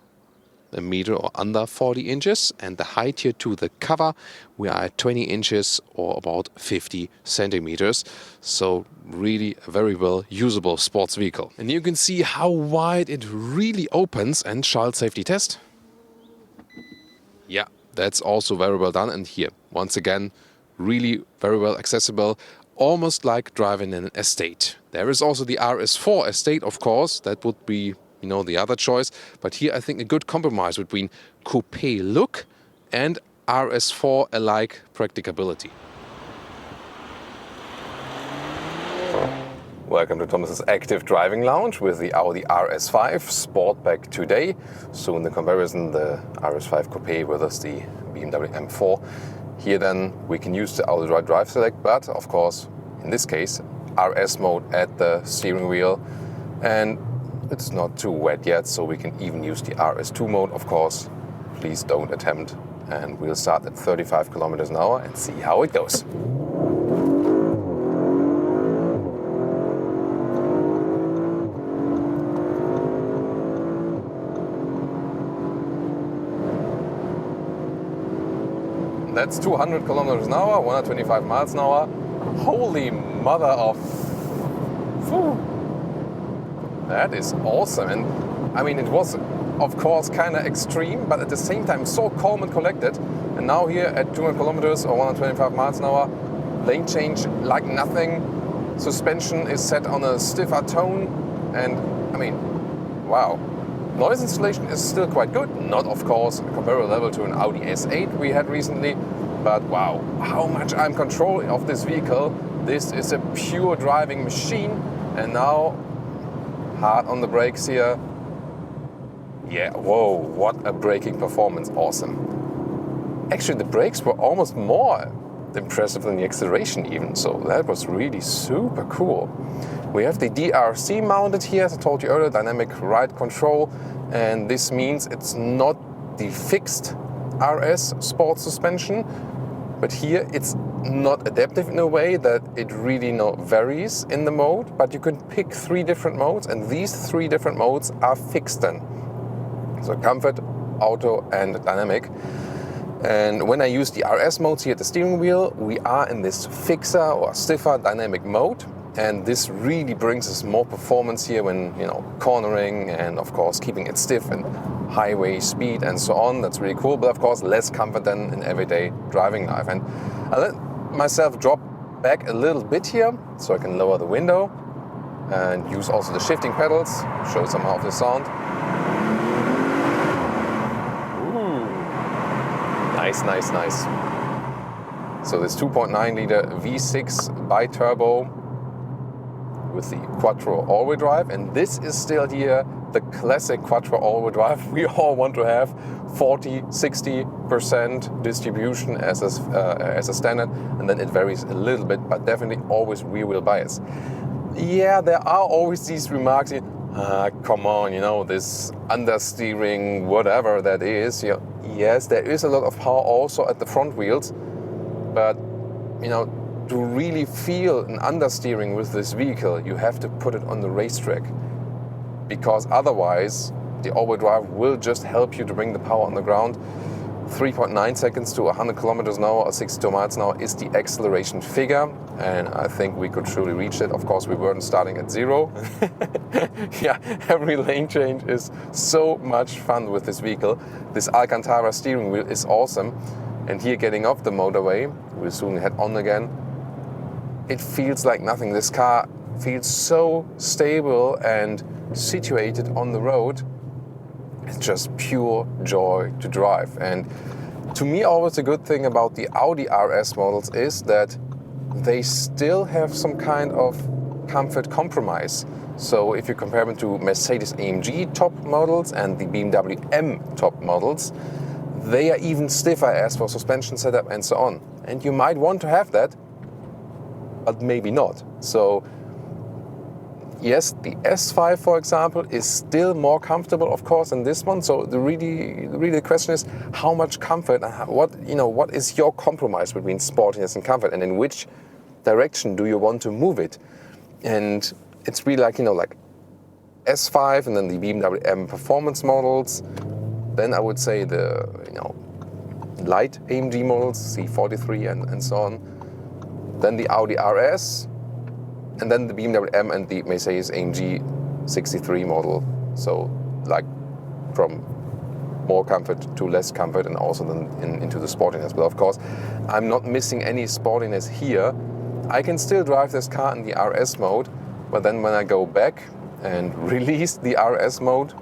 a meter or under 40 inches, and the height here to the cover we are at 20 inches or about 50 centimeters. So really a very well usable sports vehicle. And you can see how wide it really opens. And child safety test. Yeah, that's also very well done. And here once again, really very well accessible, almost like driving in an estate. There is also the RS4 estate, of course. That would be, the other choice. But here I think a good compromise between coupe look and RS4-alike practicability. Welcome to Thomas's Active Driving Lounge with the Audi RS5 Sportback today. Soon the comparison, the RS5 Coupé versus the BMW M4. Here then we can use the Audi Drive Select, but of course in this case RS mode at the steering wheel, and it's not too wet yet, so we can even use the RS2 mode. Of course, please don't attempt, and we'll start at 35 kilometers an hour and see how it goes. That's 200 kilometers an hour, 125 miles an hour. Holy mother of... Phew. That is awesome. And I mean, it was of course kind of extreme, but at the same time so calm and collected. And now here at 200 kilometers or 125 miles an hour, lane change like nothing. Suspension is set on a stiffer tone. And I mean, wow. Noise insulation is still quite good. Not, of course, a comparable level to an Audi S8 we had recently. But wow, how much I'm controlling of this vehicle. This is a pure driving machine. And now, hard on the brakes here. Yeah, whoa, what a braking performance, awesome. Actually, the brakes were almost more impressive than the acceleration even, so that was really super cool. We have the DRC mounted here, as I told you earlier, dynamic ride control, and this means it's not the fixed RS sport suspension, but here it's not adaptive in a way that it really varies in the mode, but you can pick 3 different modes, and these 3 different modes are fixed then. So comfort, auto and dynamic. And when I use the RS modes here at the steering wheel, we are in this fixer or stiffer dynamic mode. And this really brings us more performance here when, cornering and of course keeping it stiff and highway speed and so on. That's really cool, but of course less comfort than in everyday driving life. And I let myself drop back a little bit here so I can lower the window and use also the shifting pedals, show some of the sound. Nice, nice, nice. So this 2.9 liter V6 bi-turbo with the Quattro all-wheel drive, and this is still here the classic Quattro all-wheel drive we all want to have. 40-60% distribution as a standard, and then it varies a little bit, but definitely always rear-wheel bias. Yeah, there are always these remarks here, come on, this understeering, whatever that is. Yes, there is a lot of power also at the front wheels, but to really feel an understeering with this vehicle, you have to put it on the racetrack, because otherwise the all-wheel drive will just help you to bring the power on the ground. 3.9 seconds to 100 kilometers an hour or 62 miles an hour is the acceleration figure, and I think we could truly reach it. Of course, we weren't starting at 0. Yeah, every lane change is so much fun with this vehicle. This Alcantara steering wheel is awesome, and here getting off the motorway, we'll soon head on again. It feels like nothing. This car feels so stable and situated on the road. It's just pure joy to drive. And to me, always a good thing about the Audi RS models is that they still have some kind of comfort compromise. So if you compare them to Mercedes-AMG top models and the BMW M top models, they are even stiffer as for suspension setup and so on. And you might want to have that, but maybe not. So yes, the S5, for example, is still more comfortable, of course, than this one. So the question is, how much comfort and what is your compromise between sportiness and comfort, and in which direction do you want to move it? And it's really like S5 and then the BMW M performance models. Then I would say the light AMG models, C43 and so on. Then the Audi RS, and then the BMW M and the Mercedes-AMG C63 model. So like from more comfort to less comfort, and also then into the sportiness. But of course, I'm not missing any sportiness here. I can still drive this car in the RS mode, but then when I go back and release the RS mode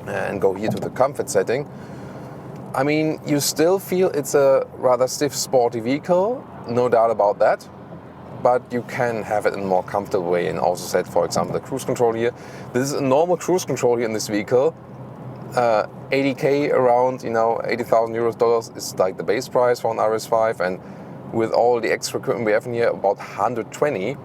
and go here to the comfort setting, I mean, you still feel it's a rather stiff, sporty vehicle, no doubt about that. But you can have it in a more comfortable way, and also set, for example, the cruise control here. This is a normal cruise control here in this vehicle. 80k around, 80,000 dollars is like the base price for an RS5, and with all the extra equipment we have in here, about 120.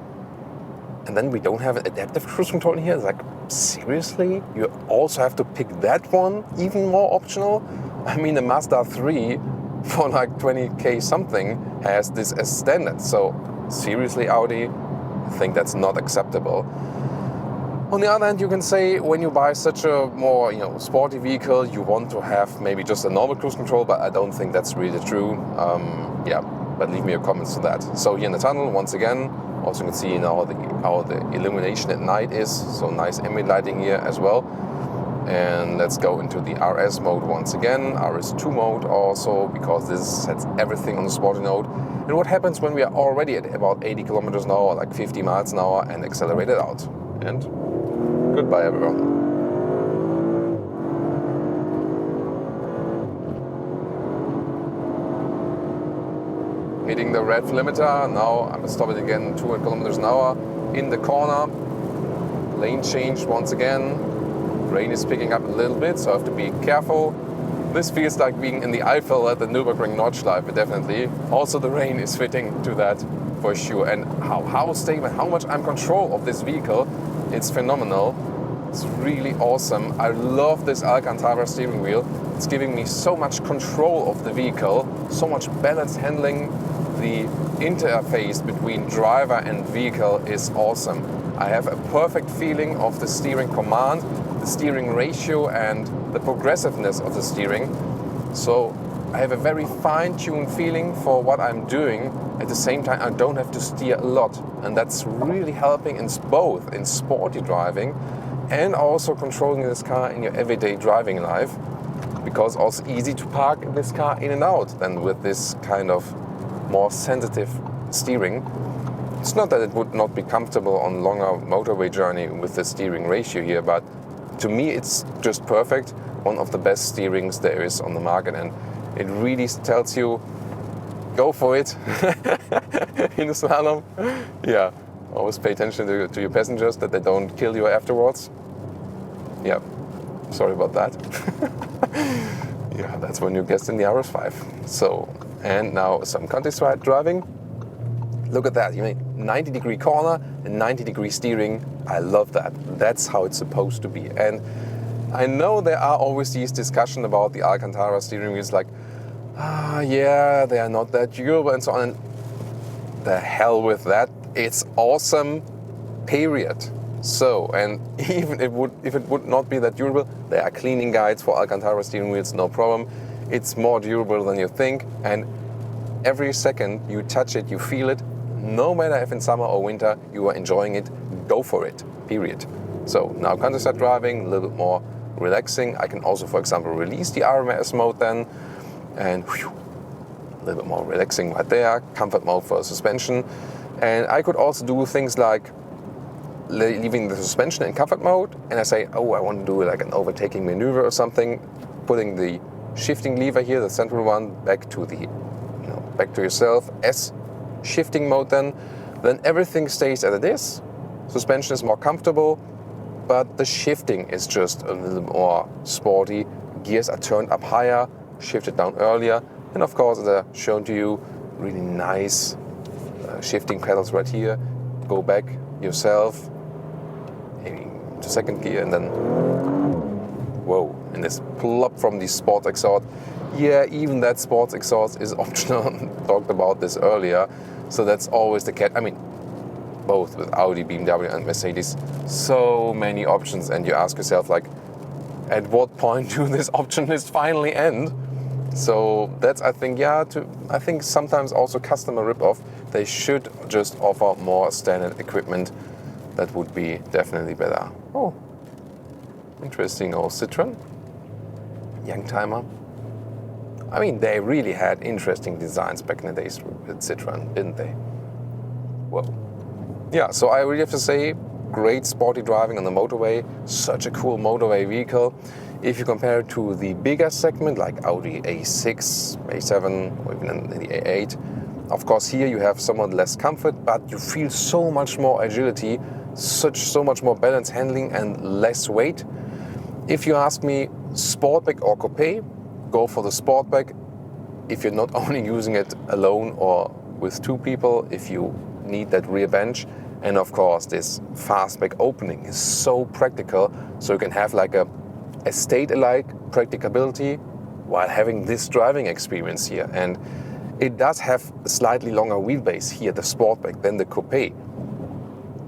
And then we don't have an adaptive cruise control in here. It's like, seriously? You also have to pick that one, even more optional? I mean, the Mazda 3 for like 20k something has this as standard. So seriously, Audi, I think that's not acceptable. On the other hand, you can say when you buy such a more sporty vehicle, you want to have maybe just a normal cruise control, but I don't think that's really true. But leave me your comments to that. So here in the tunnel, once again, also you can see how the illumination at night is. So nice ambient lighting here as well. And let's go into the RS mode once again, RS2 mode also, because this sets everything on the sporty mode. And what happens when we are already at about 80 kilometers an hour, like 50 miles an hour, and accelerate it out. And goodbye, everyone. Hitting the red limiter. Now I'm gonna stop it again, 200 kilometers an hour in the corner. Lane change once again. Rain is picking up a little bit, so I have to be careful. This feels like being in the Eifel at the Nürburgring Nordschleife, definitely. Also the rain is fitting to that for sure. And how stable, how much I'm in control of this vehicle, it's phenomenal. It's really awesome. I love this Alcantara steering wheel. It's giving me so much control of the vehicle, so much balance handling. The interface between driver and vehicle is awesome. I have a perfect feeling of the steering command, the steering ratio, and the progressiveness of the steering. So I have a very fine-tuned feeling for what I'm doing. At the same time, I don't have to steer a lot. And that's really helping in both in sporty driving and also controlling this car in your everyday driving life. Because also easy to park this car in and out than with this kind of more sensitive steering. It's not that it would not be comfortable on longer motorway journey with the steering ratio here, but to me it's just perfect. One of the best steerings there is on the market, and it really tells you, go for it in the slalom. Yeah, always pay attention to your passengers, that they don't kill you afterwards. Yeah, sorry about that. Yeah, that's when you guessed in the RS5. So, and now some countryside driving. Look at that, 90-degree corner and 90-degree steering. I love that. That's how it's supposed to be. And I know there are always these discussions about the Alcantara steering wheels, like, yeah, they are not that durable and so on. And the hell with that. It's awesome, period. So, and even if it would not be that durable, there are cleaning guides for Alcantara steering wheels, no problem. It's more durable than you think, and every second you touch it, you feel it. No matter if in summer or winter, you are enjoying it, go for it, period. So now countryside driving, a little bit more relaxing. I can also, for example, release the RMS mode then, and a little bit more relaxing right there, comfort mode for suspension. And I could also do things like leaving the suspension in comfort mode, and I say, oh, I want to do like an overtaking maneuver or something, putting the shifting lever here, the central one, back to the, back to yourself, S shifting mode then everything stays as it is, Suspension is more comfortable, but the shifting is just a little more sporty. Gears are turned up higher, shifted down earlier, and of course, as I've shown to you, really nice shifting pedals right here. Go back yourself, maybe to second gear, and then whoa, and this plop from the sports exhaust. Yeah, even that sports exhaust is optional. Talked about this earlier, so that's always the catch. I mean, both with Audi, BMW, and Mercedes, so many options, and you ask yourself, like, at what point do this option list finally end? So that's, I think, I think sometimes also customer rip-off. They should just offer more standard equipment. That would be definitely better. Oh, interesting old Citroen. Youngtimer. I mean, they really had interesting designs back in the days with Citroen, didn't they? Whoa. Yeah, so I really have to say, great sporty driving on the motorway. Such a cool motorway vehicle. If you compare it to the bigger segment like Audi A6, A7, or even the A8, of course here you have somewhat less comfort, but you feel so much more agility, so much more balance handling and less weight. If you ask me, Sportback or Coupé, go for the Sportback. If you're not only using it alone or with two people, if you need that rear bench. And of course, this fastback opening is so practical, so you can have like a estate-alike practicability while having this driving experience here. And it does have a slightly longer wheelbase here, the Sportback, than the Coupé.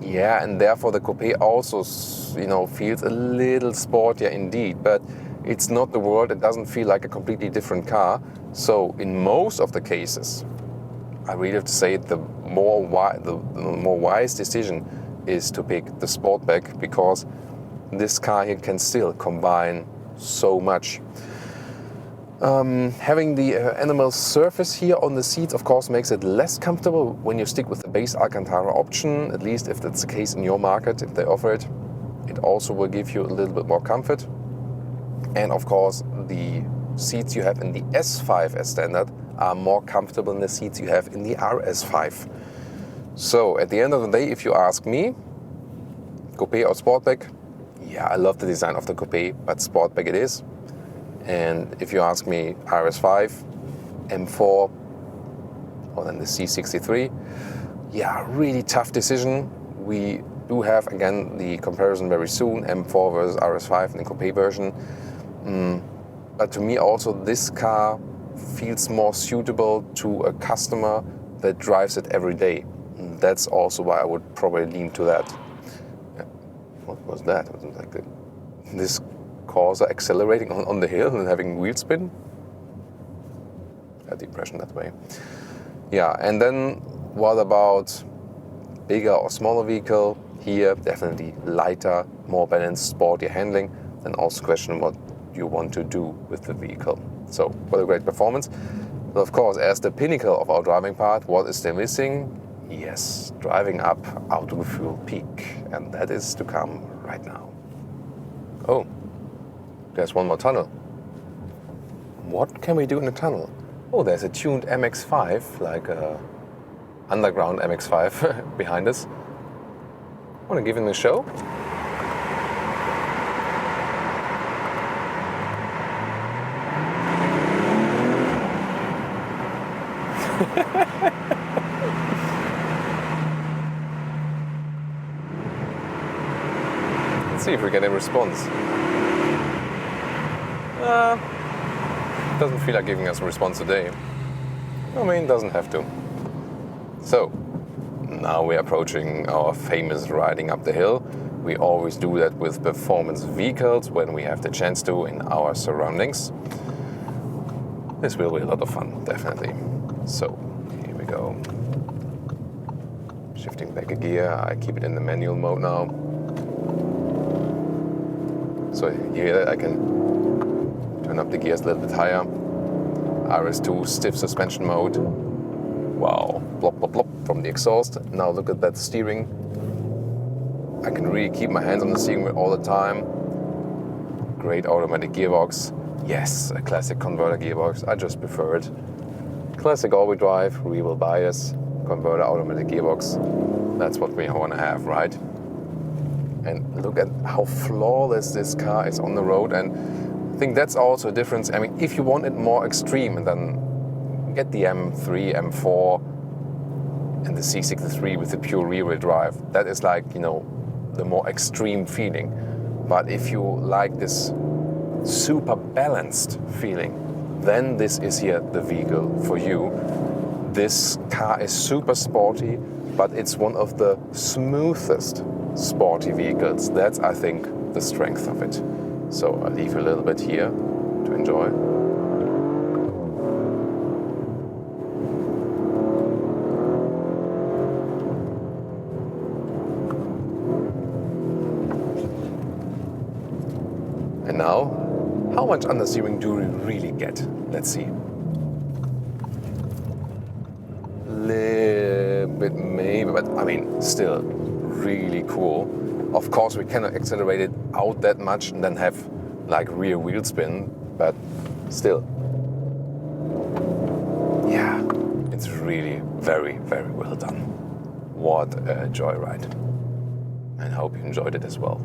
Yeah, and therefore the Coupé also, feels a little sportier indeed, but it's not the world. It doesn't feel like a completely different car. So in most of the cases, I really have to say the more wise decision is to pick the Sportback, because this car here can still combine so much. Having the animal surface here on the seats, of course, makes it less comfortable when you stick with the base Alcantara option, at least if that's the case in your market, if they offer it. It also will give you a little bit more comfort. And of course, the seats you have in the S5 as standard are more comfortable than the seats you have in the RS5. So at the end of the day, if you ask me, Coupé or Sportback, yeah, I love the design of the Coupé, but Sportback it is. And if you ask me, RS5, M4, or then the C63, yeah, really tough decision. We do have, again, the comparison very soon, M4 versus RS5 in the Coupé version. But to me also, this car feels more suitable to a customer that drives it every day. That's also why I would probably lean to that. Yeah. What was that? It was like this Corsa accelerating on the hill and having wheel spin. I had the impression that way. Yeah, and then what about bigger or smaller vehicle? Here, definitely lighter, more balanced, sportier handling. Then also question what you want to do with the vehicle. So, what a great performance. But of course, as the pinnacle of our driving part, what is still missing? Yes, driving up Autogefühl peak. And that is to come right now. Oh, there's one more tunnel. What can we do in the tunnel? Oh, there's a tuned MX-5, like a underground MX-5 behind us. Want to give him a show? Let's see if we get a response. Doesn't feel like giving us a response today. I mean, doesn't have to. So, now we're approaching our famous riding up the hill. We always do that with performance vehicles when we have the chance to in our surroundings. This will be a lot of fun, definitely. So, here we go. Shifting back a gear. I keep it in the manual mode now. So you hear that? I can turn up the gears a little bit higher. RS2 stiff suspension mode. Wow, plop, plop, plop from the exhaust. Now look at that steering. I can really keep my hands on the steering wheel all the time. Great automatic gearbox. Yes, a classic converter gearbox. I just prefer it. Classic all-wheel drive, rear wheel bias, converter automatic gearbox. That's what we want to have, right? And look at how flawless this car is on the road. And I think that's also a difference. I mean, if you want it more extreme, then get the M3, M4 and the C63 with the pure rear-wheel drive. That is like, you know, the more extreme feeling. But if you like this super balanced feeling, then this is here the vehicle for you. This car is super sporty, but it's one of the smoothest sporty vehicles. That's, I think, the strength of it. So I'll leave you a little bit here to enjoy. And now, how much understeering do we really get? Let's see. Little bit maybe, but I mean, still really cool. Of course, we cannot accelerate it out that much and then have like rear wheel spin, but still. Yeah, it's really very, very well done. What a joyride. And I hope you enjoyed it as well.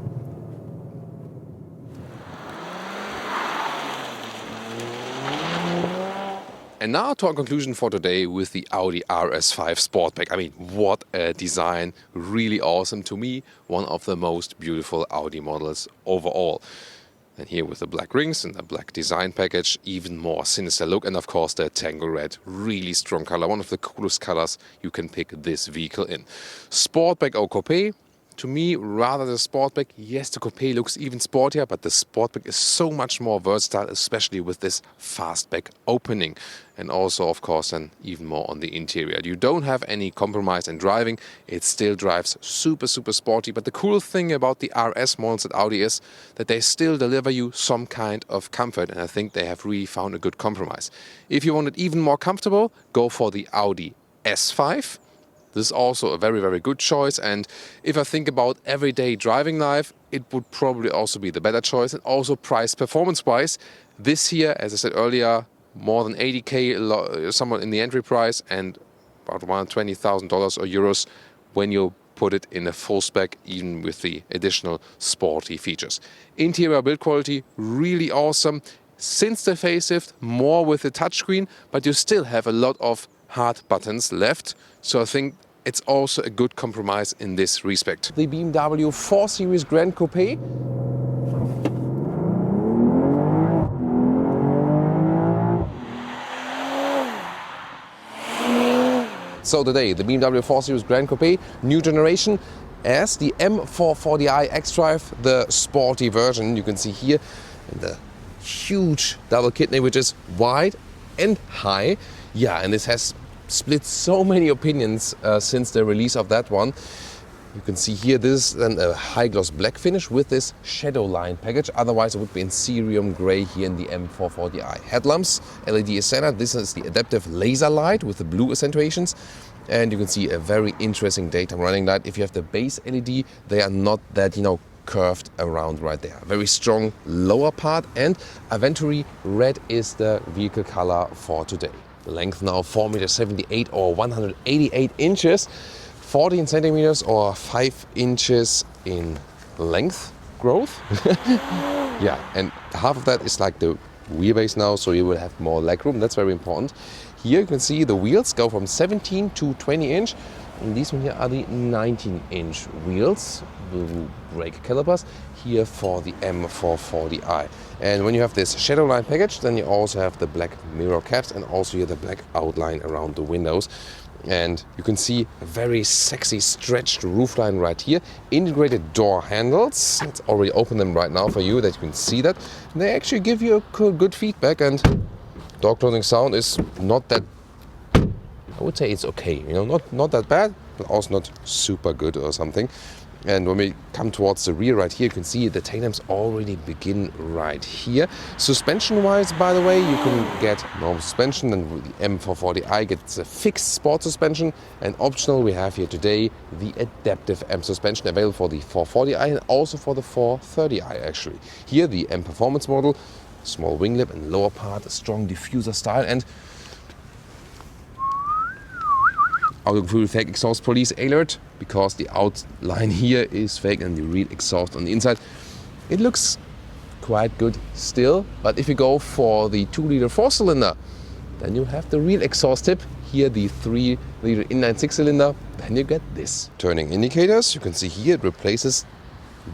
And now to our conclusion for today with the Audi RS5 Sportback. I mean, what a design, really awesome. To me, one of the most beautiful Audi models overall. And here with the black rings and the black design package, even more sinister look. And of course the tango red, really strong color, one of the coolest colors you can pick this vehicle in. Sportback or Coupé? To me, rather the Sportback. Yes, the Coupé looks even sportier, but the Sportback is so much more versatile, especially with this fastback opening. And also, of course, and even more on the interior. You don't have any compromise in driving. It still drives super, super sporty. But the cool thing about the RS models at Audi is that they still deliver you some kind of comfort. And I think they have really found a good compromise. If you want it even more comfortable, go for the Audi S5. This is also a very, very good choice. And if I think about everyday driving life, it would probably also be the better choice. And also price performance wise, this here, as I said earlier, more than 80k somewhat in the entry price and about around $20,000 or euros when you put it in a full spec, even with the additional sporty features. Interior build quality, really awesome. Since the facelift, more with the touchscreen, but you still have a lot of hard buttons left. So I think it's also a good compromise in this respect. The BMW 4 Series Gran Coupé. So today, the BMW 4 Series Gran Coupé, new generation, as the M440i xDrive, the sporty version. You can see here the huge double kidney, which is wide and high. Yeah, and this has split so many opinions since the release of that one. You can see here this is then a high gloss black finish with this shadow line package. Otherwise it would be in cerium gray here in the M440i. Headlamps, LED Ascender. This is the adaptive laser light with the blue accentuations. And you can see a very interesting daytime running light. If you have the base LED, they are not that, you know, curved around right there. Very strong lower part, and Aventuri red is the vehicle color for today. The length now 4.78 meters or 188 inches, 14 centimeters or 5 inches in length growth. Yeah, and half of that is like the wheelbase now, so you will have more legroom. That's very important. Here you can see the wheels go from 17 to 20 inch. And these one here are the 19-inch wheels, the brake calipers here for the M440i. And when you have this shadow line package, then you also have the black mirror caps and also here the black outline around the windows. And you can see a very sexy stretched roofline right here. Integrated door handles. Let's already open them right now for you that you can see that. And they actually give you a good feedback, and door closing sound is not that, I would say it's okay, you know, not that bad, but also not super good or something. And when we come towards the rear right here, you can see the tail lamps already begin right here. Suspension-wise, by the way, you can get normal suspension, and with the M440i gets a fixed sport suspension. And optional, we have here today the adaptive M suspension available for the 440i and also for the 430i actually. Here the M performance model, small wing lip and lower part, a strong diffuser style, and Autogefühl fake exhaust police alert, because the outline here is fake and the real exhaust on the inside. It looks quite good still, but if you go for the 2-liter 4-cylinder, then you have the real exhaust tip. Here the 3-liter inline 6-cylinder, then you get this. Turning indicators, you can see here it replaces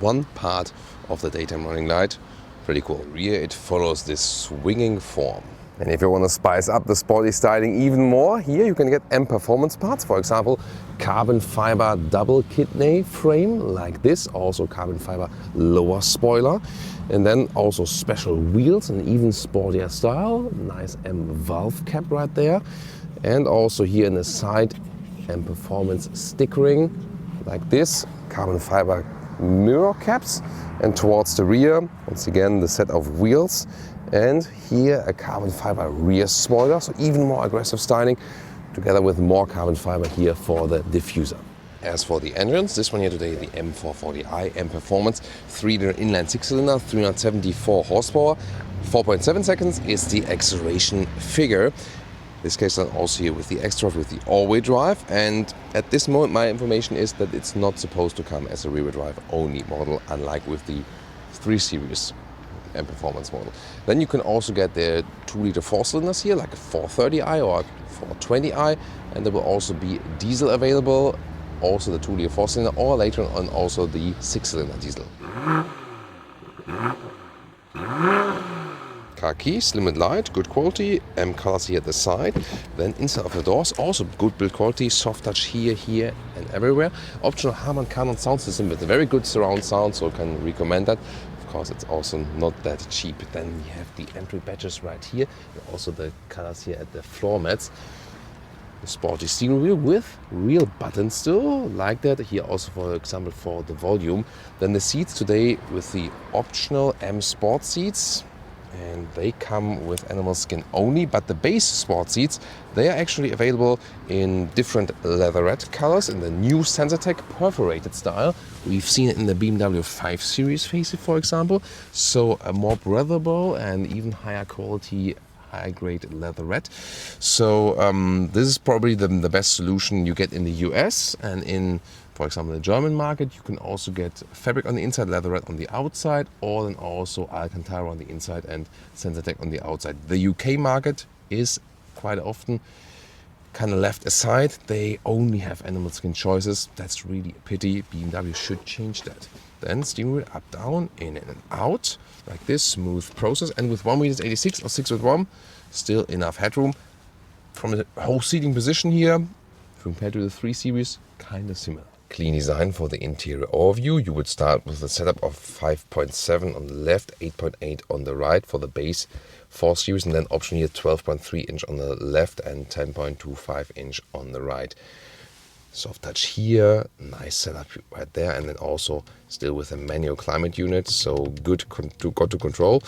one part of the daytime running light. Pretty cool. Rear, it follows this swinging form. And if you want to spice up the sporty styling even more, here you can get M performance parts. For example, carbon fiber double kidney frame like this, also carbon fiber lower spoiler, and then also special wheels and even sportier style. Nice M valve cap right there. And also here in the side, M performance stickering like this, carbon fiber mirror caps, and towards the rear, once again, the set of wheels. And here a carbon fiber rear spoiler, so even more aggressive styling, together with more carbon fiber here for the diffuser. As for the engines, this one here today, the M440i M Performance 3-liter inline 6-cylinder, 374 horsepower, 4.7 seconds is the acceleration figure. This case then also here with the extra with the all-wheel drive, and at this moment my information is that it's not supposed to come as a rear-wheel drive only model, unlike with the 3 Series M Performance model. Then you can also get the 2-liter 4-cylinders here, like a 430i or 420i, and there will also be diesel available, also the 2-liter 4-cylinder, or later on also the 6-cylinder diesel. Car key, slim and light, good quality, M colors here at the side. Then inside of the doors, also good build quality, soft touch here and everywhere. Optional Harman Kardon sound system with a very good surround sound, so I can recommend that. Of course, it's also not that cheap. Then we have the entry badges right here, and also the colors here at the floor mats. The sporty steering wheel with real buttons still, like that. Here also, for example, for the volume. Then the seats today with the optional M Sport seats. And they come with animal skin only, but the base sport seats, they are actually available in different leatherette colors in the new Sensatec perforated style. We've seen it in the BMW 5 Series facelift, for example. So a more breathable and even higher quality, high grade leatherette. So this is probably the best solution you get in the US, and in, for example, the German market, you can also get fabric on the inside, leatherette on the outside, or then also Alcantara on the inside and Sensatec on the outside. The UK market is quite often kind of left aside. They only have animal skin choices. That's really a pity. BMW should change that. Then steering wheel up, down, in and out, like this, smooth process. And with 1.86 or 6.1, still enough headroom. From the whole seating position here, compared to the 3 Series, kind of similar. Clean design for the interior overview. You would start with a setup of 5.7 on the left, 8.8 on the right for the base 4 Series, and then option here 12.3 inch on the left and 10.25 inch on the right. Soft touch here, nice setup right there, and then also still with a manual climate unit, so good to control.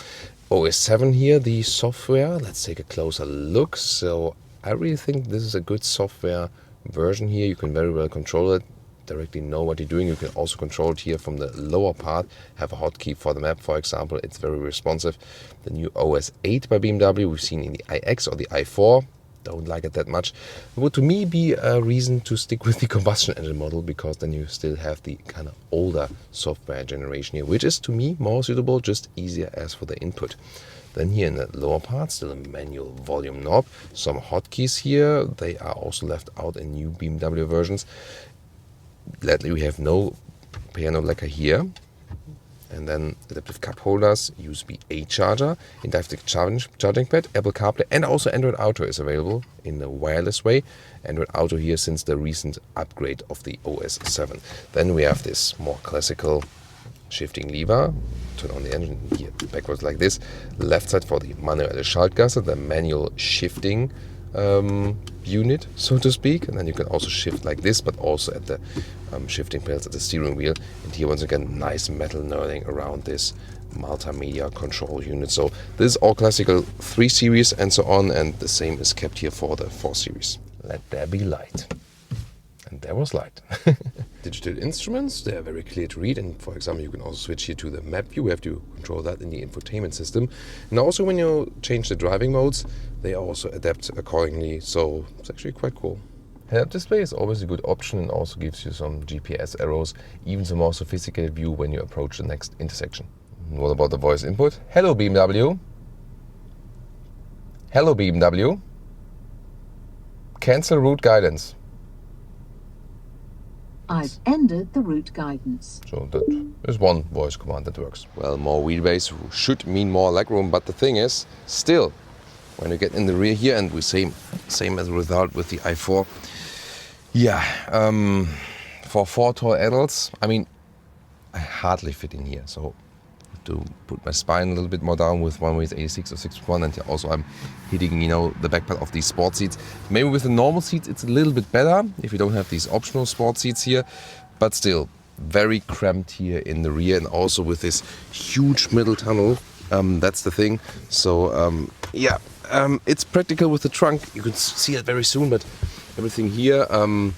OS 7 here, the software. Let's take a closer look. So I really think this is a good software version here. You can very well control it, directly know what you're doing. You can also control it here from the lower part, have a hotkey for the map, for example. It's very responsive. The new OS 8 by BMW, we've seen in the iX or the i4. Don't like it that much. It would to me be a reason to stick with the combustion engine model, because then you still have the kind of older software generation here, which is to me more suitable, just easier as for the input. Then here in the lower part, still a manual volume knob, some hotkeys here. They are also left out in new BMW versions. Lately we have no piano lacquer here. And then adaptive cup holders, USB-A charger, inductive charging pad, Apple CarPlay, and also Android Auto is available in the wireless way. Android Auto here since the recent upgrade of the OS 7. Then we have this more classical shifting lever, turn on the engine here backwards like this. Left side for the manuelle Schaltgasse, the manual shifting unit, so to speak. And then you can also shift like this, but also at the shifting pedals at the steering wheel. And here once again, nice metal knurling around this multimedia control unit. So this is all classical 3 Series and so on, and the same is kept here for the 4 Series. Let there be light. And there was light. Digital instruments, they are very clear to read, and for example you can also switch here to the map view. You have to control that in the infotainment system, and also when you change the driving modes, they also adapt accordingly, so it's actually quite cool. Head-up display is always a good option and also gives you some GPS arrows, even some more sophisticated view when you approach the next intersection. What about the voice input? Hello BMW. Hello BMW. Cancel route guidance. I've ended the route guidance. So that is one voice command that works. Well, more wheelbase should mean more legroom, but the thing is, still, when you get in the rear here, and we same as a result with the i4, yeah, for 4 tall adults, I mean, I hardly fit in here, so to put my spine a little bit more down with one waist 86 or 61, and also I'm hitting, the back part of these sport seats. Maybe with the normal seats it's a little bit better if you don't have these optional sport seats here, but still very cramped here in the rear, and also with this huge middle tunnel. That's the thing. So yeah, it's practical with the trunk. You can see it very soon, but everything here, I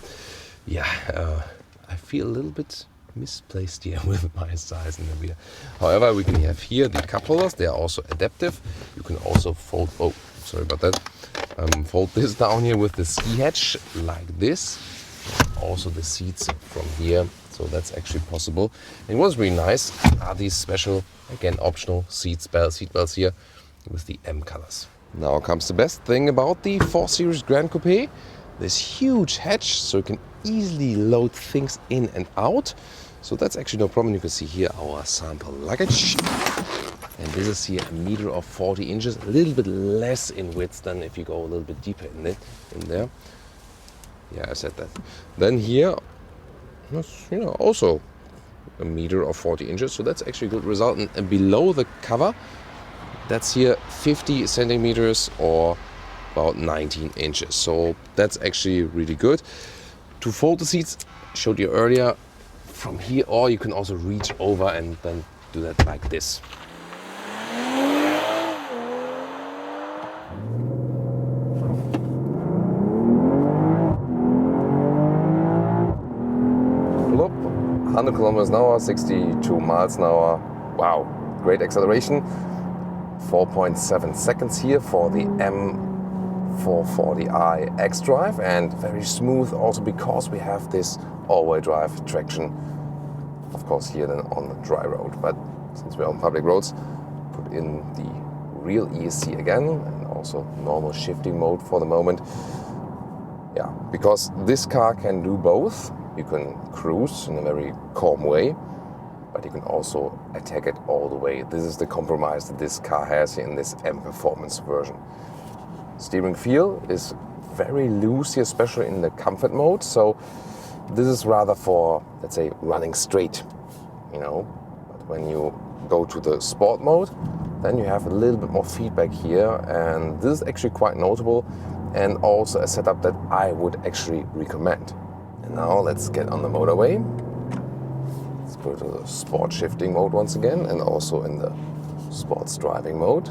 feel a little bit misplaced here with my size in the rear. However, we can have here the cup holders. They are also adaptive. You can also fold, fold this down here with the ski hatch like this. Also the seats from here, so that's actually possible. And what's really nice are these special, again optional seat belts here with the M colors. Now comes the best thing about the 4 Series Gran Coupé. This huge hatch, so you can easily load things in and out. So that's actually no problem. You can see here our sample luggage. And this is here 1.40 meters, a little bit less in width than if you go a little bit deeper in there. Yeah, I said that. Then here, also 1.40 meters. So that's actually a good result. And below the cover, that's here 50 centimeters or about 19 inches. So that's actually really good. To fold the seats, showed you earlier, from here, or you can also reach over and then do that like this. Look, 100 kilometers an hour, 62 miles an hour. Wow, great acceleration. 4.7 seconds here for the M440i X-Drive, and very smooth also because we have this all-wheel drive traction, of course here then on the dry road, but since we're on public roads, put in the real ESC again and also normal shifting mode for the moment. Yeah, because this car can do both. You can cruise in a very calm way, but you can also attack it all the way. This is the compromise that this car has here in this M Performance version. Steering feel is very loose here, especially in the comfort mode. So this is rather for, let's say, running straight, But when you go to the sport mode, then you have a little bit more feedback here. And this is actually quite notable and also a setup that I would actually recommend. And now let's get on the motorway. Let's go to the sport shifting mode once again, and also in the sports driving mode.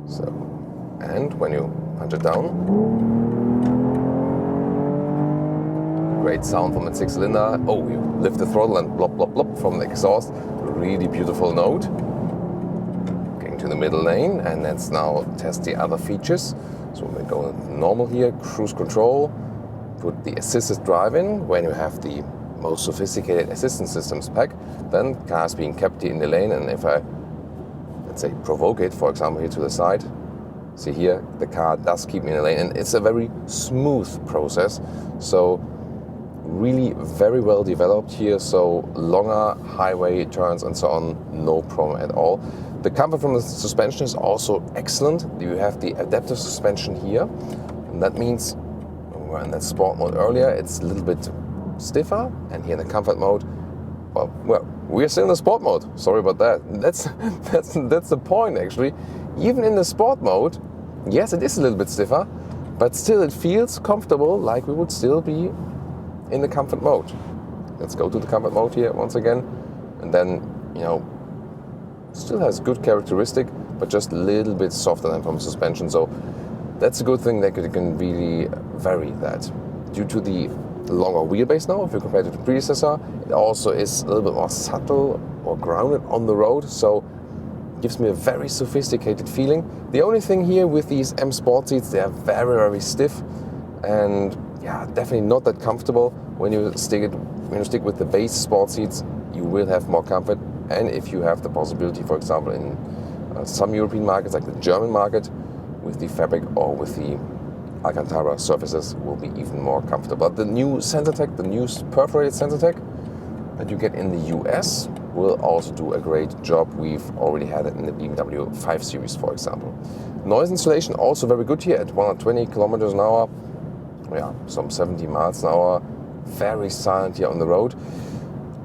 So, and when you punch it down, great sound from the 6-cylinder. Oh, you lift the throttle and blop, blop, blop from the exhaust. Really beautiful note. Getting to the middle lane, and let's now test the other features. So we go normal here, cruise control, put the assisted driving when you have the most sophisticated assistance systems pack. Then cars being kept here in the lane, and if I, let's say, provoke it, for example, here to the side, see here, the car does keep me in the lane, and it's a very smooth process. So really very well developed here. So longer highway turns and so on, no problem at all. The comfort from the suspension is also excellent. You have the adaptive suspension here, and that means when we were in that sport mode earlier, it's a little bit stiffer, and here in the comfort mode, well, we're still in the sport mode. Sorry about that. That's the point actually. Even in the sport mode, yes, it is a little bit stiffer, but still it feels comfortable, like we would still be in the comfort mode. Let's go to the comfort mode here once again, and then still has good characteristic, but just a little bit softer than from suspension. So that's a good thing that you can really vary that. Due to the longer wheelbase now, if you compare it to the predecessor, it also is a little bit more subtle or grounded on the road. So gives me a very sophisticated feeling. The only thing here with these M Sport seats, they are very, very stiff and yeah, definitely not that comfortable. When you stick with the base sport seats, you will have more comfort. And if you have the possibility, for example, in some European markets, like the German market, with the fabric or with the Alcantara surfaces, will be even more comfortable. But the new SensorTech, the new perforated SensorTech that you get in the US, will also do a great job. We've already had it in the BMW 5 Series, for example. Noise insulation also very good here at 120 kilometers an hour. Yeah, some 70 miles an hour. Very silent here on the road.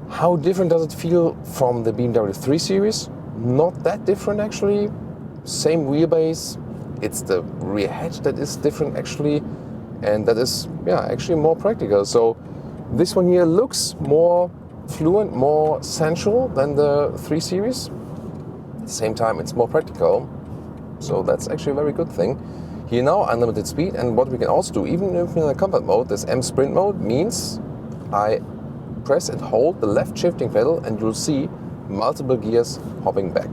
How different does it feel from the BMW 3 Series? Not that different actually. Same wheelbase. It's the rear hatch that is different actually, and that is actually more practical. So this one here looks more fluent, more sensual than the 3 Series. At the same time, it's more practical. So that's actually a very good thing. Here now, unlimited speed, and what we can also do, even if in a comfort mode, this M Sprint mode means I press and hold the left shifting pedal and you'll see multiple gears hopping back.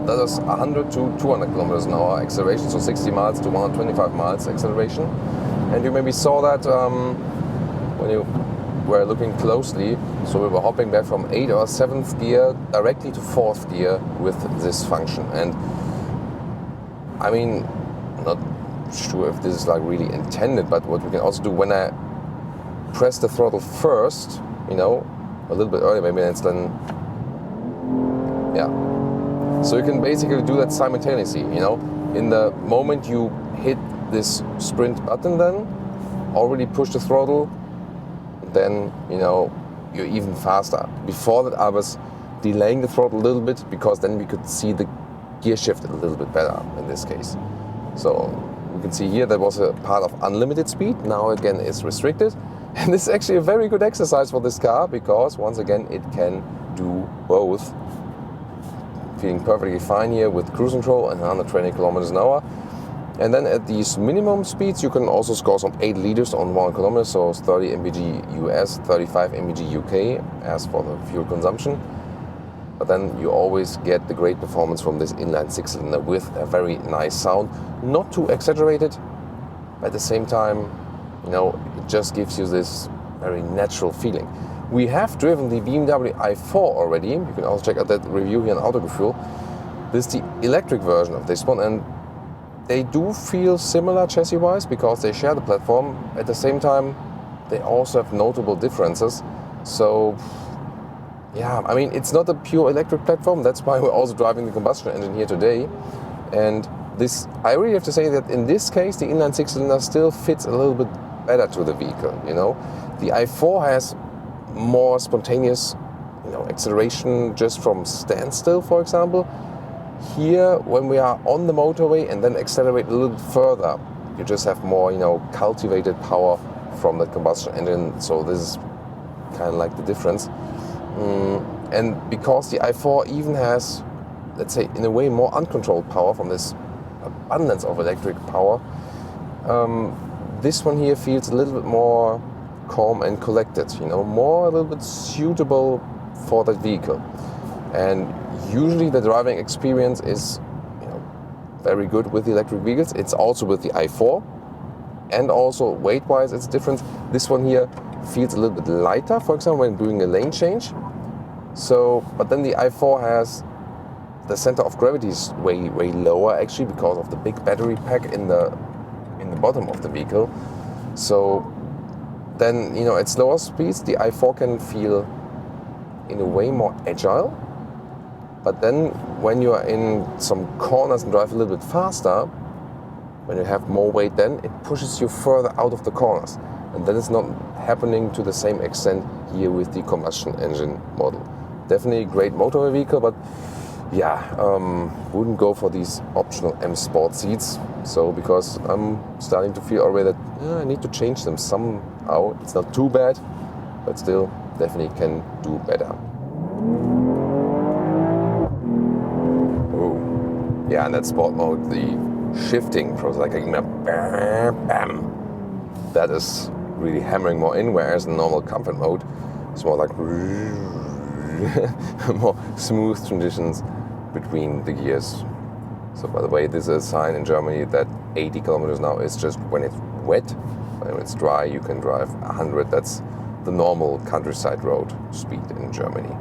That is 100 to 200 kilometers an hour acceleration, so 60 miles to 125 miles acceleration. And you maybe saw that when you were looking closely. So we were hopping back from 8th or 7th gear directly to 4th gear with this function. And I mean, I'm not sure if this is like really intended, but what we can also do when I press the throttle first, a little bit earlier, maybe it's then, So you can basically do that simultaneously, In the moment you hit this sprint button, then already push the throttle, then, you're even faster. Before that, I was delaying the throttle a little bit because then we could see the gear shift a little bit better in this case. So you can see here that was a part of unlimited speed. Now again, it's restricted. And this is actually a very good exercise for this car because once again, it can do both. Feeling perfectly fine here with cruise control and 120 kilometers an hour. And then at these minimum speeds, you can also score some 8 liters on 1 kilometer, so 30 mpg US, 35 mpg UK as for the fuel consumption. But then you always get the great performance from this inline 6-cylinder with a very nice sound. Not too exaggerated, but at the same time, it just gives you this very natural feeling. We have driven the BMW i4 already. You can also check out that review here on Autogefühl. This is the electric version of this one, and they do feel similar chassis-wise because they share the platform. At the same time, they also have notable differences. So, it's not a pure electric platform. That's why we're also driving the combustion engine here today. And this, I really have to say that in this case, the inline 6-cylinder still fits a little bit better to the vehicle. The i4 has more spontaneous, acceleration just from standstill, for example. Here, when we are on the motorway and then accelerate a little bit further, you just have more, cultivated power from the combustion engine. So this is kind of like the difference. And because the i4 even has, let's say, in a way more uncontrolled power from this abundance of electric power, this one here feels a little bit more calm and collected, a little bit suitable for that vehicle. And usually the driving experience is, very good with the electric vehicles. It's also with the i4, and also weight-wise it's different. This one here feels a little bit lighter, for example, when doing a lane change. So, but then the i4 has the center of gravity is way lower actually because of the big battery pack in the bottom of the vehicle. So then, at slower speeds, the i4 can feel in a way more agile. But then when you are in some corners and drive a little bit faster, when you have more weight, then it pushes you further out of the corners. And that is not happening to the same extent here with the combustion engine model. Definitely a great motorway vehicle, but wouldn't go for these optional M Sport seats. So because I'm starting to feel already that I need to change them somehow. It's not too bad, but still definitely can do better. Oh, yeah, in that sport mode, the shifting process, like a bam, bam. That is really hammering more in, whereas in normal comfort mode, it's more like more smooth transitions between the gears. So by the way, this is a sign in Germany that 80 kilometers now is just when it's wet. When it's dry, you can drive 100. That's the normal countryside road speed in Germany.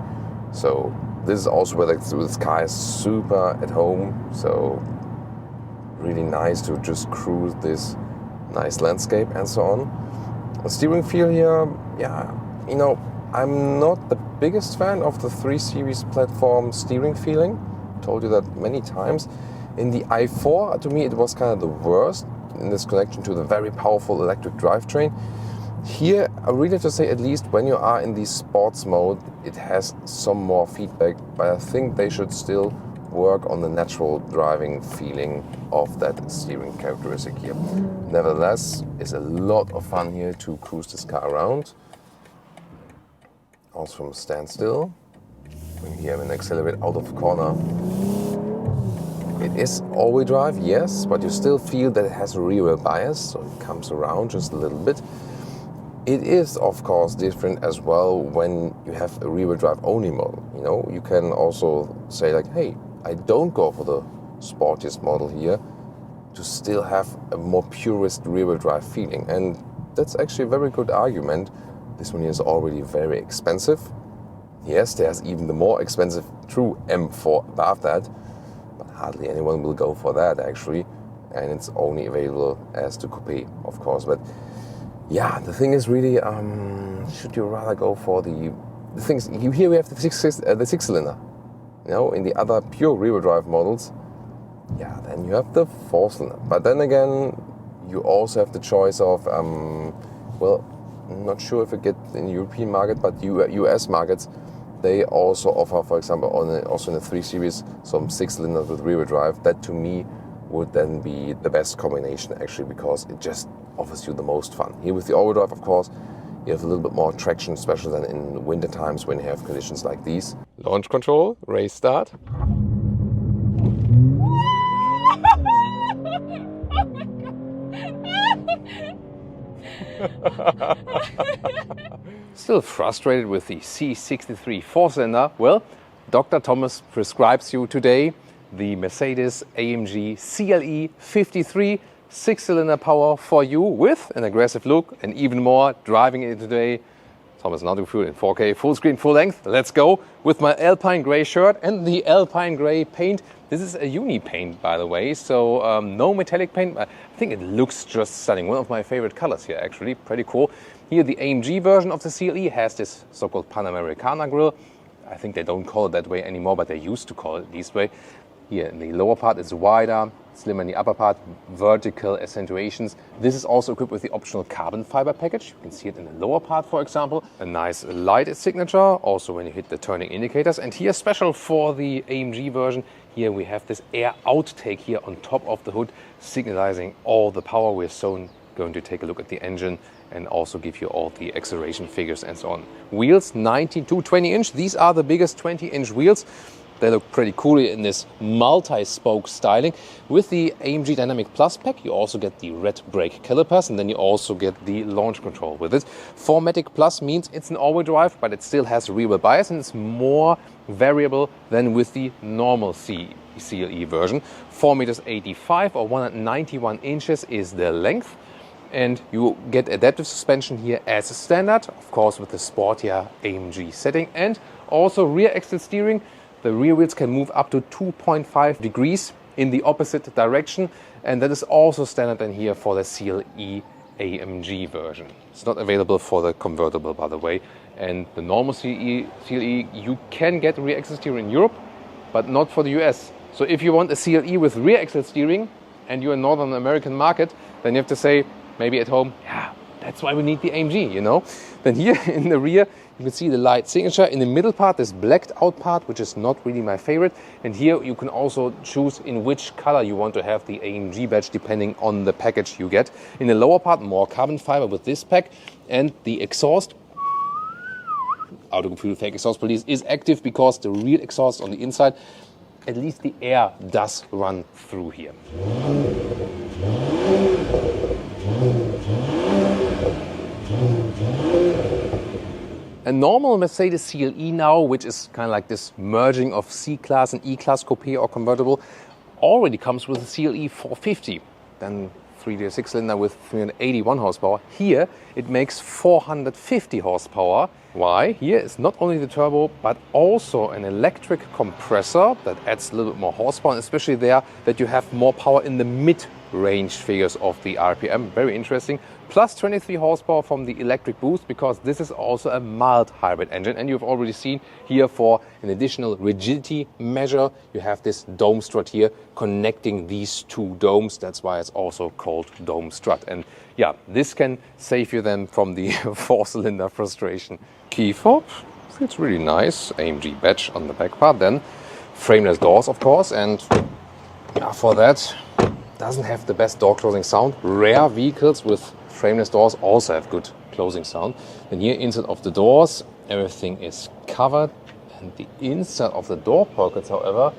So this is also where the sky is super at home. So really nice to just cruise this nice landscape and so on. The steering feel here, yeah, you know, I'm not the biggest fan of the 3 Series platform steering feeling. Told you that many times. In the i4, to me, it was kind of the worst in this connection to the very powerful electric drivetrain. Here, I really have to say, at least when you are in the sports mode, it has some more feedback, but I think they should still work on the natural driving feeling of that steering characteristic here. Nevertheless, it's a lot of fun here to cruise this car around. Also from standstill. When you have an accelerate out of corner. It is all-wheel drive, yes, but you still feel that it has a rear-wheel bias, so it comes around just a little bit. It is, of course, different as well when you have a rear-wheel drive only model. You know, you can also say like, hey, I don't go for the sportiest model here to still have a more purist rear-wheel drive feeling. And that's actually a very good argument. This one here is already very expensive. Yes, there's even the more expensive true M4 above that, but hardly anyone will go for that actually. And it's only available as the Coupé, of course. But yeah, the thing is really, should you rather go for the things? Here we have the six cylinder. You know, in the other pure rear-wheel drive models, yeah, then you have the 4-cylinder. But then again, you also have the choice of, well, I'm not sure if it gets in the European market, but US markets, they also offer, for example, also in the 3 Series, some 6-cylinders with rear-wheel drive. That to me would then be the best combination actually, because it just offers you the most fun. Here with the all-wheel drive, of course, you have a little bit more traction, especially than in winter times when you have conditions like these. Launch control, race start. Still frustrated with the C63 4-cylinder? Well, Dr. Thomas prescribes you today the Mercedes-AMG CLE53 6-cylinder power for you with an aggressive look and even more. Driving it today, Thomas and Autogefühl in 4K, full screen, full length. Let's go with my Alpine Grey shirt and the Alpine Grey paint. This is a uni paint, by the way, so no metallic paint. I think it looks just stunning. One of my favorite colors here, actually, pretty cool. Here the AMG version of the CLE has this so-called Panamericana grille. I think they don't call it that way anymore, but they used to call it this way. Here in the lower part it's wider, slimmer in the upper part, vertical accentuations. This is also equipped with the optional carbon fiber package. You can see it in the lower part, for example. A nice light signature, also when you hit the turning indicators. And here, special for the AMG version, here we have this air outtake here on top of the hood, signalizing all the power. We're soon going to take a look at the engine and also give you all the acceleration figures and so on. Wheels, 19 to 20 inch. These are the biggest 20-inch wheels. They look pretty cool in this multi-spoke styling. With the AMG Dynamic Plus pack, you also get the red brake calipers, and then you also get the launch control with it. 4MATIC Plus means it's an all-wheel drive, but it still has rear-wheel bias, and it's more variable than with the normal CLE version. 4.85 meters or 191 inches is the length. And you get adaptive suspension here as a standard, of course with the sportier AMG setting, and also rear axle steering. The rear wheels can move up to 2.5 degrees in the opposite direction, and that is also standard in here for the CLE AMG version. It's not available for the convertible, by the way. And the normal CLE, you can get rear axle steering in Europe, but not for the US. So if you want a CLE with rear axle steering and you're in Northern American market, then you have to say, maybe at home, yeah, that's why we need the AMG, you know. Then here in the rear, you can see the light signature. In the middle part, this blacked out part, which is not really my favorite. And here you can also choose in which color you want to have the AMG badge, depending on the package you get. In the lower part, more carbon fiber with this pack. And the exhaust, Autogefühl fake exhaust police, is active because the real exhaust on the inside at least the air does run through here. A normal Mercedes CLE now, which is kind of like this merging of C-Class and E-Class Coupé or convertible, already comes with a CLE 450. Then 3-liter 6-cylinder with 381 horsepower. Here it makes 450 horsepower. Why? Here is not only the turbo, but also an electric compressor that adds a little bit more horsepower, and especially there that you have more power in the mid-range figures of the RPM. Very interesting. Plus 23 horsepower from the electric boost, because this is also a mild hybrid engine. And you've already seen here, for an additional rigidity measure, you have this dome strut here connecting these two domes. That's why it's also called dome strut. And yeah, this can save you then from the 4-cylinder frustration. Key fob, it's really nice. AMG badge on the back part. Then frameless doors, of course. And yeah, for that, doesn't have the best door closing sound. Rare vehicles with frameless doors also have good closing sound. And here inside of the doors, everything is covered. And the inside of the door pockets, however,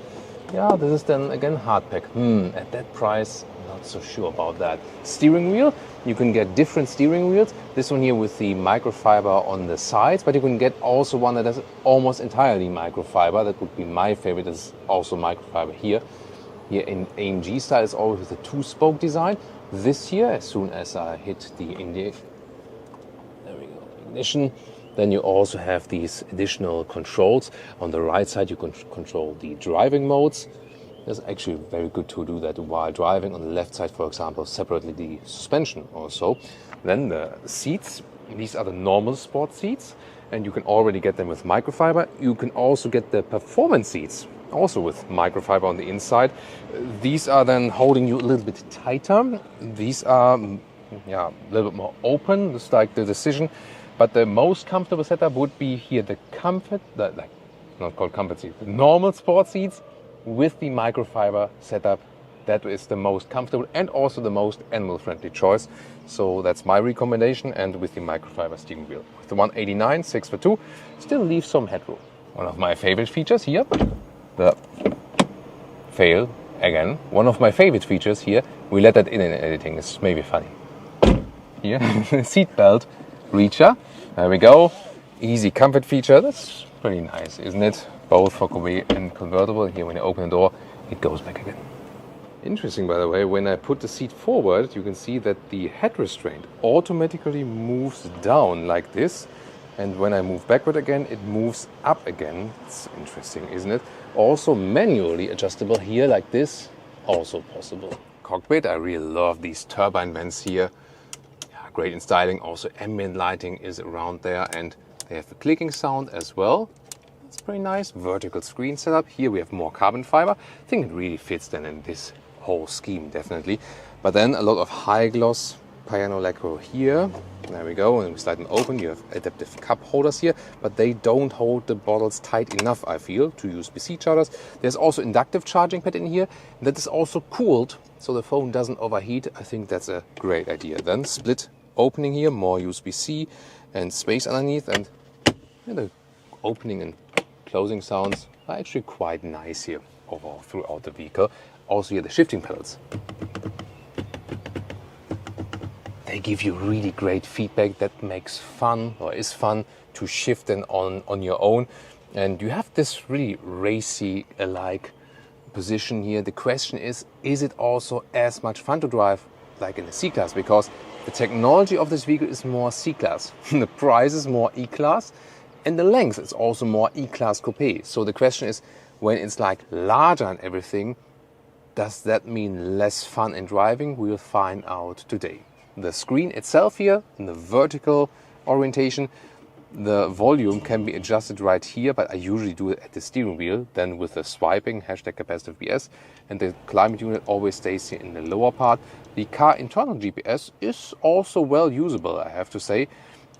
yeah, this is then again hard pack. At that price, not so sure about that. Steering wheel, you can get different steering wheels. This one here with the microfiber on the sides, but you can get also one that is almost entirely microfiber. That would be my favorite. Is also microfiber here. Here in AMG style is always with a 2-spoke design. This here, as soon as I hit the ignition, then you also have these additional controls. On the right side, you can control the driving modes. It's actually very good to do that while driving. On the left side, for example, separately the suspension also. Then the seats, these are the normal sport seats, and you can already get them with microfiber. You can also get the performance seats, also with microfiber on the inside. These are then holding you a little bit tighter. These are a little bit more open, just like the Decision. But the most comfortable setup would be here the comfort, not called comfort seat, the normal sport seats with the microfiber setup. That is the most comfortable and also the most animal-friendly choice. So that's my recommendation, and with the microfiber steering wheel. With the 189 6x2, still leaves some headroom. One of my favorite features here, the fail again. One of my favorite features here, we let that in editing, it's maybe funny. Here, seat belt reacher. There we go. Easy comfort feature. That's pretty nice, isn't it? Both for Coupé and convertible. Here, when you open the door, it goes back again. Interesting, by the way, when I put the seat forward, you can see that the head restraint automatically moves down like this. And when I move backward again, it moves up again. It's interesting, isn't it? Also manually adjustable here like this, also possible. Cockpit, I really love these turbine vents here. Yeah, great in styling. Also ambient lighting is around there, and they have a clicking sound as well. It's pretty nice. Vertical screen setup. Here we have more carbon fiber. I think it really fits then in this whole scheme, definitely. But then a lot of high gloss piano lacquer here. There we go. And we slide them open. You have adaptive cup holders here, but they don't hold the bottles tight enough, I feel, to USB-C chargers. There's also inductive charging pad in here. That is also cooled, so the phone doesn't overheat. I think that's a great idea. Then split opening here, more USB-C and space underneath, and the opening and closing sounds are actually quite nice here overall throughout the vehicle. Also here the shifting pedals. They give you really great feedback that makes fun, or is fun, to shift and on your own. And you have this really racy-alike position here. The question is it also as much fun to drive like in the C-Class? Because the technology of this vehicle is more C-Class. The price is more E-Class. And the length is also more E-Class Coupé. So the question is, when it's like larger and everything, does that mean less fun in driving? We'll find out today. The screen itself here, in the vertical orientation, the volume can be adjusted right here, but I usually do it at the steering wheel, then with the swiping, #capacitive BS, and the climate unit always stays here in the lower part. The car internal GPS is also well usable, I have to say.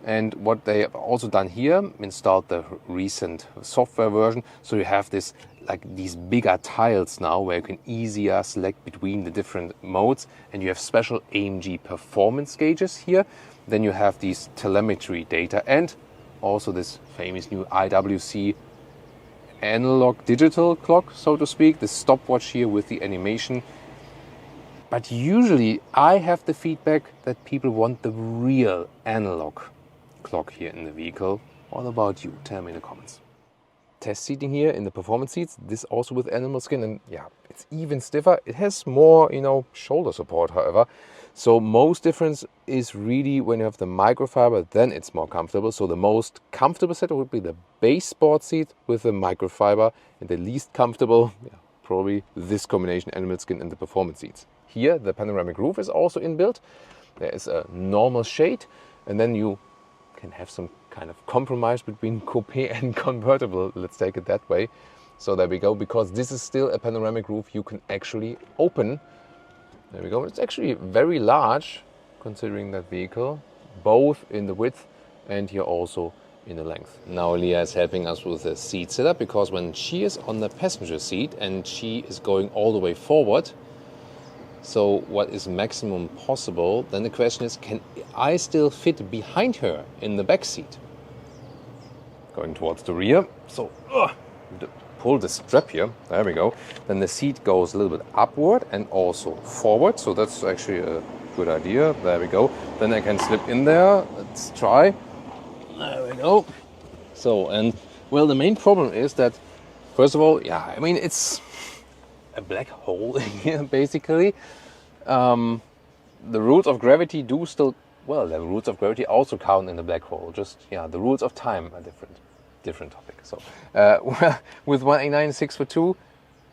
And what they have also done here, installed the recent software version, so you have this, like these bigger tiles now where you can easier select between the different modes, and you have special AMG performance gauges here. Then you have these telemetry data and also this famous new IWC analog digital clock, so to speak, the stopwatch here with the animation. But usually I have the feedback that people want the real analog clock here in the vehicle. What about you? Tell me in the comments. Test seating here in the performance seats, this also with animal skin, and yeah, it's even stiffer. It has more, you know, shoulder support, however. So most difference is really when you have the microfiber, then it's more comfortable. So the most comfortable setup would be the base sport seat with the microfiber, and the least comfortable, yeah, probably this combination animal skin and the performance seats. Here the panoramic roof is also inbuilt. There is a normal shade, and then you can have some kind of compromise between coupe and convertible, let's take it that way. So there we go, because this is still a panoramic roof you can actually open. There we go, it's actually very large considering that vehicle, both in the width and here also in the length. Now Leah is helping us with the seat setup, because when she is on the passenger seat and she is going all the way forward, so what is maximum possible, then the question is, can I still fit behind her in the back seat? Going towards the rear, so pull the strap here, there we go. Then the seat goes a little bit upward and also forward, so that's actually a good idea. There we go. Then I can slip in there, let's try. There we go. So, and well, the main problem is that, first of all, yeah, I mean, it's a black hole here, basically. The rules of gravity do still, well, the rules of gravity also count in the black hole. Just, yeah, the rules of time are different topic. So, well, with 189 642,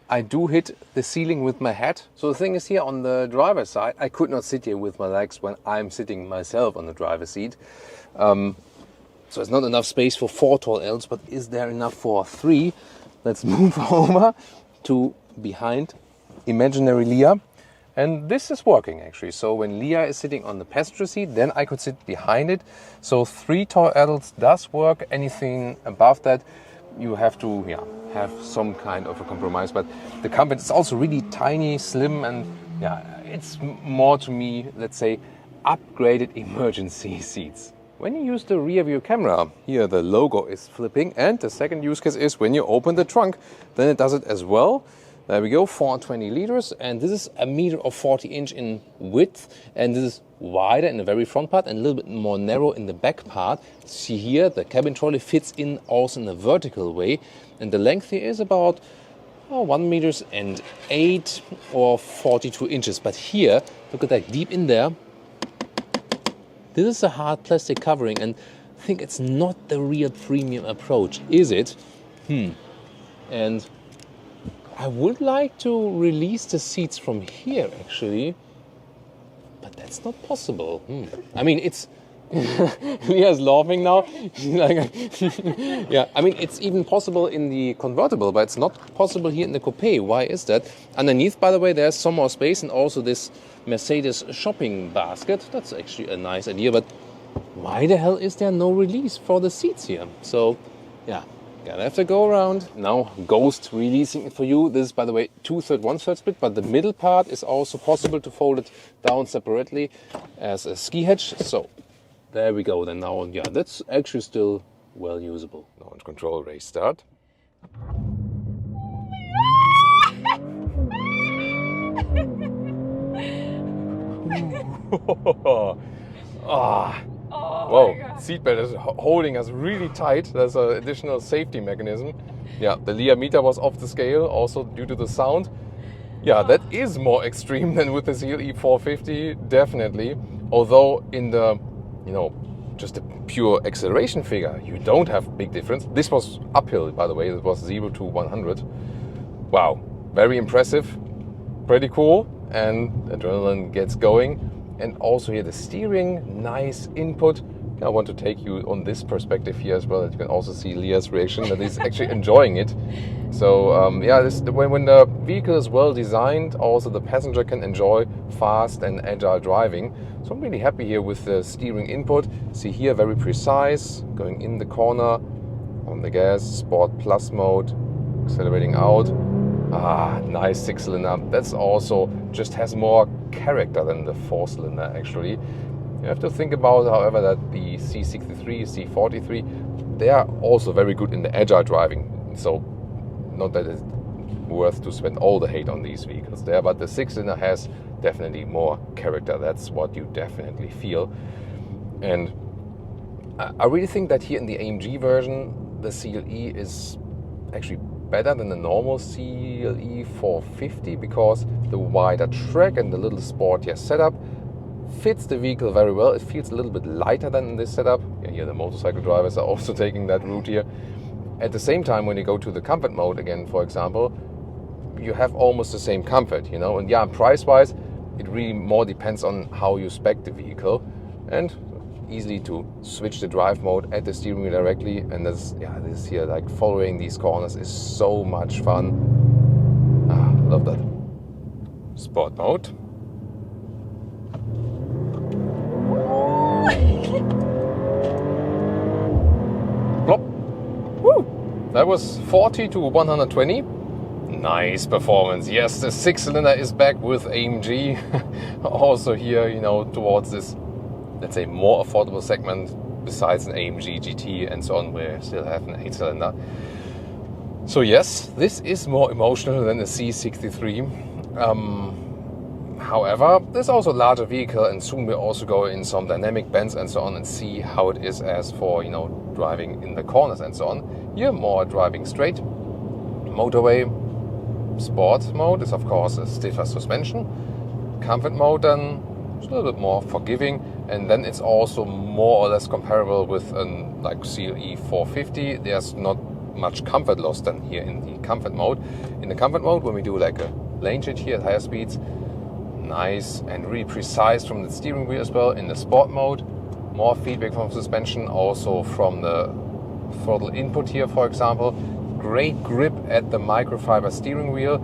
I do hit the ceiling with my head. So the thing is, here on the driver's side, I could not sit here with my legs when I'm sitting myself on the driver's seat. So it's not enough space for 4 tall Ls, but is there enough for 3? Let's move over to behind imaginary Leah. And this is working actually. So when Leah is sitting on the passenger seat, then I could sit behind it. So 3 tall adults does work. Anything above that, you have to, yeah, have some kind of a compromise. But the comfort is also really tiny, slim, and yeah, it's more to me, let's say, upgraded emergency seats. When you use the rear view camera, here the logo is flipping, and the second use case is when you open the trunk, then it does it as well. There we go, 420 liters, and this is 1.40 meters in width, and this is wider in the very front part and a little bit more narrow in the back part. See here, the cabin trolley fits in also in a vertical way, and the length here is about 1 meters and 8 or 42 inches. But here, look at that, deep in there, this is a hard plastic covering, and I think it's not the real premium approach, is it? And I would like to release the seats from here, actually, but that's not possible. I mean, it's... Leah's laughing now. Yeah, I mean, it's even possible in the convertible, but it's not possible here in the coupe. Why is that? Underneath, by the way, there's some more space, and also this Mercedes shopping basket. That's actually a nice idea, but why the hell is there no release for the seats here? So, yeah. Gonna have to go around. Now, ghost releasing it for you. This is, by the way, 2/3, 1/3 split, but the middle part is also possible to fold it down separately as a ski hatch. So, there we go. Then now, yeah, that's actually still well usable. Launch control, race start. Whoa, seatbelt is holding us really tight. There's an additional safety mechanism. Yeah, the Leah meter was off the scale, also due to the sound. Yeah, that is more extreme than with the CLE450, definitely. Although in the, you know, just a pure acceleration figure, you don't have big difference. This was uphill, by the way. It was 0 to 100. Wow, very impressive, pretty cool, and adrenaline gets going. And also here the steering, nice input. I want to take you on this perspective here as well. You can also see Leah's reaction that he's actually enjoying it. So yeah, when the vehicle is well designed, also the passenger can enjoy fast and agile driving. So I'm really happy here with the steering input. See here, very precise, going in the corner, on the gas, Sport Plus mode, accelerating out. Nice 6-cylinder. That's also just has more character than the 4-cylinder actually. You have to think about, however, that the C63, C43, they are also very good in the agile driving. So not that it's worth to spend all the hate on these vehicles there, but the 6-cylinder has definitely more character. That's what you definitely feel. And I really think that here in the AMG version, the CLE is actually better than the normal CLE450, because the wider track and the little sportier setup fits the vehicle very well. It feels a little bit lighter than in this setup. Yeah, here the motorcycle drivers are also taking that route here. At the same time, when you go to the comfort mode again, for example, you have almost the same comfort, you know. And yeah, price-wise, it really more depends on how you spec the vehicle, and easily to switch the drive mode at the steering wheel directly. And this here, like following these corners is so much fun. Love that. Sport mode. Plop. Woo! That was 40 to 120. Nice performance. Yes, the 6-cylinder is back with AMG. Also here, you know, towards this, let's say, more affordable segment, besides an AMG GT and so on, we still have an 8-cylinder. So yes, this is more emotional than the C63. However, there's also a larger vehicle, and soon we'll also go in some dynamic bends and so on and see how it is as for, you know, driving in the corners and so on. Here, more driving straight. Motorway. Sport mode is of course a stiffer suspension. Comfort mode then is a little bit more forgiving, and then it's also more or less comparable with an like CLE450. There's not much comfort loss than here in the comfort mode. In the comfort mode, when we do like a lane change here at higher speeds, nice and really precise from the steering wheel as well. In the sport mode, more feedback from suspension, also from the throttle input here, for example. Great grip at the microfiber steering wheel,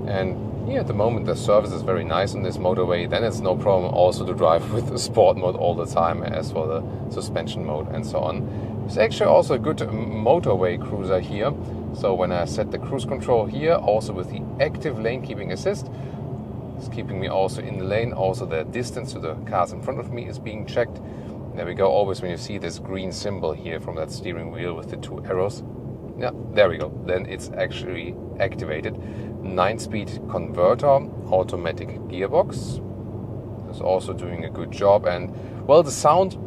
and here at the moment the service is very nice on this motorway. Then it's no problem also to drive with the sport mode all the time, as for the suspension mode and so on. It's actually also a good motorway cruiser here. So when I set the cruise control here, also with the active lane keeping assist, it's keeping me also in the lane. Also the distance to the cars in front of me is being checked. There we go. Always when you see this green symbol here from that steering wheel with the 2 arrows. Yeah, there we go. Then it's actually activated. 9-speed converter, automatic gearbox. It's also doing a good job. And well, the sound,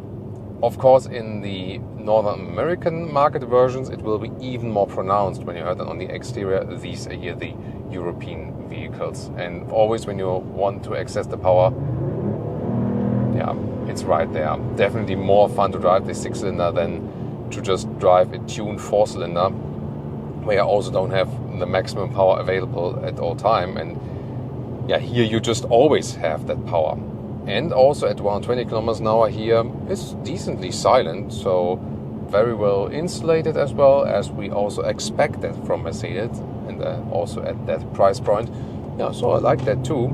of course, in the Northern American market versions, it will be even more pronounced when you heard it on the exterior. These are here the European vehicles. And always when you want to access the power, yeah, it's right there. Definitely more fun to drive the 6-cylinder than to just drive a tuned 4-cylinder, where you also don't have the maximum power available at all time. And yeah, here you just always have that power. And also at 120 kilometers an hour here, it's decently silent, so very well insulated as well, as we also expect that from Mercedes, and also at that price point. Yeah, so I like that too.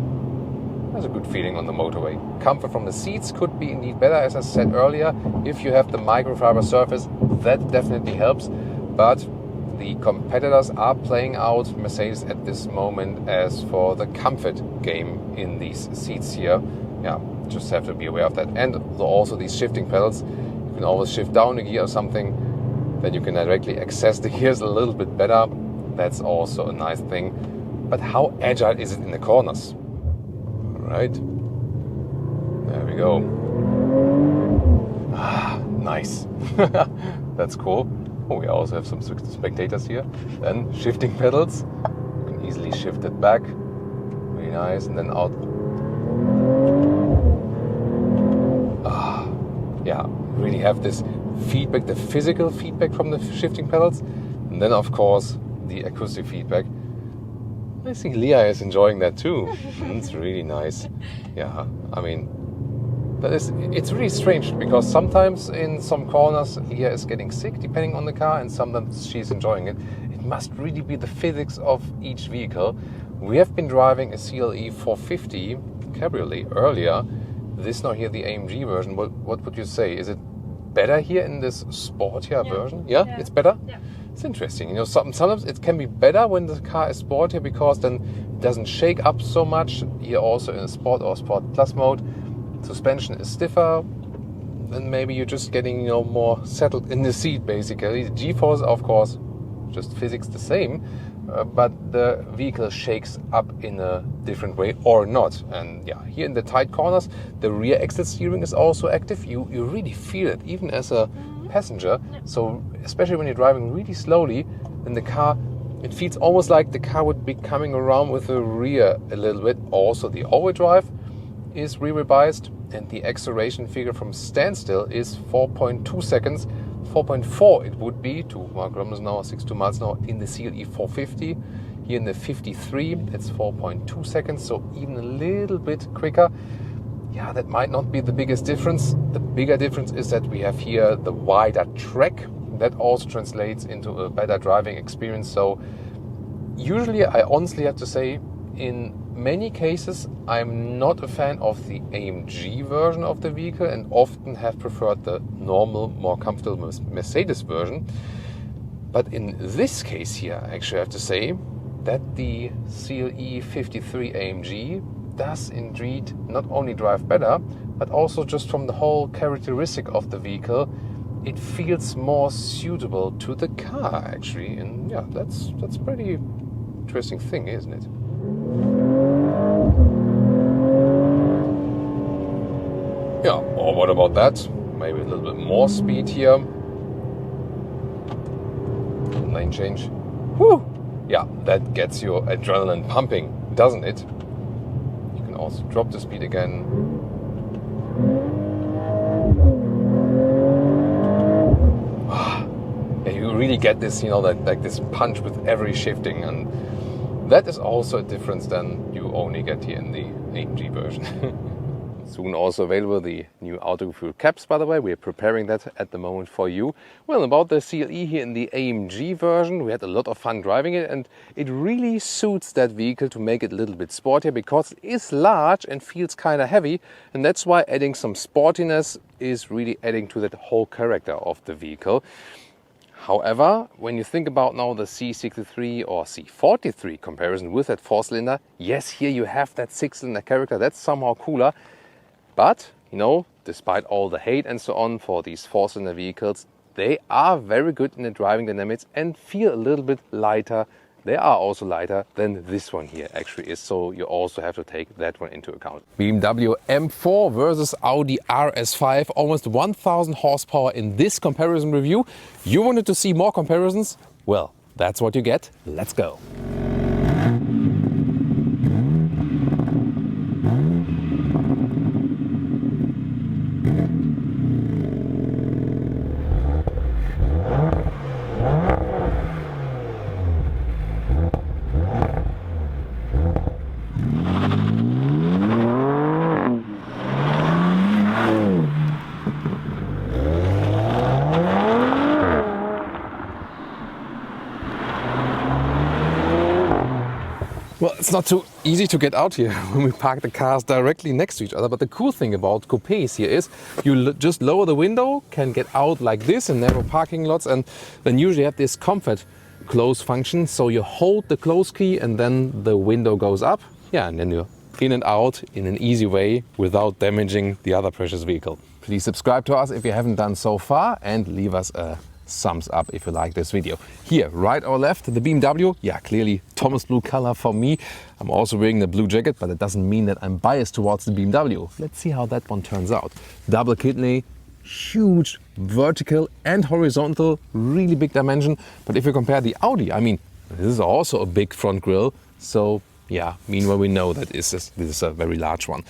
Has a good feeling on the motorway. Comfort from the seats could be indeed better, as I said earlier. If you have the microfiber surface, that definitely helps. But the competitors are playing out Mercedes at this moment as for the comfort game in these seats here. Yeah, just have to be aware of that. And also these shifting pedals, you can always shift down a gear or something, then you can directly access the gears a little bit better. That's also a nice thing. But how agile is it in the corners? Right, there we go. Nice. That's cool. Oh, we also have some spectators here. Then shifting pedals, you can easily shift it back. Very nice, and then out. Yeah, really have this feedback, the physical feedback from the shifting pedals, and then of course the acoustic feedback. I think Leah is enjoying that too. It's really nice. Yeah, I mean, it's really strange, because sometimes in some corners Leah is getting sick depending on the car, and sometimes she's enjoying it. It must really be the physics of each vehicle. We have been driving a CLE450 Cabriolet earlier. This now here, the AMG version. What would you say? Is it better here in this sportier version? Yeah, it's better? Yeah. It's interesting. You know, sometimes it can be better when the car is sportier, because then it doesn't shake up so much. Here also in a Sport or Sport Plus mode, suspension is stiffer, and maybe you're just getting, you know, more settled in the seat basically. The G-force, of course, just physics the same, but the vehicle shakes up in a different way or not. And yeah, here in the tight corners, the rear exit steering is also active. You really feel it, even as a passenger. So especially when you're driving really slowly in the car, it feels almost like the car would be coming around with the rear a little bit. Also, the all-wheel drive is rear biased, and the acceleration figure from standstill is 4.2 seconds. 4.4 it would be to 1 kilometers an hour, 62 miles an hour in the CLE450. Here in the 53, it's 4.2 seconds, so even a little bit quicker. Yeah, that might not be the biggest difference. The bigger difference is that we have here the wider track. That also translates into a better driving experience. So usually, I honestly have to say, in many cases, I'm not a fan of the AMG version of the vehicle and often have preferred the normal, more comfortable Mercedes version. But in this case here, I actually have to say that the CLE53 AMG does indeed not only drive better, but also just from the whole characteristic of the vehicle, it feels more suitable to the car actually. And yeah, that's a pretty interesting thing, isn't it? Yeah, or what about that? Maybe a little bit more speed here. Lane change. Whew! Yeah, that gets your adrenaline pumping, doesn't it? You can also drop the speed again. Yeah, you really get this, like this punch with every shifting, and that is also a difference than you only get here in the AMG version. Soon also available the new Autogefühl caps, by the way. We are preparing that at the moment for you. Well, about the CLE here in the AMG version, we had a lot of fun driving it, and it really suits that vehicle to make it a little bit sportier because it is large and feels kind of heavy, and that's why adding some sportiness is really adding to that whole character of the vehicle. However, when you think about now the C63 or C43 comparison with that 4-cylinder, yes, here you have that 6-cylinder character, that's somehow cooler. But, despite all the hate and so on for these 4-cylinder vehicles, they are very good in the driving dynamics and feel a little bit lighter. They are also lighter than this one here actually is, so you also have to take that one into account. BMW M4 versus Audi RS5, almost 1000 horsepower in this comparison review. You wanted to see more comparisons? Well, that's what you get. Let's go. Well, it's not too easy to get out here when we park the cars directly next to each other. But the cool thing about coupés here is you just lower the window, can get out like this in narrow parking lots, and then usually have this comfort close function. So you hold the close key and then the window goes up. Yeah, and then you're in and out in an easy way without damaging the other precious vehicle. Please subscribe to us if you haven't done so far and leave us a thumbs up if you like this video. Here, right or left, the BMW, yeah, clearly Thomas blue color for me. I'm also wearing the blue jacket, but it doesn't mean that I'm biased towards the BMW. Let's see how that one turns out. Double kidney, huge vertical and horizontal, really big dimension. But if you compare the Audi, I mean, this is also a big front grille, so yeah, meanwhile we know that this is a very large one.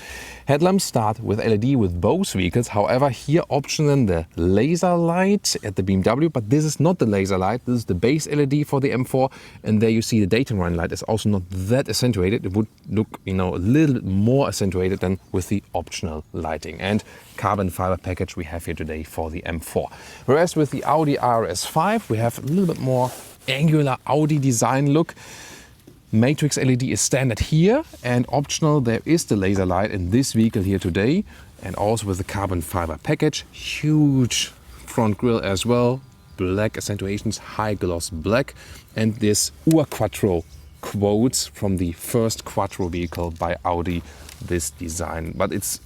Headlamps start with LED with both vehicles. However, here optional the laser light at the BMW, but this is not the laser light. This is the base LED for the M4, and there you see the daytime running light is also not that accentuated. It would look, a little bit more accentuated than with the optional lighting. And carbon fiber package we have here today for the M4. Whereas with the Audi RS5 we have a little bit more angular Audi design look. Matrix LED is standard here, and optional there is the laser light in this vehicle here today, and also with the carbon fiber package. Huge front grille as well, black accentuations, high gloss black, and this Ur Quattro quotes from the first Quattro vehicle by Audi, this design, but it's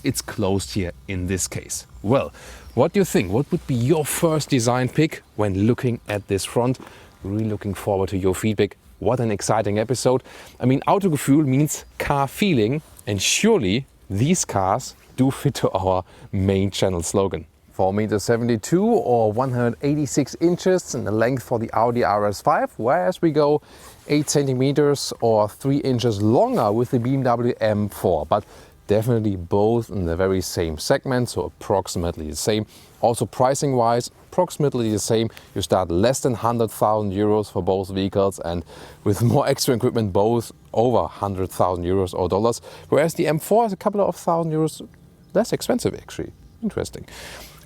it's closed here in this case. Well, what do you think? What would be your first design pick when looking at this front? Really looking forward to your feedback. what an exciting episode. I mean, Autogefühl means car feeling, and surely these cars do fit to our main channel slogan. 4.72 m or 186 inches in the length for the Audi RS5, whereas we go 8 centimeters or 3 inches longer with the BMW M4. But definitely both in the very same segment, so approximately the same. Also pricing wise, approximately the same. You start less than 100,000 euros for both vehicles, and with more extra equipment, both over 100,000 euros or dollars. Whereas the M4 is a couple of thousand euros less expensive actually. Interesting.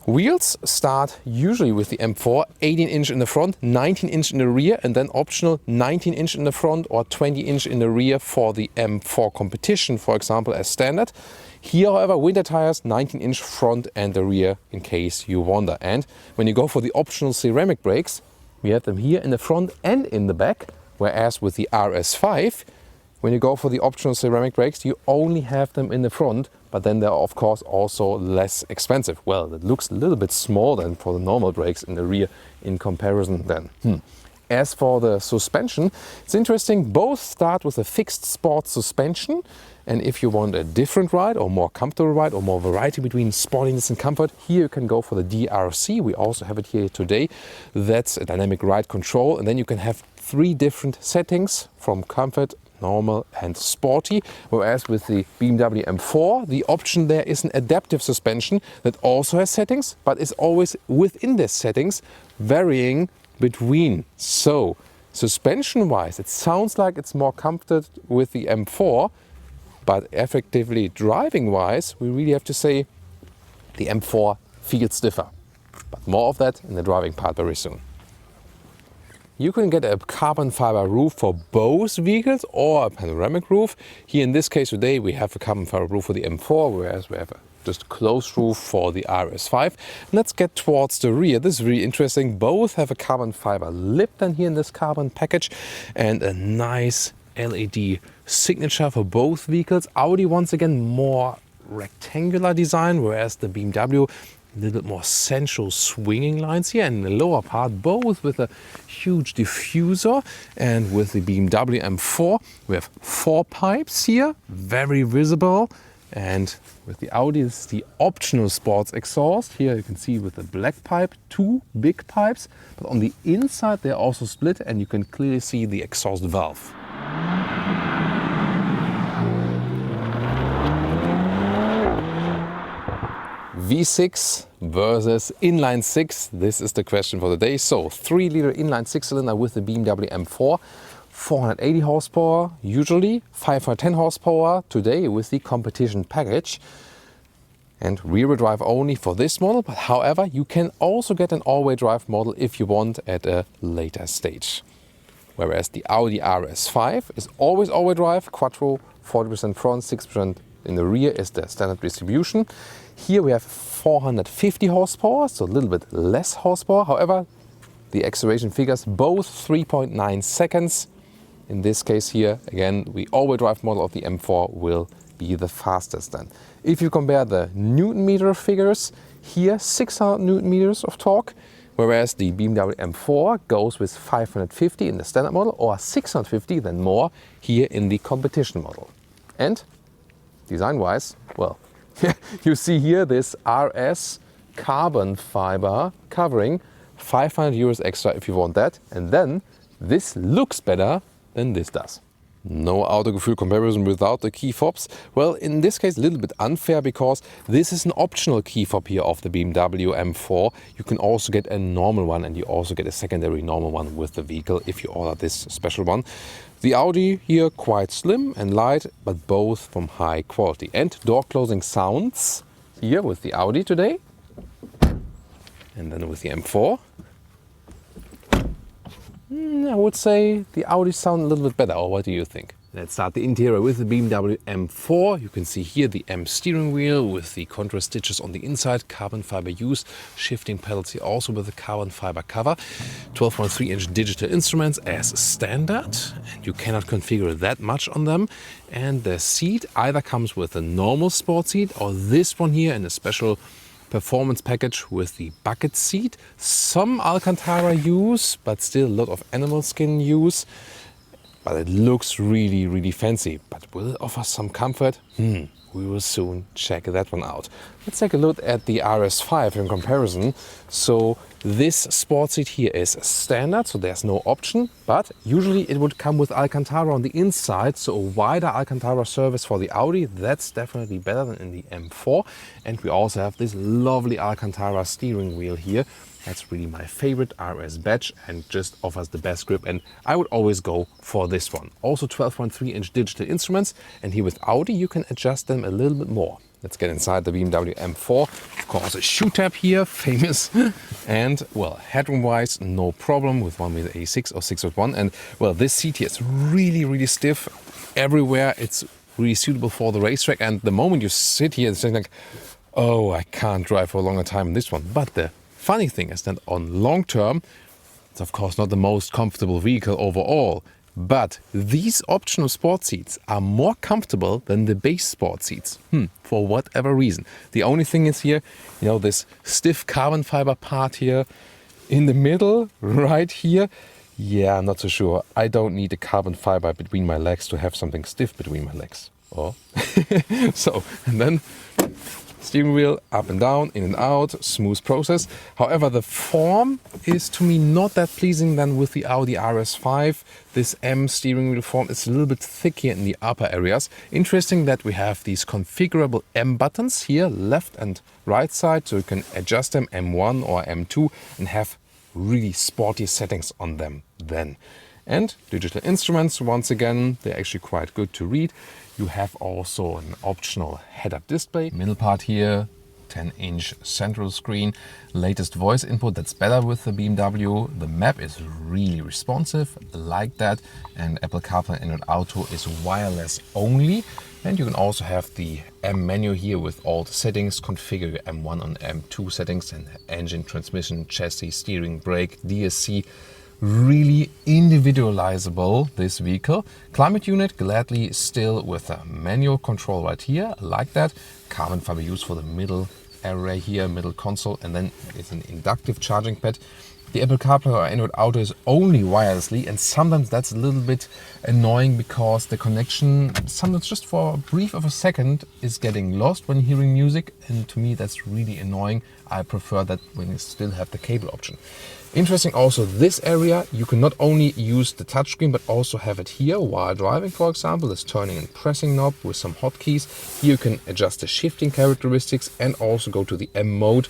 Wheels start usually with the M4, 18-inch in the front, 19-inch in the rear, and then optional 19-inch in the front or 20-inch in the rear for the M4 competition, for example, as standard. Here, however, winter tires, 19-inch front and the rear, in case you wonder. And when you go for the optional ceramic brakes, we have them here in the front and in the back, whereas with the RS5, when you go for the optional ceramic brakes, you only have them in the front, but then they're of course also less expensive. Well, it looks a little bit small than for the normal brakes in the rear in comparison then. As for the suspension, it's interesting, both start with a fixed sport suspension, and if you want a different ride or more comfortable ride or more variety between sportiness and comfort, here you can go for the DRC. We also have it here today. That's a dynamic ride control, and then you can have 3 different settings from comfort, normal and sporty, whereas with the BMW M4 the option there is an adaptive suspension that also has settings, but is always within the settings, varying between. So suspension wise it sounds like it's more comfortable with the M4, but effectively driving wise we really have to say the M4 feels stiffer. But more of that in the driving part very soon. You can get a carbon fiber roof for both vehicles or a panoramic roof. Here in this case today we have a carbon fiber roof for the M4, whereas we have a just closed roof for the RS5. Let's get towards the rear. This is really interesting. Both have a carbon fiber lip then here in this carbon package, and a nice LED signature for both vehicles. Audi once again more rectangular design, whereas the BMW a little bit more central swinging lines here, and in the lower part both with a huge diffuser. And with the BMW M4 we have 4 pipes here, very visible. And with the Audi this is the optional sports exhaust. Here you can see with the black pipe 2 big pipes, but on the inside they're also split and you can clearly see the exhaust valve. V6 versus inline 6, this is the question for the day. So 3-liter inline 6-cylinder with the BMW M4, 480 horsepower usually, 510 horsepower today with the competition package, and rear-wheel drive only for this model. But however, you can also get an all-wheel drive model if you want at a later stage. Whereas the Audi RS5 is always all-wheel drive, quattro, 40% front, 6% in the rear is the standard distribution. Here we have 450 horsepower, so a little bit less horsepower. However, the acceleration figures both 3.9 seconds. In this case here, again, the all-wheel drive model of the M4 will be the fastest then. If you compare the Newton meter figures, here 600 Newton meters of torque, whereas the BMW M4 goes with 550 in the standard model or 650 then more here in the competition model. And design-wise, well, you see here this RS carbon fiber covering, 500 euros extra if you want that, and then this looks better than this does. No Autogefühl comparison without the key fobs. Well, in this case a little bit unfair because this is an optional key fob here of the BMW M4. You can also get a normal one, and you also get a secondary normal one with the vehicle if you order this special one. The Audi here quite slim and light, but both from high quality. And door closing sounds here with the Audi today, and then with the M4. I would say the Audi sound a little bit better, or what do you think? Let's start the interior with the BMW M4. You can see here the M steering wheel with the contrast stitches on the inside, carbon fiber use, shifting pedals here also with the carbon fiber cover, 12.3-inch digital instruments as standard, and you cannot configure that much on them. And the seat either comes with a normal sport seat or this one here in a special performance package with the bucket seat. Some Alcantara use, but still a lot of animal skin use. but it looks really, really fancy. But will it offer some comfort? We will soon check that one out. Let's take a look at the RS5 in comparison. So this sport seat here is standard, so there's no option, but usually it would come with Alcantara on the inside, so a wider Alcantara surface for the Audi. That's definitely better than in the M4. And we also have this lovely Alcantara steering wheel here. That's really my favorite RS badge and just offers the best grip, and I would always go for this one. Also 12.3-inch digital instruments, and here with Audi you can adjust them a little bit more. Let's get inside the BMW M4. Of course, a shoe tab here, famous. And, well, headroom-wise, no problem with 1.86 m or 6'1". And, well, this seat here is really, really stiff everywhere. It's really suitable for the racetrack. And the moment you sit here, it's like, oh, I can't drive for a longer time in this one. But the funny thing is that on long term, it's of course not the most comfortable vehicle overall. But these optional sport seats are more comfortable than the base sport seats, for whatever reason. The only thing is here, you know, this stiff carbon fiber part here in the middle, right here. Yeah, I'm not so sure. I don't need a carbon fiber between my legs to have something stiff between my legs. Oh. So, and then steering wheel up and down, in and out, smooth process. However, the form is to me not that pleasing than with the Audi RS5. This M steering wheel form is a little bit thicker in the upper areas. Interesting that we have these configurable M buttons here, left and right side, so you can adjust them M1 or M2 and have really sporty settings on them then. And digital instruments, once again, they're actually quite good to read. You have also an optional head-up display. Middle part here, 10-inch central screen. Latest voice input, that's better with the BMW. The map is really responsive, like that. And Apple CarPlay and Android Auto is wireless only. And you can also have the M menu here with all the settings. Configure your M1 and M2 settings and engine, transmission, chassis, steering, brake, DSC. Really individualizable, this vehicle. Climate unit, gladly still with a manual control right here, like that. Carbon fiber used for the middle area here, middle console, and then it's an inductive charging pad. The Apple CarPlay or Android Auto is only wirelessly, and sometimes that's a little bit annoying because the connection, sometimes just for a brief of a second, is getting lost when hearing music, and to me that's really annoying. I prefer that when you still have the cable option. Interesting also, this area, you can not only use the touchscreen but also have it here while driving, for example, this turning and pressing knob with some hotkeys. Here you can adjust the shifting characteristics and also go to the M mode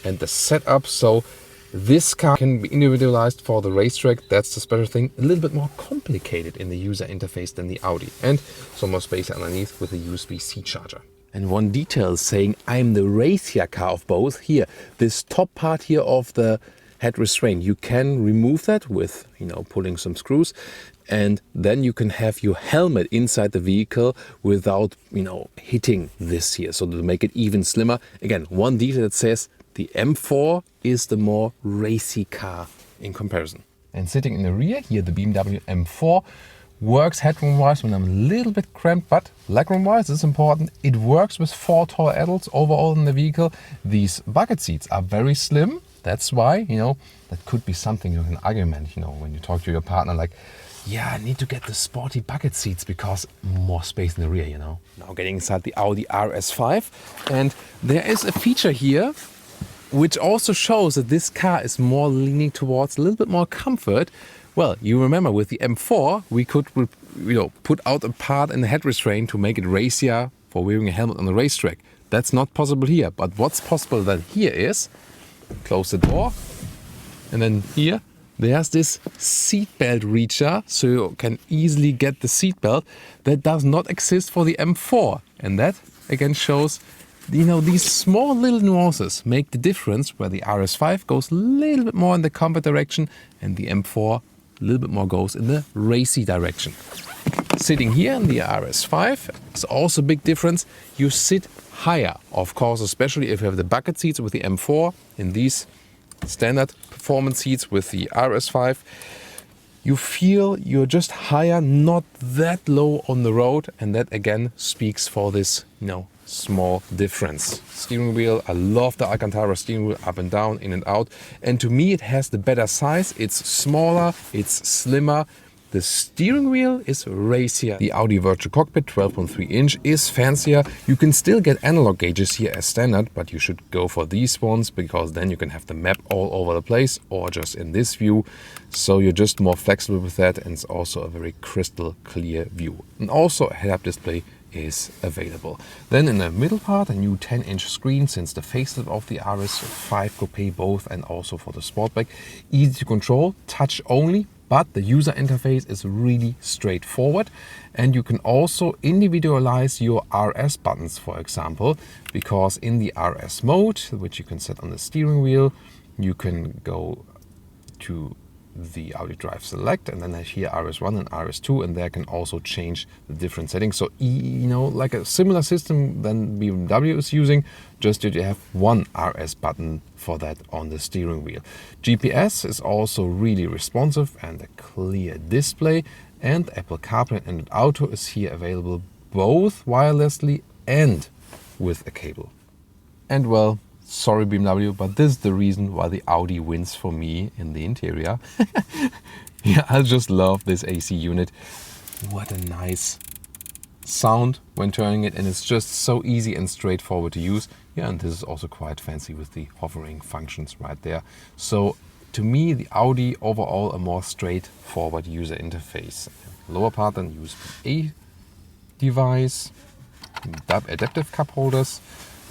and the setup. So this car can be individualized for the racetrack. That's the special thing. A little bit more complicated in the user interface than the Audi. And some more space underneath with a USB-C charger. And one detail saying I'm the racier car of both. Here, this top part here of the head restraint, you can remove that with, you know, pulling some screws, and then you can have your helmet inside the vehicle without, you know, hitting this here, so to make it even slimmer. Again, one detail that says the M4 is the more racy car in comparison. And sitting in the rear here, the BMW M4 works headroom wise when I'm a little bit cramped, but legroom wise is important. It works with 4 tall adults overall in the vehicle. These bucket seats are very slim. That's why, you know, that could be something you can argument, you know, when you talk to your partner, like, yeah, I need to get the sporty bucket seats because more space in the rear, you know. Now getting inside the Audi RS5, and there is a feature here which also shows that this car is more leaning towards a little bit more comfort. Well, you remember with the M4, we could, you know, put out a part in the head restraint to make it racier for wearing a helmet on the racetrack. That's not possible here, but what's possible then here is, close the door, and then here there's this seatbelt reacher, so you can easily get the seatbelt. That does not exist for the M4, and that again shows, you know, these small little nuances make the difference, where the RS5 goes a little bit more in the comfort direction and the M4 a little bit more goes in the racy direction. Sitting here in the RS5 is also a big difference. You sit higher, of course, especially if you have the bucket seats with the M4. In these standard performance seats with the RS5, you feel you're just higher, not that low on the road, and that again speaks for this, you know, small difference. Steering wheel, I love the Alcantara steering wheel, up and down, in and out, and to me it has the better size. It's smaller, it's slimmer, The steering wheel is racier. The Audi Virtual Cockpit 12.3 inch is fancier. You can still get analog gauges here as standard, but you should go for these ones because then you can have the map all over the place or just in this view. So you're just more flexible with that, and it's also a very crystal clear view. And also a head-up display is available. Then in the middle part, a new 10-inch screen since the facelift of the RS5 Coupé both, and also for the Sportback. Easy to control, touch only, but the user interface is really straightforward, and you can also individualize your RS buttons, for example, because in the RS mode, which you can set on the steering wheel, you can go to the Audi Drive Select, and then here RS1 and RS2, and there can also change the different settings. So you know, like a similar system than BMW is using, just that you have one RS button for that on the steering wheel. GPS is also really responsive and a clear display, and Apple CarPlay and Auto is here available both wirelessly and with a cable. And well, sorry BMW, but this is the reason why the Audi wins for me in the interior. Yeah, I just love this AC unit. What a nice sound when turning it, and it's just so easy and straightforward to use. Yeah, and this is also quite fancy with the hovering functions right there. So to me, the Audi overall a more straightforward user interface. Lower part than USB-A device, adaptive cup holders,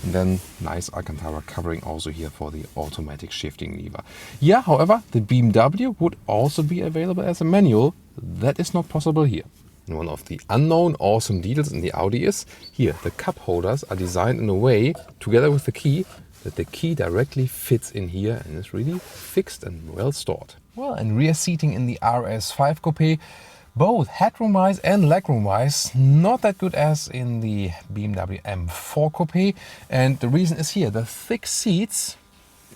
and then nice Alcantara covering also here for the automatic shifting lever. Yeah, however, the BMW would also be available as a manual. That is not possible here. And one of the unknown awesome details in the Audi is here, the cup holders are designed in a way, together with the key, that the key directly fits in here and is really fixed and well stored. Well, and rear seating in the RS5 Coupé, both headroom-wise and legroom-wise, not that good as in the BMW M4 Coupé. And the reason is here, the thick seats,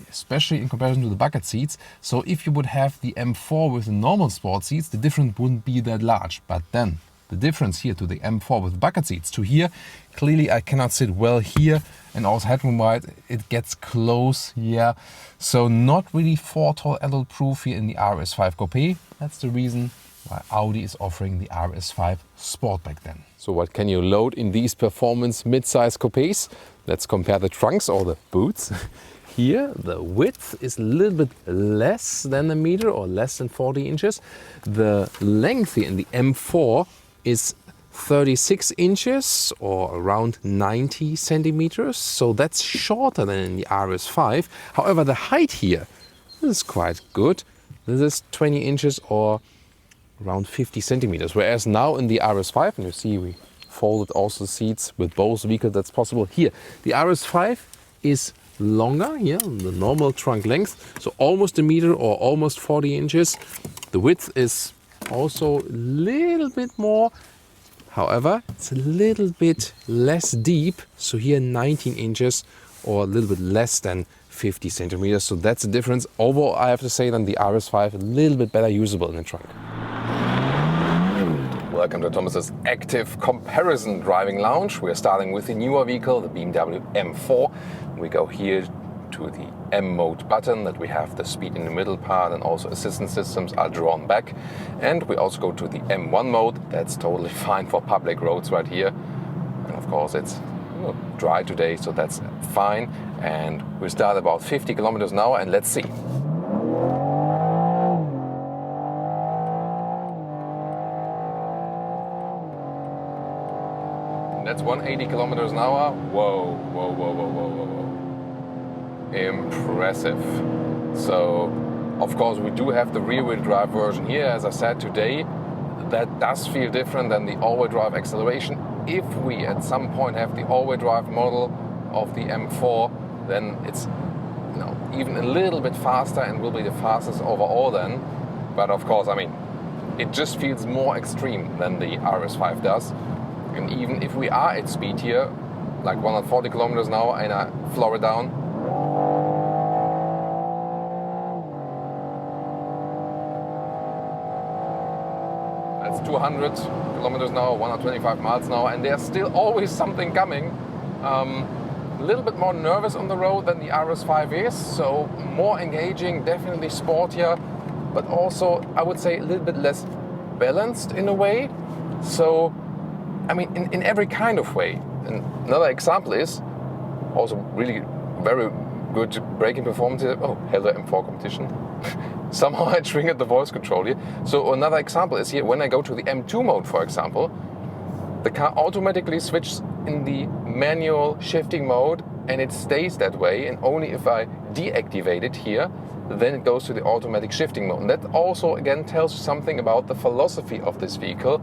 especially in comparison to the bucket seats. So if you would have the M4 with the normal sport seats, the difference wouldn't be that large. But then the difference here to the M4 with bucket seats to here, clearly I cannot sit well here, and also headroom-wise it gets close, yeah. So not really four-tall adult proof here in the RS5 Coupé. That's the reason why Audi is offering the RS5 Sportback then. So what can you load in these performance mid-size coupés? Let's compare the trunks or the boots. Here the width is a little bit less than a meter or less than 40 inches. The length here in the M4 is 36 inches or around 90 centimeters. So that's shorter than in the RS5. However, the height here is quite good. This is 20 inches or around 50 centimeters. Whereas now in the RS5, and you see we folded also seats with both vehicles, that's possible. Here, the RS5 is longer, yeah, the normal trunk length, so almost a meter or almost 40 inches. The width is also a little bit more. However, it's a little bit less deep. So here 19 inches or a little bit less than 50 centimeters. So that's the difference. Overall, I have to say that the RS5 a little bit better usable in the trunk. Welcome to Thomas's Active Comparison Driving Lounge. We're starting with the newer vehicle, the BMW M4. We go here to the M mode button, that we have the speed in the middle part, and also assistance systems are drawn back. And we also go to the M1 mode. That's totally fine for public roads right here. And of course it's dry today, so that's fine. And we start about 50 kilometers an hour, and let's see. That's 180 kilometers an hour. Whoa, whoa, whoa, whoa, whoa, whoa, whoa. Impressive. So, of course, we do have the rear-wheel drive version here. As I said today, that does feel different than the all-wheel drive acceleration. If we at some point have the all-wheel drive model of the M4, then it's even a little bit faster and will be the fastest overall then. But of course, I mean, it just feels more extreme than the RS5 does. And even if we are at speed here, like 140 kilometers an hour, and I floor it down, that's 200 kilometers an hour, 125 miles an hour, and there's still always something coming. A little bit more nervous on the road than the RS5 is, so more engaging, definitely sportier, but also I would say a little bit less balanced in a way. So, I mean, in every kind of way. And another example is also really very good braking performance. Oh, hello M4 competition. Somehow I triggered the voice control here. So another example is here, when I go to the M2 mode, for example, the car automatically switches in the manual shifting mode, and it stays that way, and only if I deactivate it here, then it goes to the automatic shifting mode. And that also again tells you something about the philosophy of this vehicle.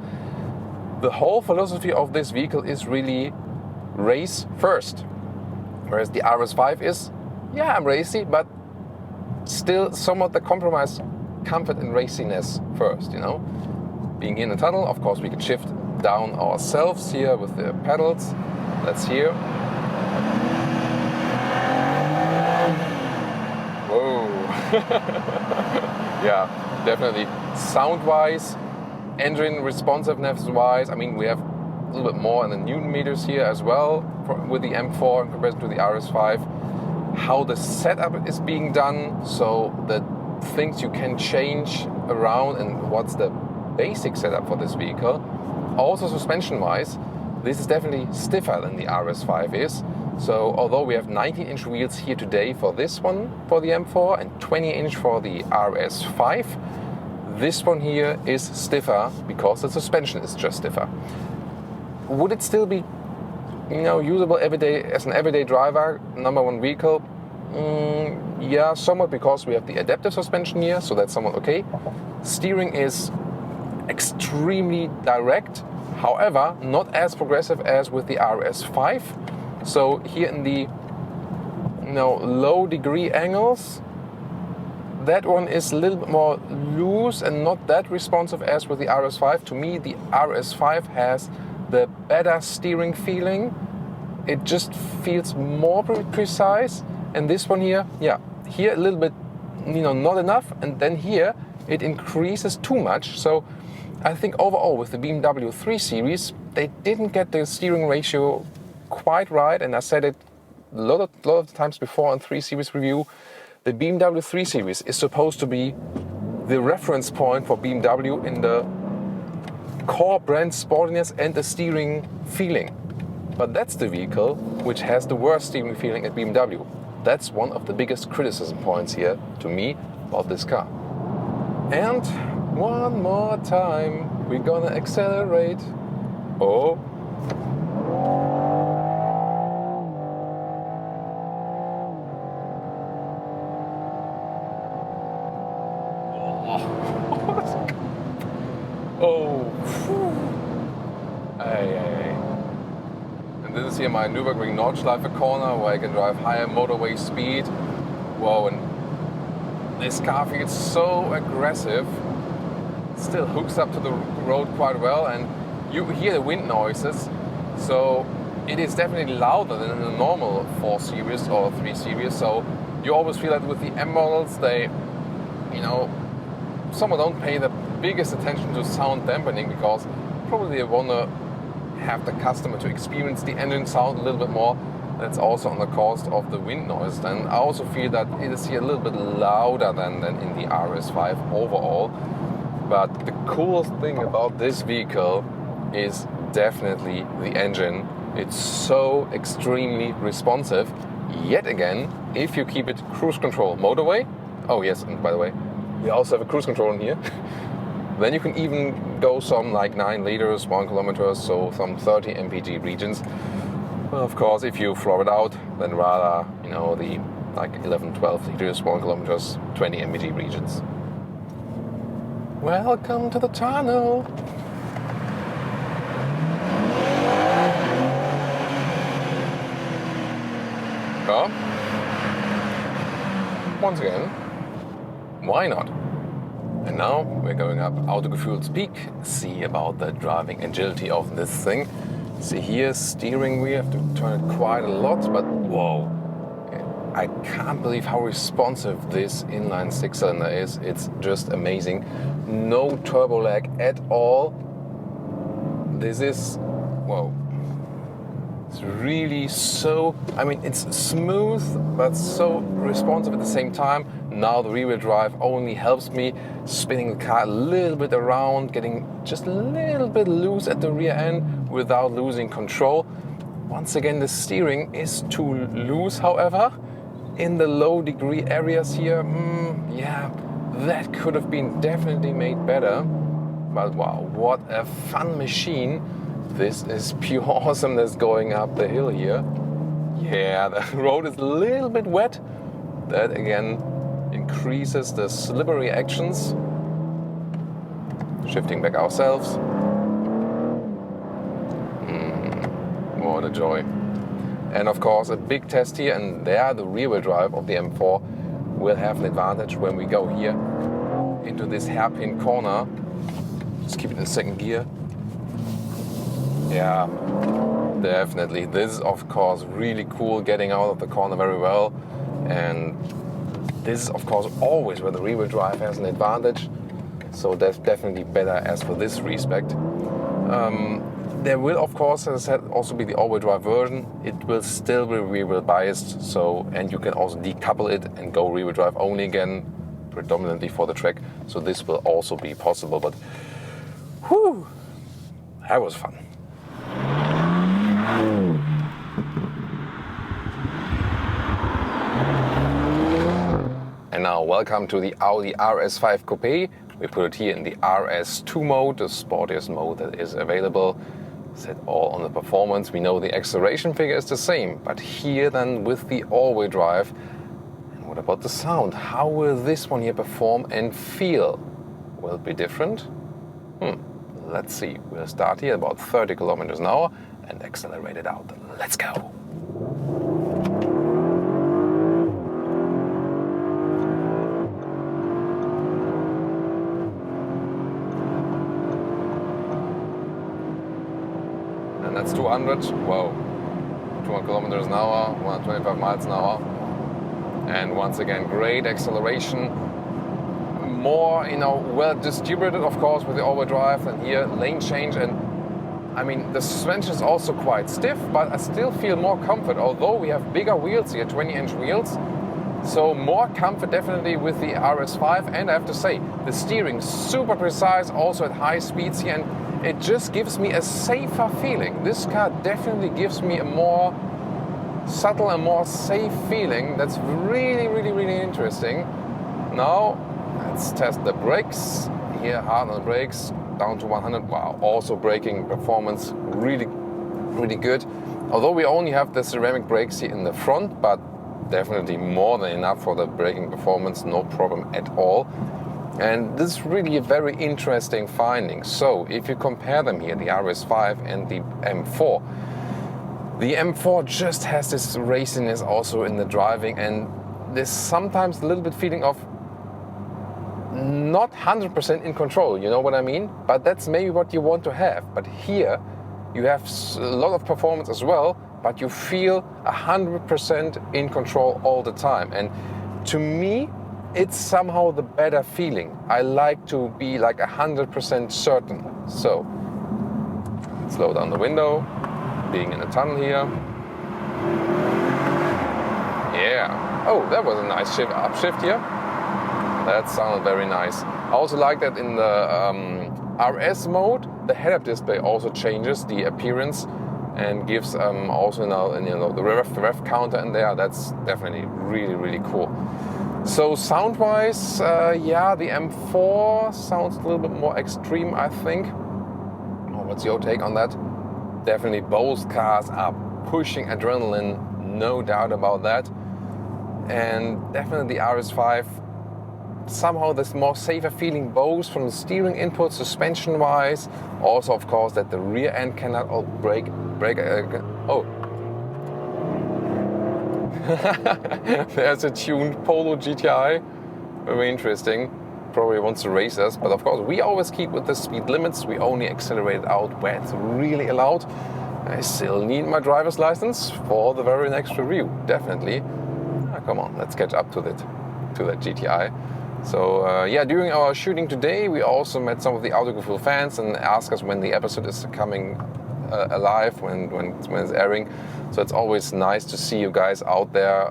The whole philosophy of this vehicle is really race first, whereas the RS5 is, yeah, I'm racy, but still somewhat the compromise comfort and raciness first, you know. Being here in the tunnel, of course, we can shift down ourselves here with the pedals. Let's hear. Whoa. Yeah, definitely. Sound-wise, engine responsiveness-wise, I mean, we have a little bit more in the Newton meters here as well with the M4 in comparison to the RS5. How the setup is being done, so the things you can change around, and what's the basic setup for this vehicle. Also suspension-wise, this is definitely stiffer than the RS5 is. So although we have 19-inch wheels here today for this one, for the M4, and 20-inch for the RS5, this one here is stiffer because the suspension is just stiffer. Would it still be, you know, usable everyday as an everyday driver, number one vehicle? Yeah, somewhat, because we have the adaptive suspension here, so that's somewhat okay. Steering is extremely direct, however, not as progressive as with the RS5. So here in the, you know, low degree angles, that one is a little bit more loose and not that responsive as with the RS5. To me, the RS5 has the better steering feeling. It just feels more precise. And this one here, yeah, here a little bit, you know, not enough. And then here it increases too much. So I think overall with the BMW 3 Series, they didn't get the steering ratio quite right. And I said it a lot of times before on 3 Series review. The BMW 3 Series is supposed to be the reference point for BMW in the core brand sportiness and the steering feeling. But that's the vehicle which has the worst steering feeling at BMW. That's one of the biggest criticism points here to me about this car. And one more time, we're gonna accelerate. Oh. Oh. Hey. And this is here my Nürburgring Nordschleife corner where I can drive higher motorway speed. Whoa, and this car feels so aggressive. Still hooks up to the road quite well, and you hear the wind noises. So it is definitely louder than the normal 4 Series or 3 Series. So you always feel that with the M models, they, you know, some don't pay the biggest attention to sound dampening because probably they want to have the customer to experience the engine sound a little bit more. That's also on the cost of the wind noise. And I also feel that it is here a little bit louder than in the RS5 overall. But the coolest thing about this vehicle is definitely the engine. It's so extremely responsive. Yet again, if you keep it cruise control motorway, oh yes, and by the way, we also have a cruise control in here. Then you can even go some like 9 liters, 1 kilometer, so some 30 mpg regions. Well, of course, if you floor it out, then rather, you know, the like 11, 12 liters, 1 kilometers, 20 mpg regions. Welcome to the tunnel. Well, once again, why not? And now we're going up Autogefühl's peak, see about the driving agility of this thing. See here, steering, we have to turn it quite a lot, but whoa. I can't believe how responsive this inline 6-cylinder is. It's just amazing. No turbo lag at all. This is, whoa. It's really so, I mean, it's smooth, but so responsive at the same time. Now the rear-wheel drive only helps me spinning the car a little bit around, getting just a little bit loose at the rear end without losing control. Once again, the steering is too loose, however, in the low degree areas here. Yeah, that could have been definitely made better. But wow, what a fun machine. This is pure awesomeness going up the hill here. Yeah, the road is a little bit wet. That again increases the slippery actions. Shifting back ourselves. What a joy. And of course a big test here, and there the rear wheel drive of the M4 will have an advantage when we go here into this hairpin corner. Just keep it in second gear. Yeah, definitely. This is of course really cool, getting out of the corner very well. And this is of course always where the rear wheel drive has an advantage. So that's definitely better as for this respect. There will of course, as I said, also be the all-wheel drive version. It will still be rear wheel biased, so, and you can also decouple it and go rear wheel drive only again, predominantly for the track. So this will also be possible, but whew, that was fun. And now welcome to the Audi RS5 Coupé. We put it here in the RS2 mode, the sportiest mode that is available. Set all on the performance. We know the acceleration figure is the same, but here then with the all-wheel drive. And what about the sound? How will this one here perform and feel? Will it be different? Let's see. We'll start here about 30 kilometers an hour and accelerate it out. Let's go. And that's 200. Whoa. 200 kilometers an hour, 125 miles an hour. And once again, great acceleration. More, well distributed, of course, with the all-wheel drive, and here lane change. And I mean, the suspension is also quite stiff, but I still feel more comfort, although we have bigger wheels here, 20-inch wheels. So more comfort definitely with the RS5. And I have to say, the steering super precise, also at high speeds here, and it just gives me a safer feeling. This car definitely gives me a more subtle and more safe feeling. That's really, really, really interesting. Now, let's test the brakes. Here, hard on the brakes, down to 100. Wow, also braking performance, really, really good. Although we only have the ceramic brakes here in the front, but definitely more than enough for the braking performance, no problem at all. And this is really a very interesting finding. So if you compare them here, the RS5 and the M4, the M4 just has this raciness also in the driving, and there's sometimes a little bit feeling of not 100% in control, you know what I mean? But that's maybe what you want to have. But here you have a lot of performance as well, but you feel 100% in control all the time. And to me, it's somehow the better feeling. I like to be like 100% certain. So, slow down the window, being in a tunnel here. Yeah. Oh, that was a nice upshift here. That sounded very nice. I also like that in the RS mode, the head-up display also changes the appearance and gives also now the rev counter in there. That's definitely really, really cool. So sound-wise, yeah, the M4 sounds a little bit more extreme, I think. What's your take on that? Definitely both cars are pushing adrenaline, no doubt about that. And definitely the RS5, somehow this more safer feeling, both from the steering input, suspension-wise. Also, of course, that the rear end cannot brake. Oh. There's a tuned Polo GTI. Very interesting. Probably wants to race us, but of course we always keep with the speed limits. We only accelerate out where it's really allowed. I still need my driver's license for the very next review, definitely. Come on, let's catch up to that GTI. So yeah, during our shooting today, we also met some of the Autogefühl fans and asked us when the episode is coming alive, when it's airing. So it's always nice to see you guys out there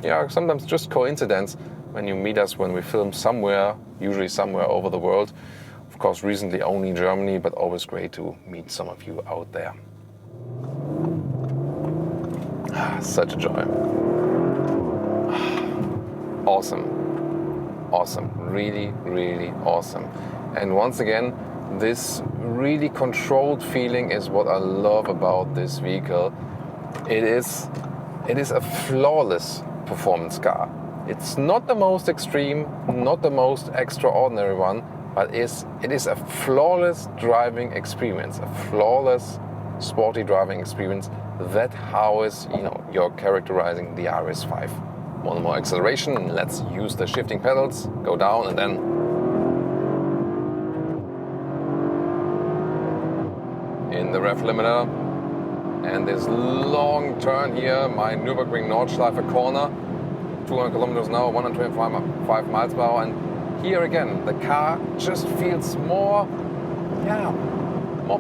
yeah, sometimes just coincidence when you meet us when we film somewhere, usually somewhere over the world. Of course, recently only in Germany, but always great to meet some of you out there. Such a joy. Awesome. Awesome. Really, really awesome. And once again, this really controlled feeling is what I love about this vehicle. It is a flawless performance car. It's not the most extreme, not the most extraordinary one, but it is a flawless driving experience, a flawless sporty driving experience. That's how is, you're characterizing the RS5. One more acceleration, let's use the shifting pedals, go down and then in the rev limiter. And this long turn here, my Nürburgring Nordschleife corner, 200 kilometers an hour, 125 miles per hour. And here again, the car just feels more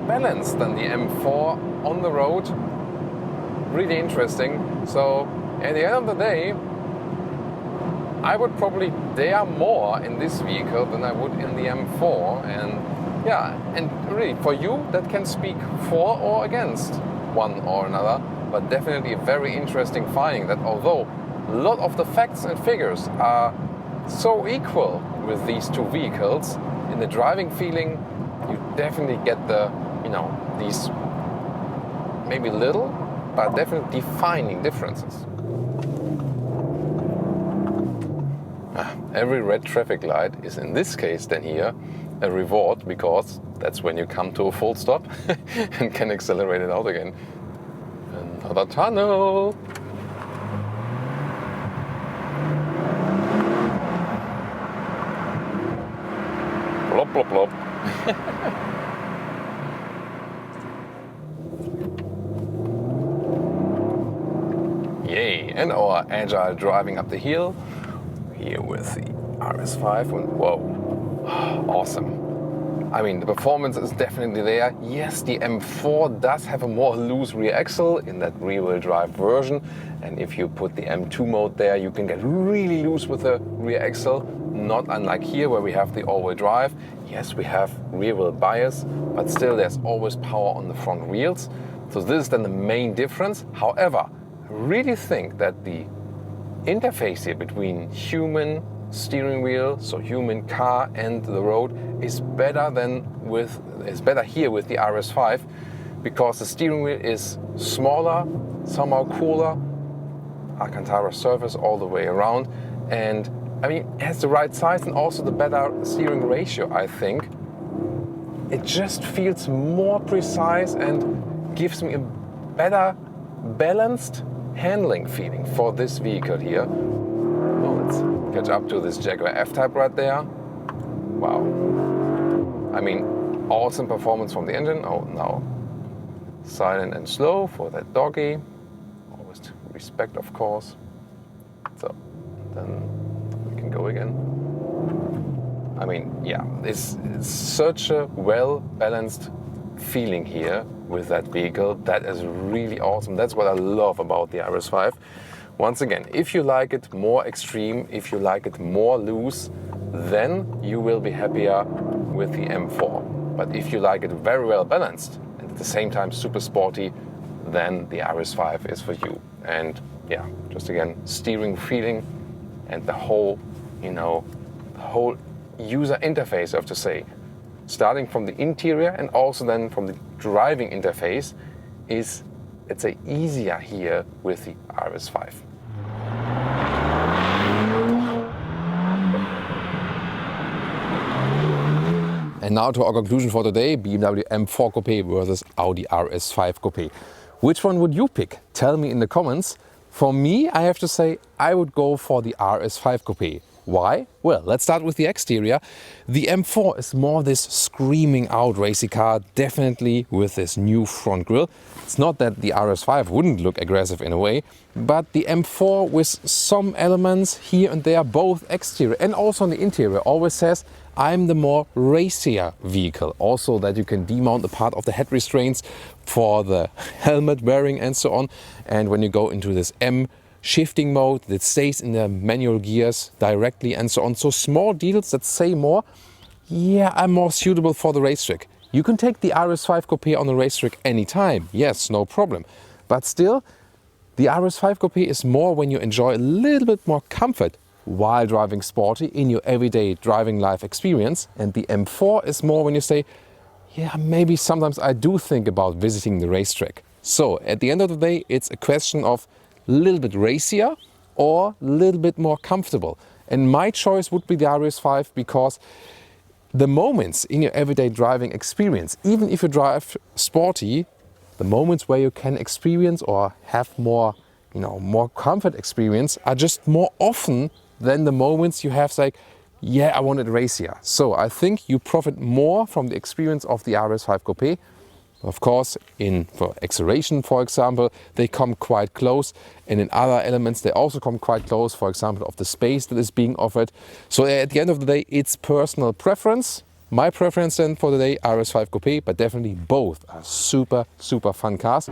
balanced than the M4 on the road. Really interesting. So at the end of the day, I would probably dare more in this vehicle than I would in the M4. And really for you, that can speak for or against one or another, but definitely a very interesting finding that although a lot of the facts and figures are so equal with these two vehicles, in the driving feeling you definitely get these maybe little but definitely defining differences. Every red traffic light is in this case then here a reward, because that's when you come to a full stop and can accelerate it out again. Another tunnel. Plop, plop, plop. Yay, and our agile driving up the hill here with the RS5 and whoa. Awesome. I mean, the performance is definitely there. Yes, the M4 does have a more loose rear axle in that rear-wheel drive version. And if you put the M2 mode there, you can get really loose with the rear axle. Not unlike here where we have the all-wheel drive. Yes, we have rear-wheel bias, but still there's always power on the front wheels. So this is then the main difference. However, I really think that the interface here between human steering wheel, so human car and the road, is better here with the RS5, because the steering wheel is smaller, somehow cooler, Alcantara surface all the way around, and I mean it has the right size and also the better steering ratio. I think it just feels more precise and gives me a better balanced handling feeling for this vehicle here. Let's catch up to this Jaguar F-Type right there. Wow. I mean, awesome performance from the engine. Oh, now silent and slow for that doggy. Always respect, of course. So then we can go again. I mean, yeah, it's such a well-balanced feeling here with that vehicle. That is really awesome. That's what I love about the RS5. Once again, if you like it more extreme, if you like it more loose, then you will be happier with the M4. But if you like it very well balanced and at the same time super sporty, then the RS5 is for you. And yeah, just again, steering feeling and the whole user interface, I have to say, starting from the interior and also then from the driving interface, is, let's say, easier here with the RS5. And now to our conclusion for today, BMW M4 Coupé versus Audi RS5 Coupé. Which one would you pick? Tell me in the comments. For me, I have to say, I would go for the RS5 Coupé. Why? Well, let's start with the exterior. The M4 is more this screaming out racy car, definitely with this new front grille. It's not that the RS5 wouldn't look aggressive in a way, but the M4 with some elements here and there, both exterior and also on the interior, always says, I'm the more racier vehicle. Also that you can demount the part of the head restraints for the helmet wearing and so on. And when you go into this M shifting mode that stays in the manual gears directly and so on. So small details that say more, yeah, I'm more suitable for the racetrack. You can take the RS5 Coupé on the racetrack anytime, yes, no problem. But still, the RS5 Coupé is more when you enjoy a little bit more comfort while driving sporty in your everyday driving life experience. And the M4 is more when you say, yeah, maybe sometimes I do think about visiting the racetrack. So at the end of the day, it's a question of a little bit racier or a little bit more comfortable. And my choice would be the RS5 because the moments in your everyday driving experience, even if you drive sporty, the moments where you can experience or have more, more comfort experience are just more often than the moments you have like, yeah, I want it racier. So I think you profit more from the experience of the RS5 Coupé. Of course, for acceleration, for example, they come quite close, and in other elements they also come quite close, for example, of the space that is being offered. So at the end of the day, it's personal preference. My preference then for the day, RS5 Coupé, but definitely both are super, super fun cars.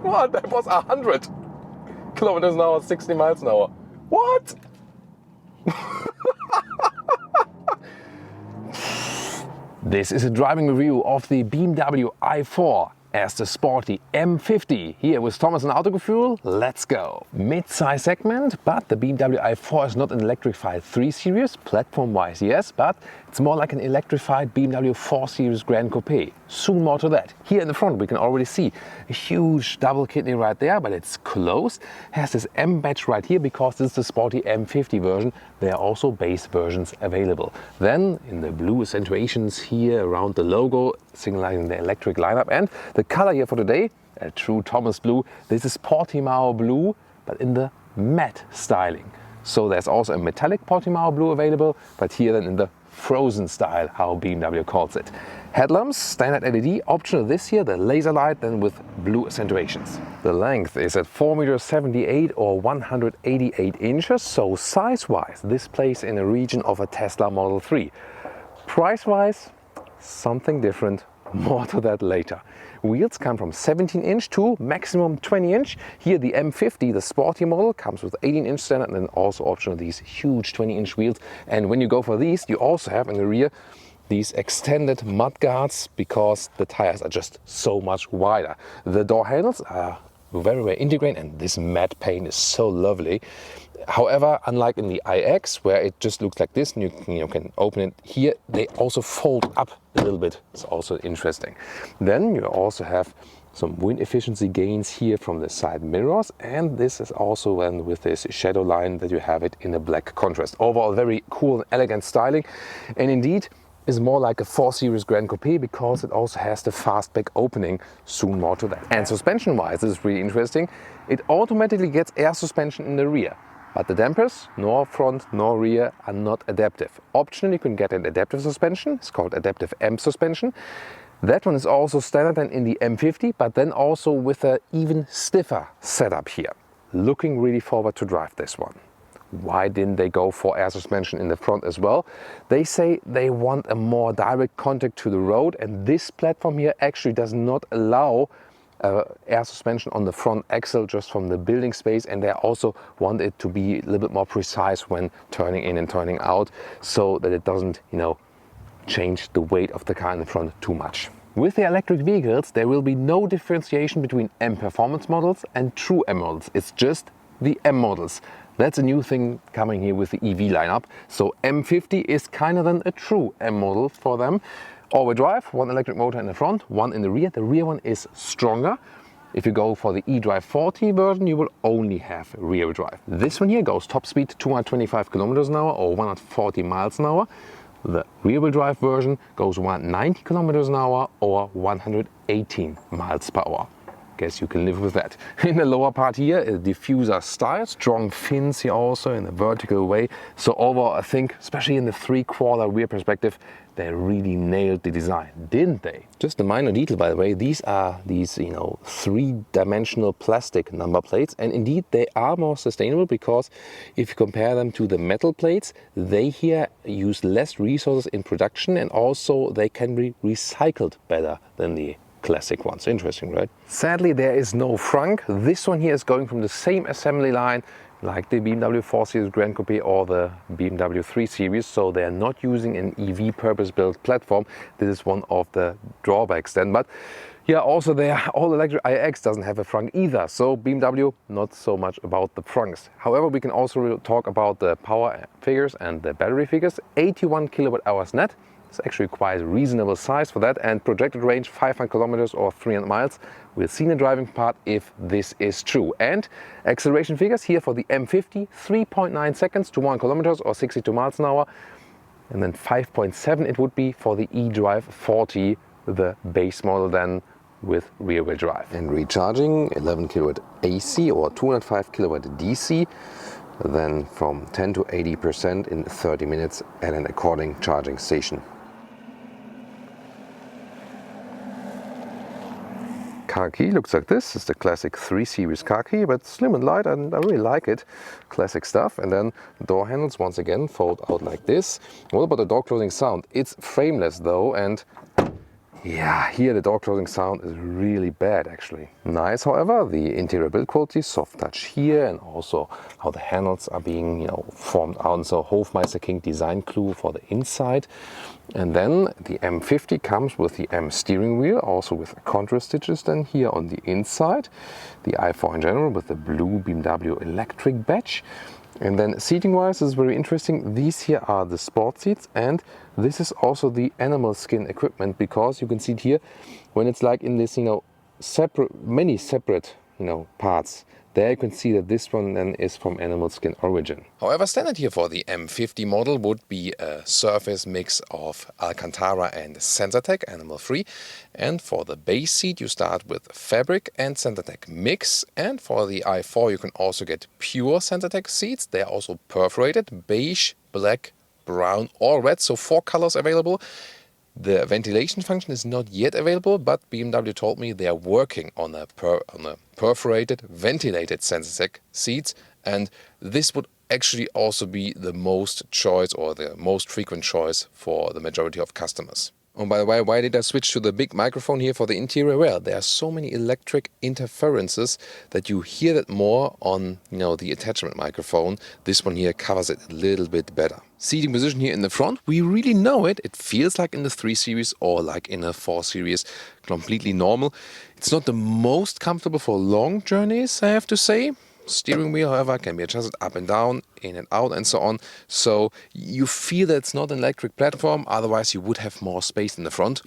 What? That was 100 kilometers an hour, 60 miles an hour. What? This is a driving review of the BMW i4 as the sporty M50. Here with Thomas and Autogefühl, let's go. Mid-size segment, but the BMW i4 is not an electrified 3 Series, platform-wise yes, but it's more like an electrified BMW 4 Series Gran Coupé. Soon more to that. Here in the front we can already see a huge double kidney right there, but it's closed. Has this M badge right here because this is the sporty M50 version. There are also base versions available. Then in the blue accentuations here around the logo, signalizing the electric lineup, and the color here for today, a true Thomas blue. This is Portimao blue, but in the matte styling. So there's also a metallic Portimao blue available, but here then in the frozen style, how BMW calls it. Headlamps, standard LED, optional this here, the laser light, then with blue accentuations. The length is at 4.78 meters or 188 inches, so size-wise, this plays in a region of a Tesla Model 3. Price-wise, something different, more to that later. Wheels come from 17-inch to maximum 20-inch. Here the M50, the sporty model, comes with 18-inch standard and then also optional these huge 20-inch wheels. And when you go for these, you also have in the rear these extended mudguards because the tires are just so much wider. The door handles are very, very integrated, and this matte paint is so lovely. However, unlike in the iX, where it just looks like this and you can open it, here they also fold up a little bit. It's also interesting. Then you also have some wind efficiency gains here from the side mirrors, and this is also then with this shadow line that you have it in a black contrast. Overall very cool and elegant styling, and indeed is more like a 4 Series Gran Coupé because it also has the fastback opening. Soon more to that. And suspension wise, this is really interesting. It automatically gets air suspension in the rear, but the dampers, nor front nor rear, are not adaptive. Optionally you can get an adaptive suspension, it's called adaptive M suspension. That one is also standard and in the M50, but then also with an even stiffer setup here. Looking really forward to drive this one. Why didn't they go for air suspension in the front as well? They say they want a more direct contact to the road, and this platform here actually does not allow air suspension on the front axle just from the building space, and they also want it to be a little bit more precise when turning in and turning out, so that it doesn't, change the weight of the car in the front too much. With the electric vehicles, there will be no differentiation between M performance models and true M models. It's just the M models. That's a new thing coming here with the EV lineup. So M50 is kind of then a true M model for them. All-wheel drive, one electric motor in the front, one in the rear. The rear one is stronger. If you go for the eDrive 40 version, you will only have rear drive. This one here goes top speed 225 kilometers an hour or 140 miles an hour. The rear-wheel drive version goes 190 kilometers an hour or 118 miles per hour. Guess you can live with that. In the lower part here, a diffuser style, strong fins here also in a vertical way. So overall, I think, especially in the 3/4 rear perspective, they really nailed the design, didn't they? Just a minor detail, by the way, these are these, three-dimensional plastic number plates, and indeed they are more sustainable because if you compare them to the metal plates, they here use less resources in production, and also they can be recycled better than the classic ones. Interesting, right? Sadly, there is no frunk. This one here is going from the same assembly line like the BMW 4 Series Gran Coupé or the BMW 3 Series, so they are not using an EV purpose-built platform. This is one of the drawbacks then. But yeah, also their all-electric iX doesn't have a frunk either, so BMW not so much about the frunks. However, we can also talk about the power figures and the battery figures. 81 kilowatt hours net. It's actually quite a reasonable size for that, and projected range 500 kilometers or 300 miles. We'll see in the driving part if this is true. And acceleration figures here for the M50, 3.9 seconds to 1 kilometers or 62 miles an hour. And then 5.7 it would be for the eDrive 40, the base model then with rear-wheel drive. And recharging 11 kilowatt AC or 205 kilowatt DC. Then from 10 to 80% in 30 minutes at an according charging station. Car key looks like this. It's the classic 3 Series car key, but slim and light, and I really like it. Classic stuff. And then door handles once again fold out like this. What about the door closing sound? It's frameless though, and yeah, here the door closing sound is really bad actually. Nice, however, the interior build quality, soft touch here, and also how the handles are being, formed out. So Hofmeister King design clue for the inside. And then the M50 comes with the M steering wheel, also with contrast stitches then here on the inside. The i4 in general with the blue BMW electric badge. And then seating wise, this is very interesting. These here are the sport seats, and this is also the animal skin equipment, because you can see it here when it's like in this, many separate, parts. There you can see that this one then is from animal skin origin. However, standard here for the M50 model would be a surface mix of Alcantara and Sensatec, animal free. And for the base seat you start with fabric and Sensatec mix. And for the i4 you can also get pure Sensatec seats. They are also perforated, beige, black, brown or red, so 4 colors available. The ventilation function is not yet available, but BMW told me they are working on a perforated, ventilated Sensatec seats, and this would actually also be the most choice or the most frequent choice for the majority of customers. Oh, by the way, why did I switch to the big microphone here for the interior? Well, there are so many electric interferences that you hear that more on, the attachment microphone. This one here covers it a little bit better. Seating position here in the front, we really know it. It feels like in the 3 Series or like in a 4 Series, completely normal. It's not the most comfortable for long journeys, I have to say. Steering wheel, however, can be adjusted up and down, in and out, and so on. So you feel that it's not an electric platform, otherwise you would have more space in the front.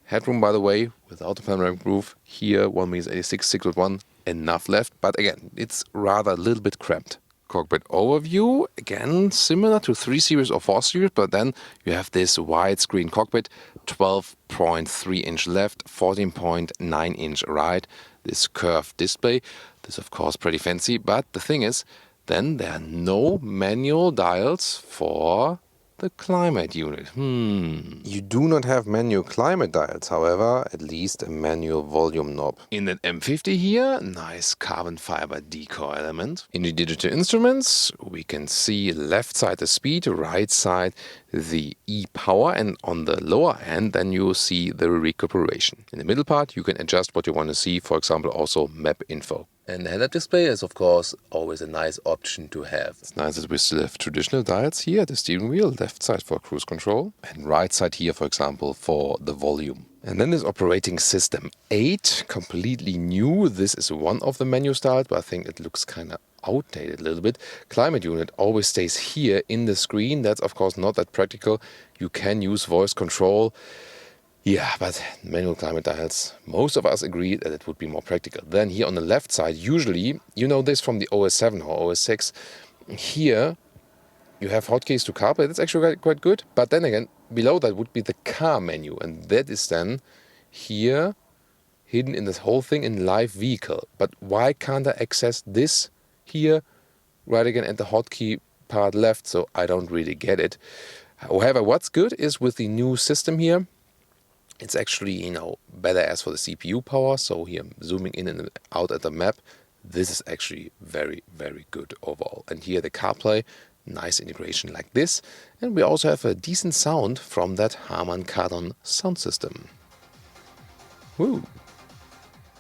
Headroom, by the way, without a panoramic roof, here 1.86 meter, 6'1", enough left, but again, it's rather a little bit cramped. Cockpit overview, again, similar to 3 Series or 4 Series, but then you have this widescreen cockpit, 12.3 inch left, 14.9 inch right, this curved display. This, of course, pretty fancy, but the thing is, then there are no manual dials for the climate unit. You do not have manual climate dials, however, at least a manual volume knob. In that M50 here, nice carbon fiber decal element. In the digital instruments, we can see left side the speed, right side the e-power, and on the lower end then you see the recuperation. In the middle part you can adjust what you want to see, for example also map info. And the head-up display is of course always a nice option to have. It's nice that we still have traditional dials here at the steering wheel, left side for cruise control and right side here for example for the volume. And then there's operating system 8, completely new. This is one of the menu styles, but I think it looks kind of outdated a little bit. Climate unit always stays here in the screen. That's of course not that practical. You can use voice control. Yeah, but manual climate dials, most of us agree that it would be more practical. Then here on the left side, usually, you know this from the OS 7 or OS 6, here you have hotkeys to CarPlay. That's actually quite good. But then again, below that would be the car menu, and that is then here, hidden in this whole thing in live vehicle. But why can't I access this here, right again at the hotkey part left? So I don't really get it. However, what's good is with the new system here, it's actually, better as for the CPU power. So here, zooming in and out at the map, this is actually very, very good overall. And here the CarPlay, nice integration like this. And we also have a decent sound from that Harman Kardon sound system. Woo!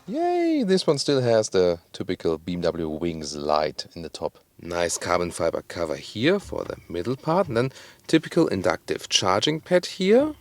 Yay! This one still has the typical BMW wings light in the top. Nice carbon fiber cover here for the middle part, and then typical inductive charging pad here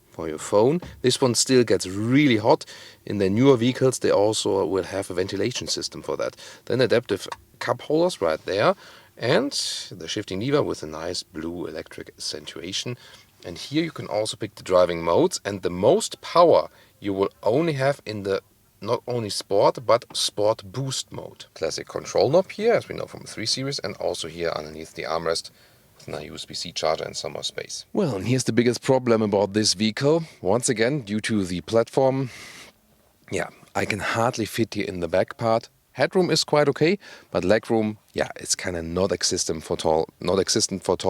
for your phone. This one still gets really hot. In the newer vehicles they also will have a ventilation system for that. Then adaptive cup holders right there, and the shifting lever with a nice blue electric accentuation. And here you can also pick the driving modes, and the most power you will only have in the not only Sport, but Sport Boost mode. Classic control knob here, as we know from the 3 Series, and also here underneath the armrest with a USB-C charger and some more space. Well, and here's the biggest problem about this vehicle. Once again, due to the platform, yeah, I can hardly fit here in the back part. Headroom is quite okay, but legroom, yeah, it's kind of not existent for tall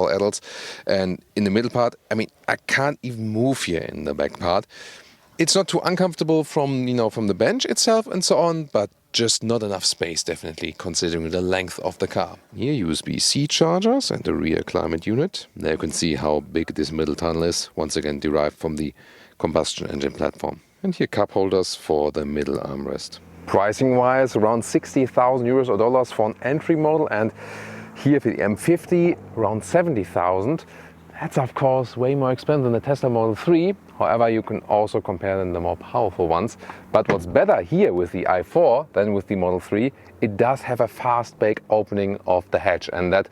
adults. And in the middle part, I mean, I can't even move here in the back part. It's not too uncomfortable from the bench itself and so on, but just not enough space, definitely, considering the length of the car. Here, USB-C chargers and the rear climate unit. There you can see how big this middle tunnel is, once again derived from the combustion engine platform. And here cup holders for the middle armrest. Pricing-wise, around 60,000 euros or dollars for an entry model, and here for the M50, around 70,000. That's of course way more expensive than the Tesla Model 3. However, you can also compare them to the more powerful ones. But what's better here with the i4 than with the Model 3, it does have a fast back opening of the hatch, and that,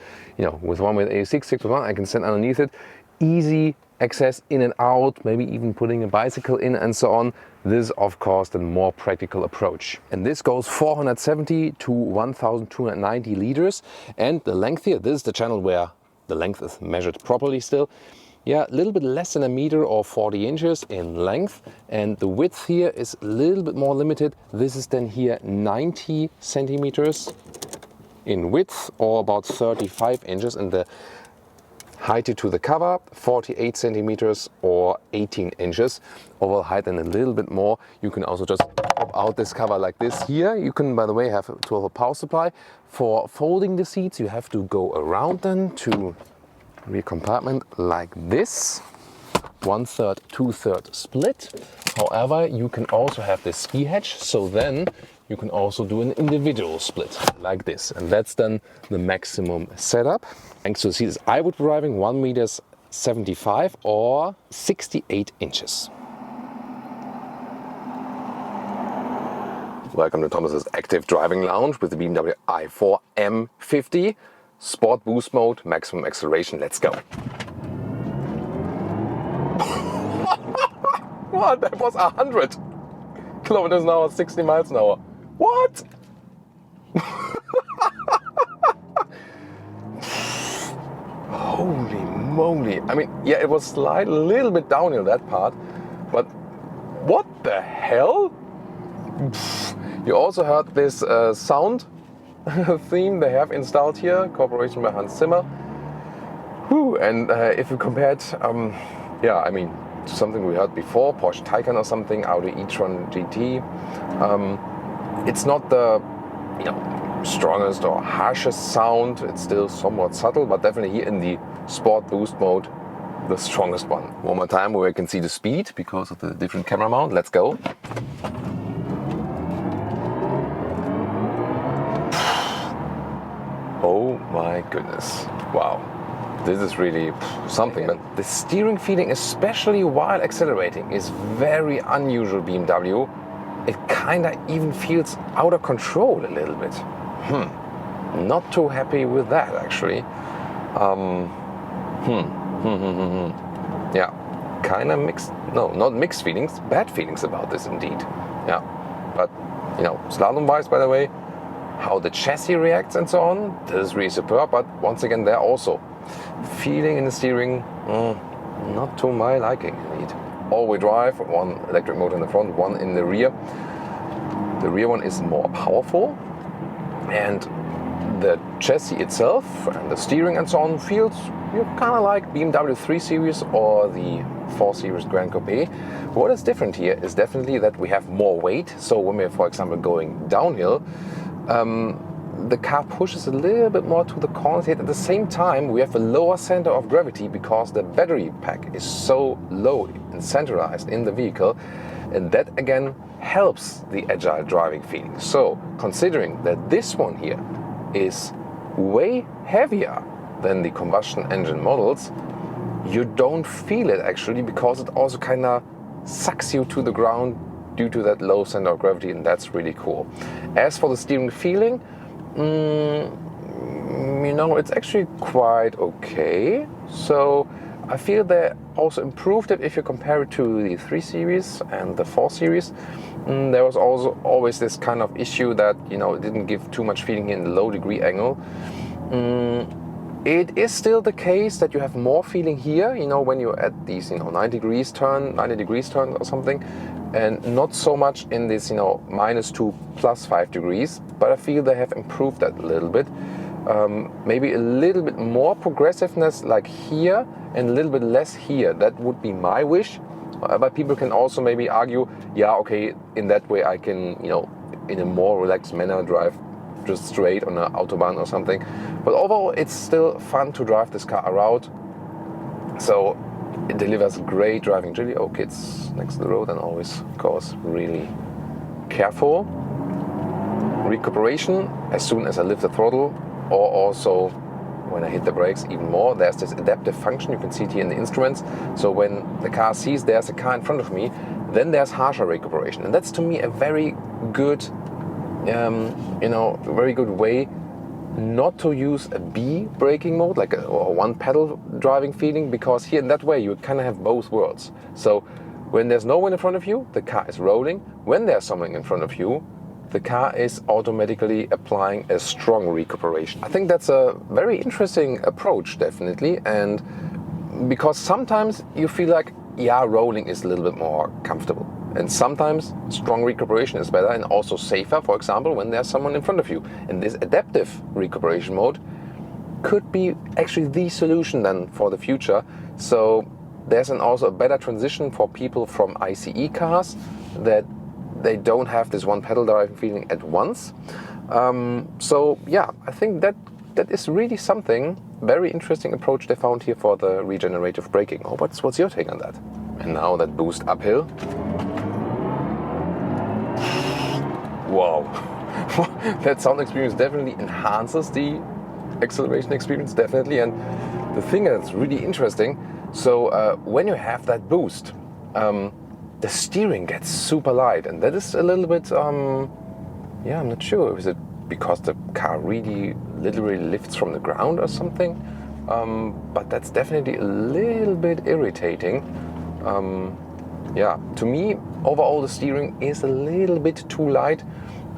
with one with A6 6.1, I can stand underneath it, easy access in and out, maybe even putting a bicycle in and so on. This is of course the more practical approach. And this goes 470 to 1290 liters. And the length here, this is the channel where the length is measured properly still. Yeah, a little bit less than a meter or 40 inches in length. And the width here is a little bit more limited. This is then here 90 centimeters in width, or about 35 inches. And the height to the cover, 48 centimeters or 18 inches. Overall height and a little bit more. You can also just pop out this cover like this. Here you can, by the way, have a 12-volt power supply. For folding the seats, you have to go around them to rear compartment like this. 1/3, 2/3 split. However, you can also have this ski hatch, so then you can also do an individual split like this. And that's then the maximum setup. Thanks to the seats, I would be driving 1.75 meters or 68 inches. Welcome to Thomas's Active Driving Lounge with the BMW i4 M50. Sport Boost mode, maximum acceleration, let's go. What? That was 100 kilometers an hour, 60 miles an hour. What? Holy moly. I mean, yeah, it was a little bit downhill, that part, but what the hell? You also heard this sound theme they have installed here, cooperation by Hans Zimmer. Whew. And if you compare it, to something we heard before, Porsche Taycan or something, Audi e-tron GT, it's not the strongest or harshest sound. It's still somewhat subtle, but definitely here in the Sport Boost mode, the strongest one. One more time where you can see the speed because of the different camera mount. Let's go. Oh my goodness. Wow. This is really something. But the steering feeling, especially while accelerating, is very unusual BMW. It kinda even feels out of control a little bit. Not too happy with that, actually. Yeah, kinda mixed, no, not mixed feelings, bad feelings about this indeed. Yeah, but slalom-wise, by the way, how the chassis reacts and so on, this is really superb, but once again, there also feeling in the steering, not to my liking indeed. All-wheel drive, one electric motor in the front, one in the rear. The rear one is more powerful, and the chassis itself and the steering and so on feels kind of like BMW 3 Series or the 4 Series Gran Coupé. What is different here is definitely that we have more weight. So when we're, for example, going downhill, the car pushes a little bit more to the corners, yet at the same time we have a lower center of gravity because the battery pack is so low and centralized in the vehicle And that again helps the agile driving feeling. So considering that this one here is way heavier than the combustion engine models, you don't feel it actually, because it also kind of sucks you to the ground due to that low center of gravity, and that's really cool. As for the steering feeling, you know, it's actually quite okay. So I feel they also improved it if you compare it to the 3 Series and the 4 Series. There was also always this kind of issue that, you know, it didn't give too much feeling in the low degree angle. It is still the case that you have more feeling here, you know, when you're at these, you know, 90 degrees turn or something, and not so much in this, you know, -2 +5 degrees. But I feel they have improved that a little bit. Maybe a little bit more progressiveness like here and a little bit less here. That would be my wish. But people can also maybe argue, yeah, okay, in that way I can, you know, in a more relaxed manner drive just straight on an Autobahn or something. But overall, it's still fun to drive this car around. So it delivers great driving agility. Oh, kids next to the road, and always, of course, really careful. Recuperation as soon as I lift the throttle, or also when I hit the brakes even more. There's this adaptive function, you can see it here in the instruments. So when the car sees there's a car in front of me, then there's harsher recuperation. And that's to me a very good, you know, a very good way not to use a B braking mode, like a one pedal driving feeling, because here in that way you kind of have both worlds. So when there's no one in front of you, the car is rolling. When there's someone in front of you, the car is automatically applying a strong recuperation. I think that's a very interesting approach, definitely, and because sometimes you feel like, yeah, rolling is a little bit more comfortable, and sometimes strong recuperation is better and also safer, for example, when there's someone in front of you. And this adaptive recuperation mode could be actually the solution then for the future. So there's also a better transition for people from ICE cars, that they don't have this one pedal driving feeling at once. So yeah, I think that is really something very interesting approach they found here for the regenerative braking. Oh, what's your take on that? And now that boost uphill. Wow, that sound experience definitely enhances the acceleration experience, definitely. And the thing that's really interesting, so when you have that boost, the steering gets super light, and that is a little bit, yeah, I'm not sure. Is it because the car really literally lifts from the ground or something? But that's definitely a little bit irritating. Yeah, to me, overall the steering is a little bit too light,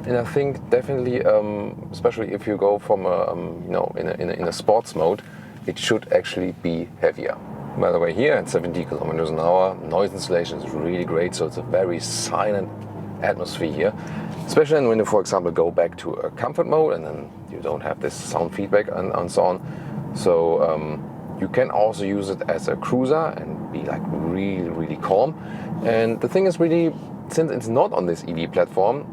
and I think definitely, especially if you go from a, you know, in a sports mode, it should actually be heavier. By the way, here at 70 kilometers an hour, noise insulation is really great, so it's a very silent atmosphere here. Especially when you, for example, go back to a comfort mode, and then you don't have this sound feedback and so on. So you can also use it as a cruiser and be like really, really calm. And the thing is really, since it's not on this EV platform,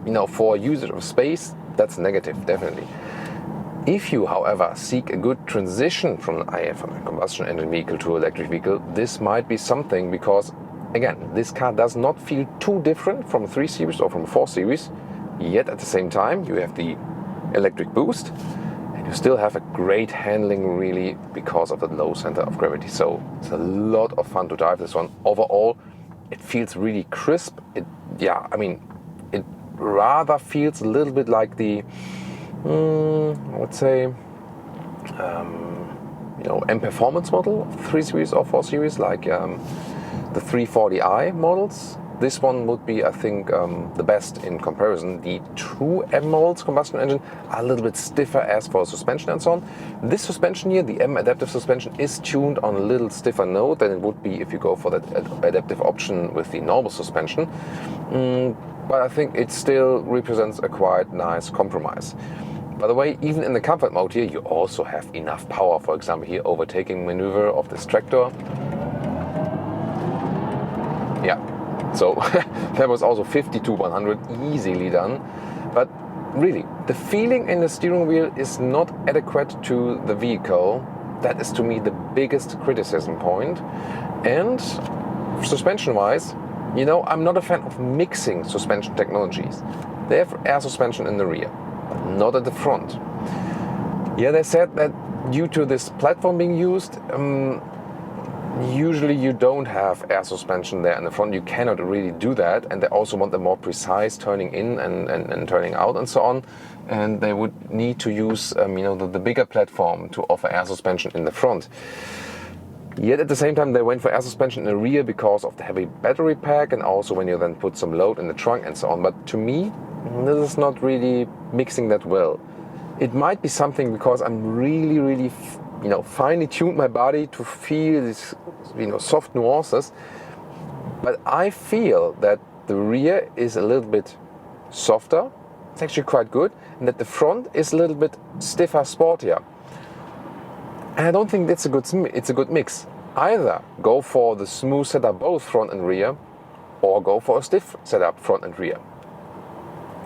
you know, for usage of space, that's negative, definitely. If you, however, seek a good transition from a combustion engine vehicle to electric vehicle, this might be something, because, again, this car does not feel too different from a 3 Series or from a 4 Series, yet at the same time you have the electric boost, and you still have a great handling, really, because of the low center of gravity. So it's a lot of fun to drive this one. Overall, it feels really crisp. Yeah, I mean, it rather feels a little bit like the, I would say, you know, M performance model, 3 Series or 4 Series, like the 340i models. This one would be, I think, the best in comparison. The true M models, combustion engine, are a little bit stiffer as for suspension and so on. This suspension here, the M adaptive suspension, is tuned on a little stiffer note than it would be if you go for that adaptive option with the normal suspension. But I think it still represents a quite nice compromise. By the way, even in the comfort mode here, you also have enough power. For example, here, overtaking maneuver of this tractor. Yeah, so that was also 50 to 100, easily done. But really, the feeling in the steering wheel is not adequate to the vehicle. That is, to me, the biggest criticism point. And suspension-wise, You know, I'm not a fan of mixing suspension technologies. They have air suspension in the rear, but not at the front. Yeah, they said that due to this platform being used, usually you don't have air suspension there in the front. You cannot really do that, and they also want a more precise turning in and turning out and so on. And they would need to use the bigger platform to offer air suspension in the front. Yet at the same time they went for air suspension in the rear because of the heavy battery pack, and also when you then put some load in the trunk and so on. But to me, this is not really mixing that well. It might be something because I'm really finely tuned my body to feel these soft nuances, but I feel that the rear is a little bit softer. It's actually quite good, and that the front is a little bit stiffer, sportier. And I don't think that's it's a good mix. Either go for the smooth setup both front and rear, or go for a stiff setup front and rear.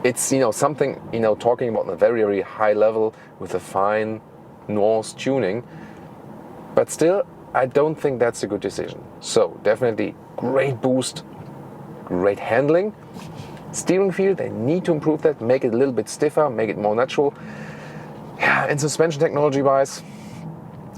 It's something talking about on a very high level with a fine nuance tuning, but still I don't think that's a good decision. So definitely great boost, great handling. Steering feel, they need to improve that, make it a little bit stiffer, make it more natural. Yeah, and suspension technology wise,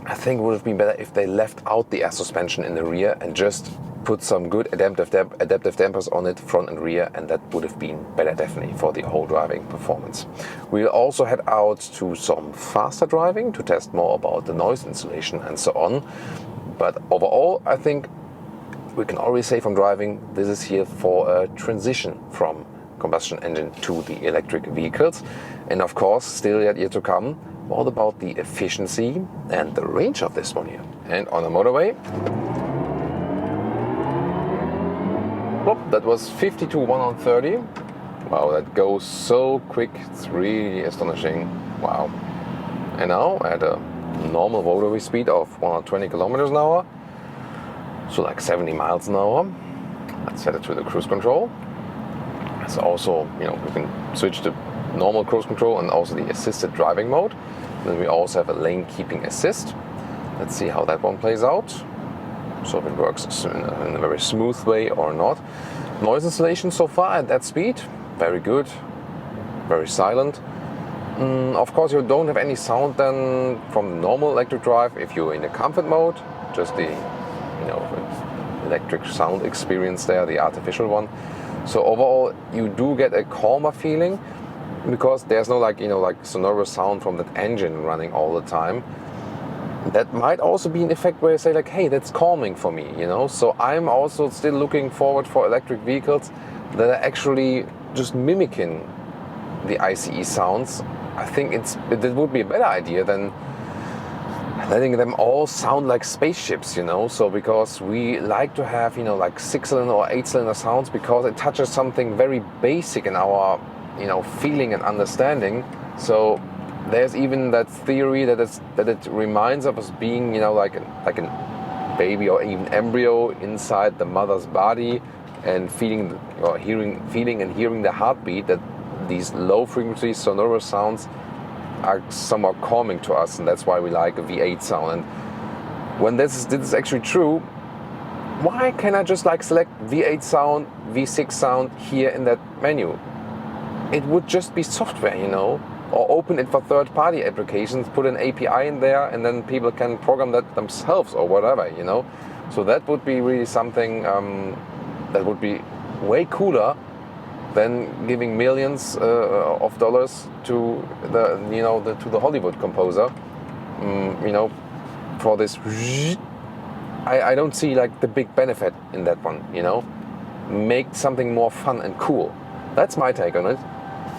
I think it would have been better if they left out the air suspension in the rear and just put some good adaptive dampers on it, front and rear, and that would have been better definitely for the whole driving performance. We'll also head out to some faster driving to test more about the noise insulation and so on. But overall, I think we can already say from driving, this is here for a transition from combustion engine to the electric vehicles. And of course, still yet to come, all about the efficiency and the range of this one here. And on the motorway, that was 52,130. Wow, that goes so quick, it's really astonishing. Wow. And now at a normal motorway speed of 120 kilometers an hour, so like 70 miles an hour. Let's set it to the cruise control. So also, we can switch to normal cruise control and also the assisted driving mode. Then we also have a lane keeping assist. Let's see how that one plays out. So if it works in a very smooth way or not. Noise insulation so far at that speed, very good, very silent. Of course, you don't have any sound then from the normal electric drive if you're in the comfort mode, just the electric sound experience there, the artificial one. So overall, you do get a calmer feeling because there's no like sonorous sound from that engine running all the time. That might also be an effect where you say like, hey, that's calming for me, So I'm also still looking forward for electric vehicles that are actually just mimicking the ICE sounds. I think it would be a better idea than letting them all sound like spaceships, So because we like to have, like 6-cylinder or 8-cylinder sounds because it touches something very basic in our, feeling and understanding. So there's even that theory that it reminds of us being, like a baby or even embryo inside the mother's body and feeling and hearing the heartbeat, that these low frequency sonorous sounds are somewhat calming to us, and that's why we like a V8 sound. And when this is actually true, why can't I just select V8 sound, V6 sound here in that menu? It would just be software, or open it for third-party applications, put an API in there, and then people can program that themselves or whatever, So that would be really something that would be way cooler than giving millions of dollars to the Hollywood composer, for this. I don't see the big benefit in that one, Make something more fun and cool. That's my take on it.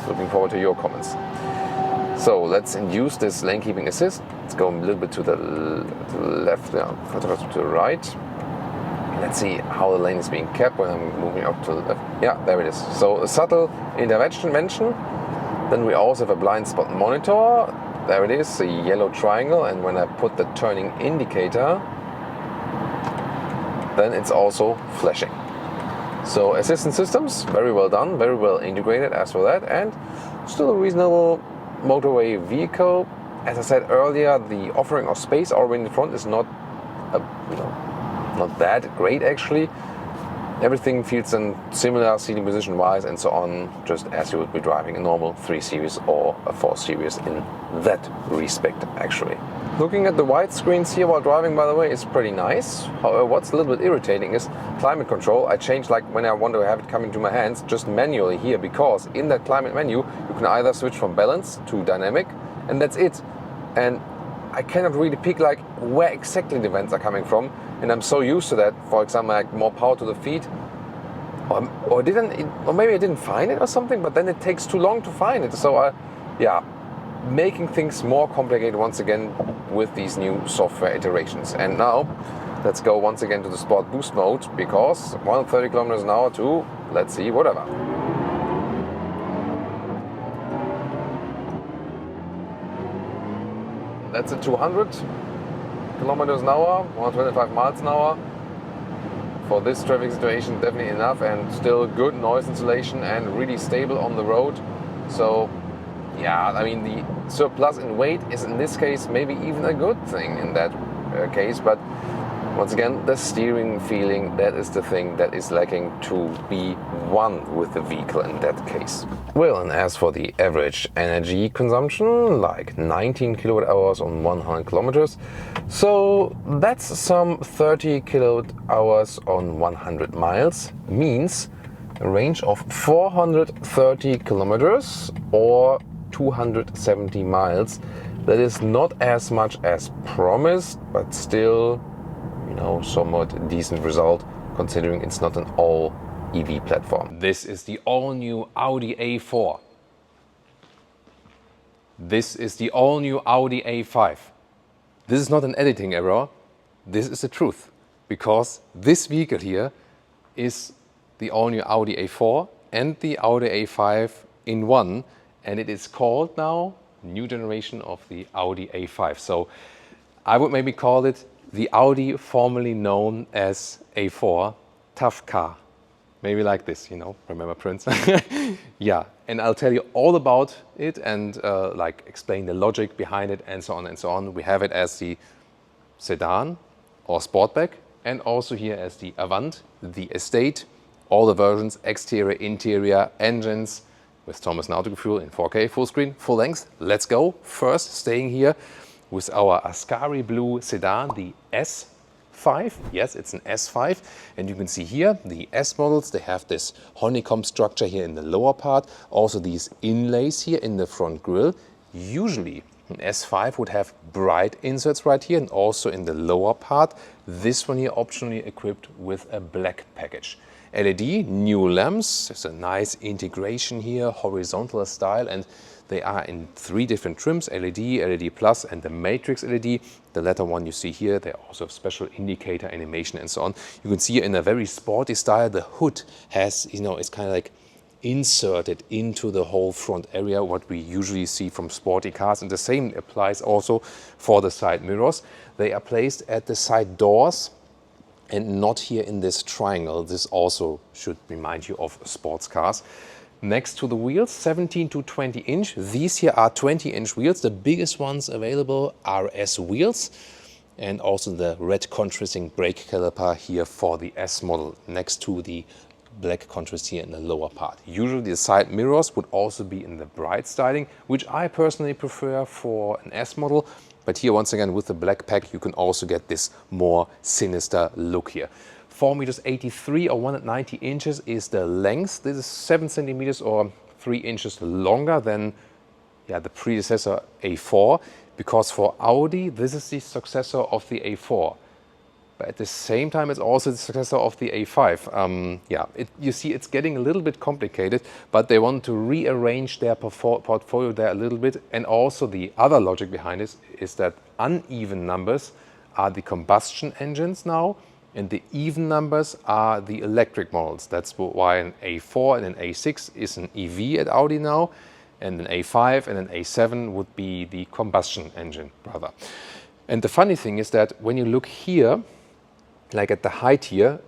Looking forward to your comments. So let's induce this lane keeping assist. Let's go a little bit to the left, to the right. Let's see how the lane is being kept when I'm moving up to the left. Yeah, there it is. So a subtle intervention. Then we also have a blind spot monitor. There it is, a yellow triangle. And when I put the turning indicator, then it's also flashing. So assistance systems, very well done, very well integrated as for that, and still a reasonable motorway vehicle. As I said earlier, the offering of space already in the front is not that great actually. Everything feels in similar seating position wise and so on, just as you would be driving a normal 3 Series or a 4 Series in that respect actually. Looking at the white screens here while driving, by the way, is pretty nice. However, what's a little bit irritating is climate control. I changed, like when I want to have it come into my hands, just manually here, because in that climate menu you can either switch from balance to dynamic, and that's it. And I cannot really pick like where exactly the vents are coming from, and I'm so used to that. For example, like more power to the feet, or maybe I didn't find it or something, but then it takes too long to find it. So yeah, making things more complicated once again with these new software iterations. And now let's go once again to the Sport Boost mode, because 130 kilometers an hour to, let's see, whatever. That's a 200 kilometers an hour, 125 miles an hour. For this traffic situation, definitely enough, and still good noise insulation and really stable on the road. So yeah, I mean, the surplus in weight is in this case maybe even a good thing in that case, but once again, the steering feeling, that is the thing that is lacking to be one with the vehicle in that case. Well, and as for the average energy consumption, like 19 kilowatt hours on 100 kilometers, so that's some 30 kilowatt hours on 100 miles, means a range of 430 kilometers or 270 miles. That is not as much as promised, but still, you know, somewhat decent result considering it's not an all EV platform. This is the all-new Audi A4. This is the all-new Audi A5. This is not an editing error, this is the truth, because this vehicle here is the all-new Audi A4 and the Audi A5 in one, and it is called now new generation of the Audi A5. So I would maybe call it the Audi formerly known as A4 tough car. Maybe like this, you know, remember Prince? Yeah, and I'll tell you all about it and like explain the logic behind it and so on and so on. We have it as the sedan or Sportback, and also here as the Avant, the Estate, all the versions, exterior, interior, engines, with Thomas and Autogefühl in 4K, full screen, full length. Let's go. First, staying here with our Ascari blue sedan, the S5. Yes, it's an S5. And you can see here the S models, they have this honeycomb structure here in the lower part. Also these inlays here in the front grille. Usually an S5 would have bright inserts right here and also in the lower part. This one here optionally equipped with a black package. LED, new lamps, there's a nice integration here, horizontal style, and they are in 3 different trims, LED, LED Plus and the Matrix LED. The latter one you see here, they also have special indicator animation and so on. You can see in a very sporty style, the hood has, you know, it's kind of like inserted into the whole front area, what we usually see from sporty cars, and the same applies also for the side mirrors. They are placed at the side doors and not here in this triangle. This also should remind you of sports cars. Next to the wheels, 17 to 20 inch. These here are 20-inch wheels, the biggest ones available, RS wheels, and also the red contrasting brake caliper here for the S model, next to the black contrast here in the lower part. Usually the side mirrors would also be in the bright styling, which I personally prefer for an S model. But here, once again, with the black pack, you can also get this more sinister look here. 4.83 meters or 190 inches is the length. This is 7 centimeters or 3 inches longer than the predecessor A4, because for Audi, this is the successor of the A4. But at the same time, it's also the successor of the A5. You see, it's getting a little bit complicated, but they want to rearrange their portfolio there a little bit. And also the other logic behind this is that uneven numbers are the combustion engines now, and the even numbers are the electric models. That's why an A4 and an A6 is an EV at Audi now, and an A5 and an A7 would be the combustion engine, rather. And the funny thing is that when you look here, like at the height here,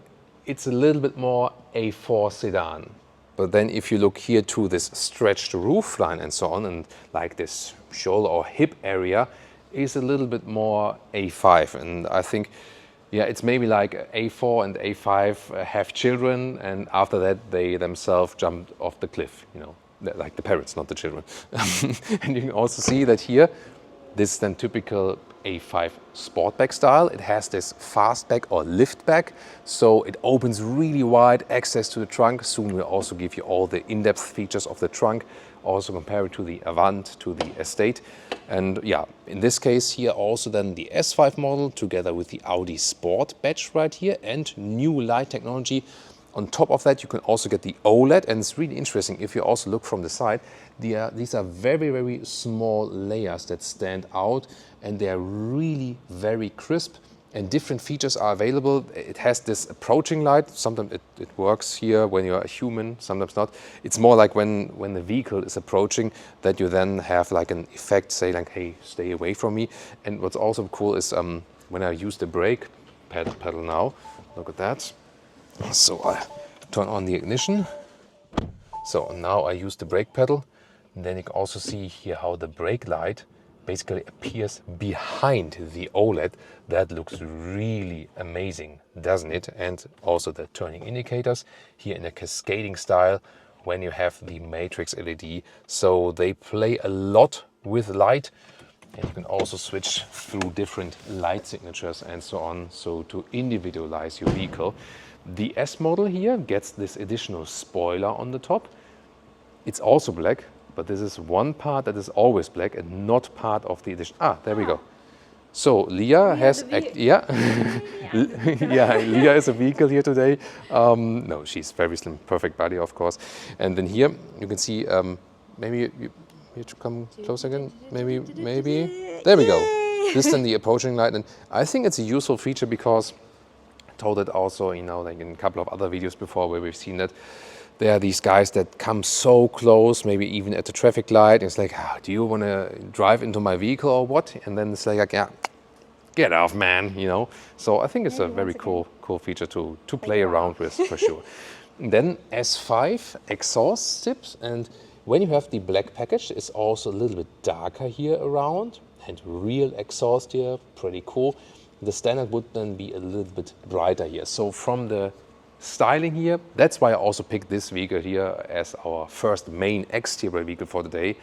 it's a little bit more A4 sedan. But then if you look here to this stretched roof line and so on, and like this shoulder or hip area is a little bit more A5. And I think Yeah, it's maybe like A4 and A5 have children, and after that they themselves jumped off the cliff, you know, like the parents, not the children. And you can also see that here, this is then typical A5 Sportback style. It has this fastback or liftback, so it opens really wide, access to the trunk. Soon we'll also give you all the in-depth features of the trunk, also compare it to the Avant, to the Estate. And yeah, in this case here also then the S5 model together with the Audi Sport badge right here and new light technology. On top of that, you can also get the OLED, and it's really interesting if you also look from the side. These are very, very small layers that stand out, and they are really very crisp, and different features are available. It has this approaching light. Sometimes it works here when you're a human, sometimes not. It's more like when the vehicle is approaching that you then have like an effect, say like, hey, stay away from me. And what's also cool is when I use the brake pedal now, look at that. So I turn on the ignition. So now I use the brake pedal. And then you can also see here how the brake light basically appears behind the OLED. That looks really amazing, doesn't it? And also the turning indicators here in a cascading style when you have the matrix LED. So they play a lot with light. And you can also switch through different light signatures and so on, so to individualize your vehicle. The S model here gets this additional spoiler on the top. It's also black, but this is one part that is always black and not part of the edition. Ah, there we go. So Leah has, yeah, yeah, Leah is a vehicle here today. No, she's very slim, perfect body, of course. And then here you can see, maybe you should come close again. Maybe. There we go. This is then the approaching light, and I think it's a useful feature because I told it also, you know, like in a couple of other videos before where we've seen that there are these guys that come so close, maybe even at the traffic light. It's like, oh, do you want to drive into my vehicle or what? And then it's like, yeah, get off, man, you know. So I think it's a very cool feature to play around with for sure. And then S5 exhaust tips, and when you have the black package, it's also a little bit darker here around and real exhaust here, pretty cool. The standard would then be a little bit brighter here. So from the styling here, that's why I also picked this vehicle here as our first main exterior vehicle for the day.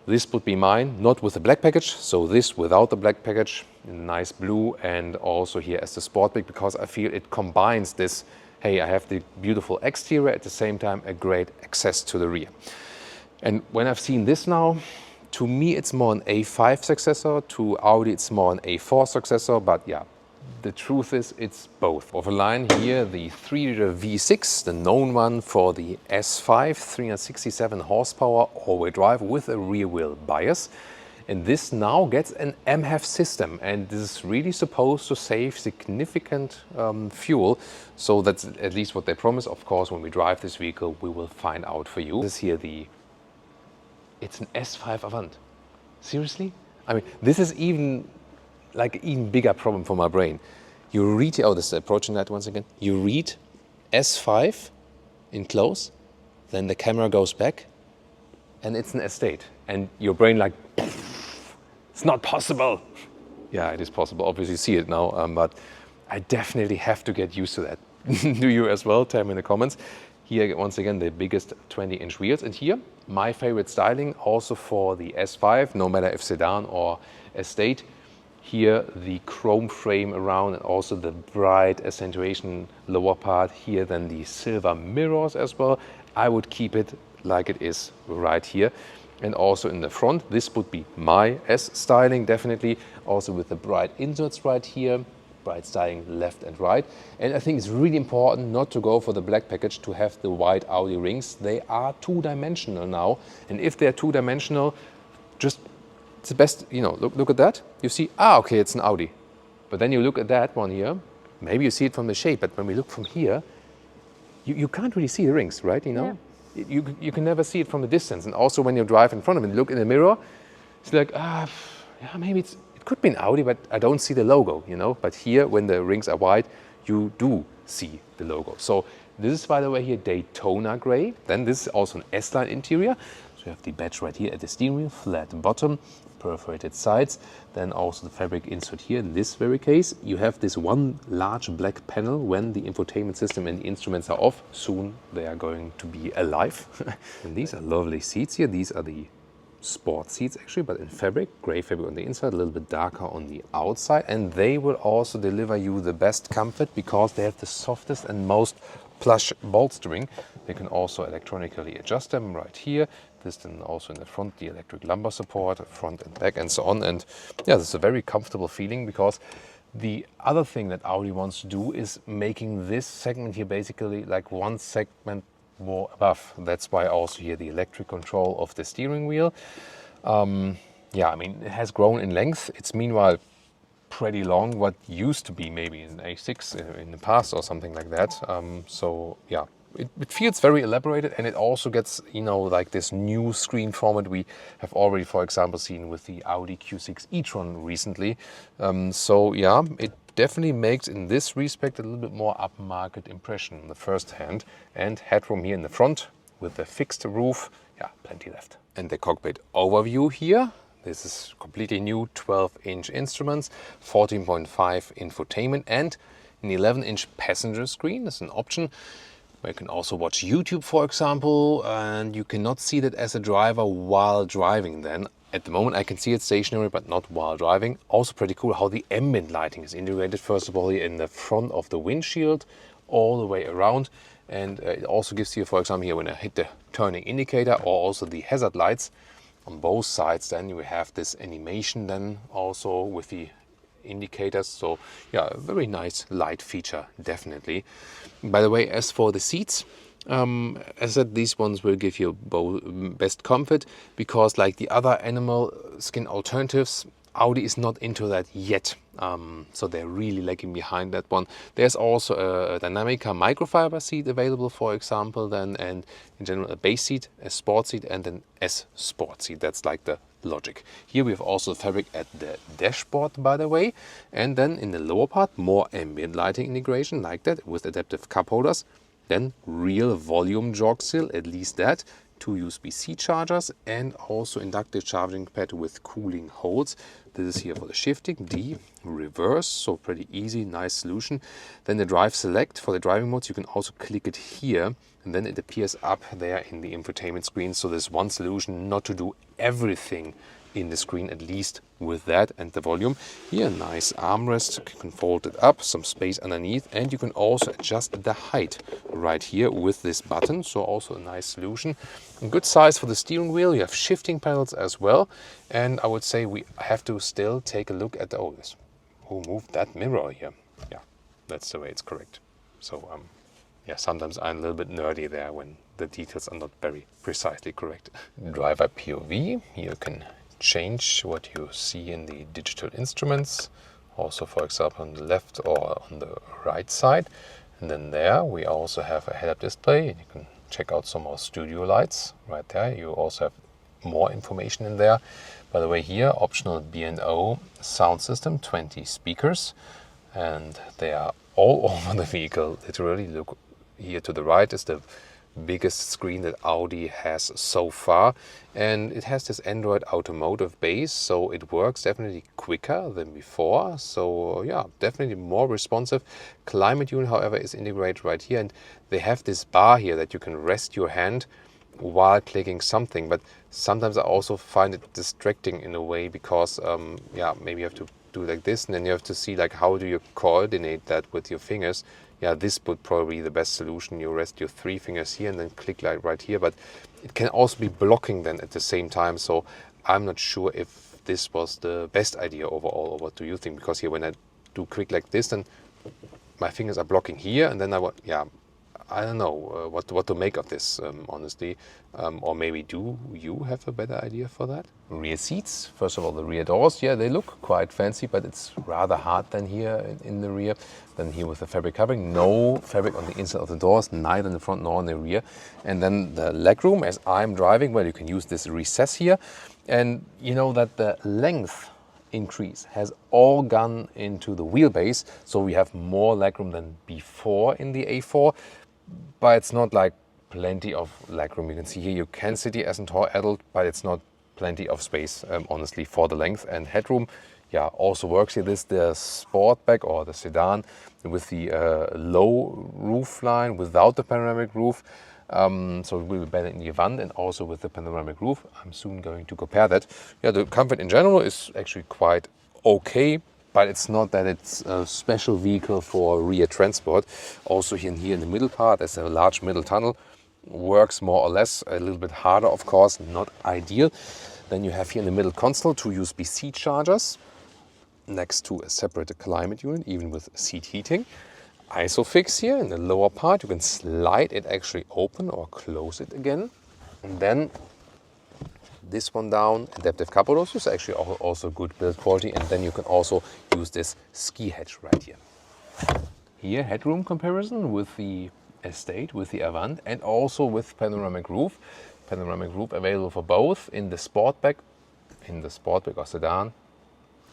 This would be mine, not with the black package, so this without the black package, in nice blue, and also here as the Sportback, because I feel it combines this, hey, I have the beautiful exterior, at the same time a great access to the rear. And when I've seen this now, to me it's more an A5 successor, to Audi it's more an A4 successor, but yeah, the truth is it's both. Of a line here, the 3-liter V6, the known one for the S5, 367 horsepower, all-wheel drive with a rear-wheel bias. And this now gets an MHEV system, and this is really supposed to save significant fuel. So that's at least what they promise. Of course, when we drive this vehicle, we will find out for you. This is here it's an S5 Avant. Seriously? I mean, this is even bigger problem for my brain. You read, oh, this is approaching that once again. You read S5 in close, then the camera goes back, and it's an Estate. And your brain like, it's not possible. Yeah, it is possible. Obviously, you see it now, but I definitely have to get used to that. Do you as well? Tell me in the comments. Here, once again, the biggest 20-inch wheels. And here, my favorite styling also for the S5, no matter if sedan or Estate. Here, the chrome frame around and also the bright accentuation lower part. Here, then the silver mirrors as well. I would keep it like it is right here. And also in the front, this would be my S styling, definitely. Also with the bright inserts right here. Bright styling left and right. And I think it's really important not to go for the black package, to have the white Audi rings. They are two-dimensional now. And if they're two-dimensional, just, it's the best, you know, look at that. You see, okay, it's an Audi. But then you look at that one here, maybe you see it from the shape, but when we look from here, you can't really see the rings, right, you know? Yeah. You can never see it from a distance. And also when you drive in front of it, look in the mirror, it's like, yeah, maybe it could be an Audi, but I don't see the logo, you know. But here, when the rings are wide, you do see the logo. So this is, by the way, here Daytona gray. Then this is also an S-Line interior. So you have the badge right here at the steering wheel, flat bottom. perforated sides. Then also the fabric insert here. In this very case, you have this one large black panel when the infotainment system and the instruments are off. Soon they are going to be alive. And these are lovely seats here. These are the sport seats actually, but in fabric, gray fabric on the inside, a little bit darker on the outside. And they will also deliver you the best comfort because they have the softest and most plush bolstering. You can also electronically adjust them right here. This then also in the front, the electric lumbar support, front and back and so on. And yeah, this is a very comfortable feeling because the other thing that Audi wants to do is making this segment here basically like one segment more above. That's why also here the electric control of the steering wheel. Yeah, I mean, it has grown in length. It's meanwhile pretty long, what used to be maybe an A6 in the past or something like that. So yeah, it feels very elaborated, and it also gets, you know, like this new screen format we have already, for example, seen with the Audi Q6 e-tron recently. So yeah, it definitely makes in this respect a little bit more upmarket impression on the first hand. And headroom here in the front with the fixed roof, yeah, plenty left. And the cockpit overview here. This is completely new 12-inch instruments, 14.5 infotainment, and an 11-inch passenger screen. That's an option. You can also watch YouTube, for example, and you cannot see that as a driver while driving then. At the moment I can see it stationary, but not while driving. Also pretty cool how the ambient lighting is integrated, first of all, here in the front of the windshield, all the way around. And it also gives you, for example, here when I hit the turning indicator or also the hazard lights on both sides, then you have this animation then also with the indicators. So yeah, a very nice light feature, definitely. By the way, as for the seats, as I said, these ones will give you best comfort because like the other animal skin alternatives, Audi is not into that yet. So they're really lagging behind that one. There's also a Dynamica microfiber seat available, for example, then, and in general a base seat, a sport seat, and an S sport seat. That's like the logic. Here we have also fabric at the dashboard, by the way, and then in the lower part more ambient lighting integration like that with adaptive cup holders. Then real volume jog sill, at least that. 2 USB-C chargers and also inductive charging pad with cooling holes. This is here for the shifting, the reverse, so pretty easy, nice solution. Then the drive select for the driving modes, you can also click it here and then it appears up there in the infotainment screen. So there's one solution not to do everything in the screen, at least with that and the volume. Here, nice armrest, you can fold it up, some space underneath, and you can also adjust the height right here with this button. So also a nice solution. A good size for the steering wheel. You have shifting panels as well. And I would say we have to still take a look at the, oh, this, who moved that mirror here? Yeah, that's the way it's correct. So yeah, sometimes I'm a little bit nerdy there when the details are not very precisely correct. Driver POV, here you can change what you see in the digital instruments, also for example on the left or on the right side. And then there we also have a head-up display, and you can check out some more studio lights right there. You also have more information in there. By the way, here optional B&O sound system, 20 speakers, and they are all over the vehicle. Literally, look here to the right is the biggest screen that Audi has so far, and it has this Android Automotive base, so it works definitely quicker than before. So yeah, definitely more responsive. Climate unit, however, is integrated right here, and they have this bar here that you can rest your hand while clicking something, but sometimes I also find it distracting in a way because yeah, maybe you have to do like this, and then you have to see like how do you coordinate that with your fingers. Yeah, this would probably be the best solution. You rest your 3 fingers here and then click like right here, but it can also be blocking then at the same time. So I'm not sure if this was the best idea overall, or what do you think? Because here when I do quick like this, then my fingers are blocking here, and then yeah, I don't know what to make of this, honestly. Or maybe do you have a better idea for that? Rear seats, first of all, the rear doors, yeah, they look quite fancy, but it's rather hard than here in the rear. Then here with the fabric covering, no fabric on the inside of the doors, neither in the front nor in the rear. And then the legroom, as I'm driving, well, you can use this recess here. And you know that the length increase has all gone into the wheelbase, so we have more legroom than before in the A4. But it's not like plenty of legroom. You can see here you can sit here as a tall adult, but it's not plenty of space, honestly, for the length and headroom. Yeah, also works here. This is the Sportback or the sedan with the low roof line without the panoramic roof. So it will be better in the Avant and also with the panoramic roof. I'm soon going to compare that. Yeah, the comfort in general is actually quite okay, but it's not that it's a special vehicle for rear transport. Also here in the middle part, there's a large middle tunnel. Works more or less, a little bit harder, of course, not ideal. Then you have here in the middle console 2 USB-C chargers next to a separate climate unit, even with seat heating. Isofix here in the lower part, you can slide it actually open or close it again. And then this one down, adaptive cup holders, is actually also good build quality. And then you can also use this ski hatch right here. Here, headroom comparison with the Estate, with the Avant, and also with panoramic roof. Panoramic roof available for both in the Sportback or sedan.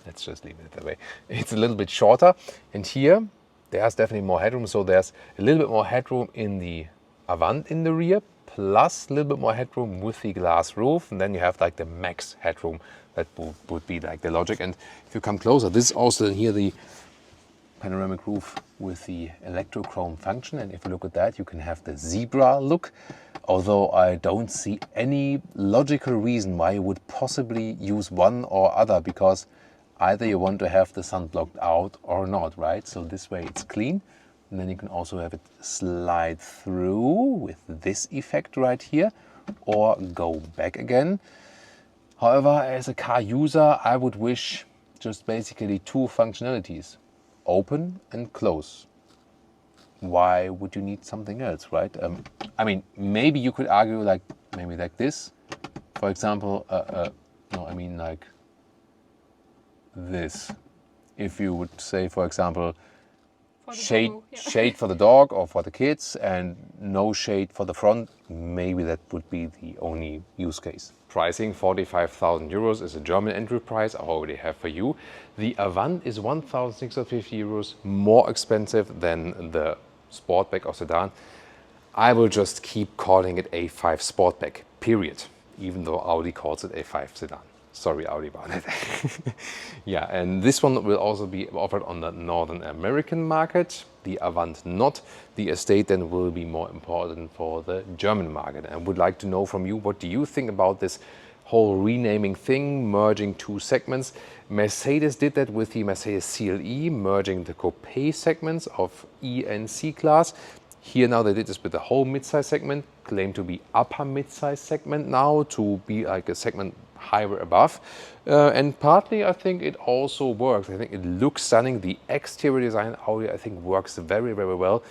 Let's just leave it that way. It's a little bit shorter, and here there's definitely more headroom. So there's a little bit more headroom in the Avant in the rear, plus a little bit more headroom with the glass roof, and then you have like the max headroom. That would be like the logic. And if you come closer, this is also here the panoramic roof with the electrochrome function, and if you look at that, you can have the zebra look, although I don't see any logical reason why you would possibly use one or other, because either you want to have the sun blocked out or not, right? So this way it's clean, and then you can also have it slide through with this effect right here, or go back again. However, as a car user, I would wish just basically 2 functionalities: open and close. Why would you need something else, right? I mean, maybe you could argue like maybe like this, for example. No, I mean like this. If you would say, for example, shade for the dog or for the kids, and no shade for the front, maybe that would be the only use case. Pricing 45,000 euros is a German entry price I already have for you. The Avant is 1,650 euros more expensive than the Sportback or sedan. I will just keep calling it A5 Sportback, period, even though Audi calls it A5 sedan. Sorry, Audi about it. Yeah, and this one will also be offered on the Northern American market. The Avant not. The Estate then will be more important for the German market. And I would like to know from you, what do you think about this whole renaming thing, merging 2 segments? Mercedes did that with the Mercedes CLE, merging the Coupé segments of E and C class. Here now they did this with the whole midsize segment, claim to be upper midsize segment now, to be like a segment higher above, and partly I think it also works. I think it looks stunning. The exterior design Audi I think works very, very well.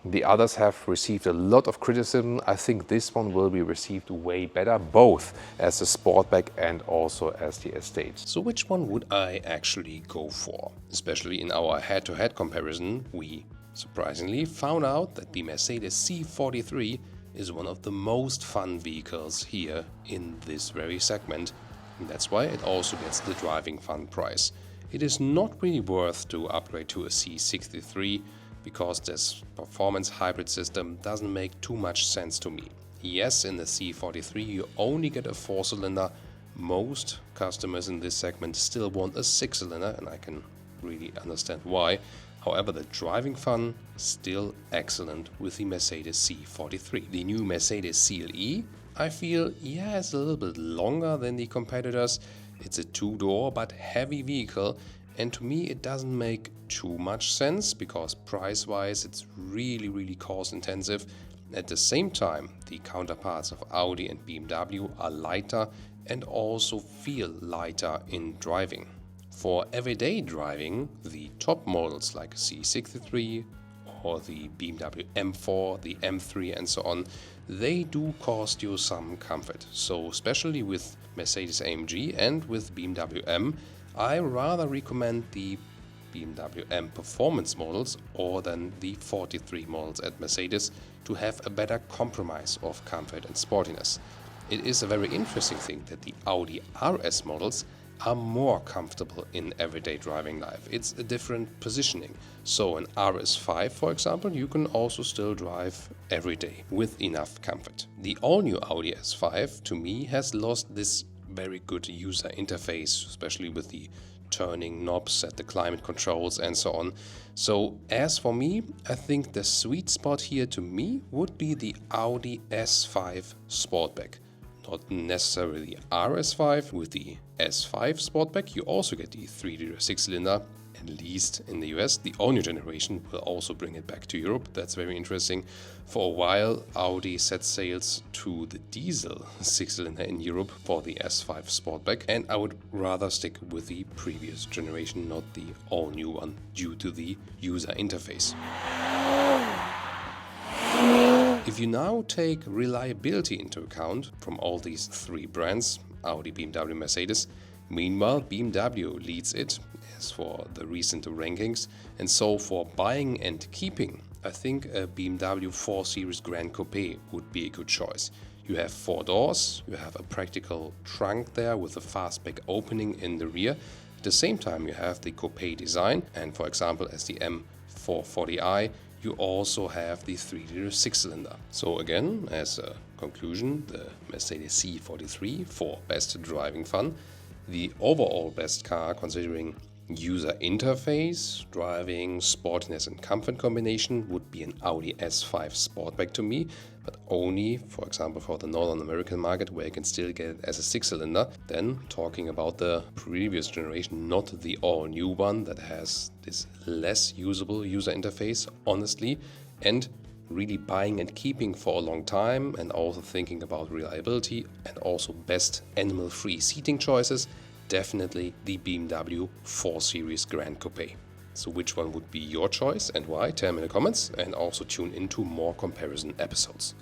The others have received a lot of criticism. I think this one will be received way better, both as the Sportback and also as the Estate. So which one would I actually go for? Especially in our head-to-head comparison, we surprisingly found out that the Mercedes C43 is one of the most fun vehicles here in this very segment, and that's why it also gets the driving fun price. It is not really worth to upgrade to a C63 because this performance hybrid system doesn't make too much sense to me. Yes, in the C43 you only get a 4-cylinder. Most customers in this segment still want a 6-cylinder, and I can really understand why. However, the driving fun still excellent with the Mercedes C43. The new Mercedes CLE, I feel, yeah, it's a little bit longer than the competitors. It's a 2-door but heavy vehicle, and to me it doesn't make too much sense because price-wise it's really cost intensive. At the same time, the counterparts of Audi and BMW are lighter and also feel lighter in driving. For everyday driving, the top models like C63 or the BMW M4, the M3 and so on, they do cost you some comfort. So especially with Mercedes-AMG and with BMW M, I rather recommend the BMW M performance models or than the 43 models at Mercedes to have a better compromise of comfort and sportiness. It is a very interesting thing that the Audi RS models are more comfortable in everyday driving life. It's a different positioning. So an RS5, for example, you can also still drive every day with enough comfort. The all-new Audi S5 to me has lost this very good user interface, especially with the turning knobs at the climate controls and so on. So as for me, I think the sweet spot here to me would be the Audi S5 Sportback. Not necessarily the RS5 with the S5 Sportback. You also get the 3-liter 6-cylinder, at least in the US. The all-new generation will also bring it back to Europe. That's very interesting. For a while, Audi set sails to the diesel 6-cylinder in Europe for the S5 Sportback, and I would rather stick with the previous generation, not the all-new one, due to the user interface. If you now take reliability into account from all these three brands, Audi, BMW, Mercedes, meanwhile BMW leads it as for the recent rankings, and so for buying and keeping, I think a BMW 4 Series Gran Coupé would be a good choice. You have 4 doors, you have a practical trunk there with a fastback opening in the rear. At the same time you have the Coupé design, and for example as the M440i, you also have the 3-liter 6-cylinder. So again, as a conclusion, the Mercedes C43 for best driving fun. The overall best car considering user interface, driving, sportiness and comfort combination would be an Audi S5 Sportback to me, but only, for example, for the Northern American market where you can still get it as a 6-cylinder. Then talking about the previous generation, not the all-new one that has this less usable user interface, honestly, and really buying and keeping for a long time, and also thinking about reliability and also best animal-free seating choices, definitely the BMW 4 Series Gran Coupé. So which one would be your choice and why? Tell me in the comments, and also tune into more comparison episodes.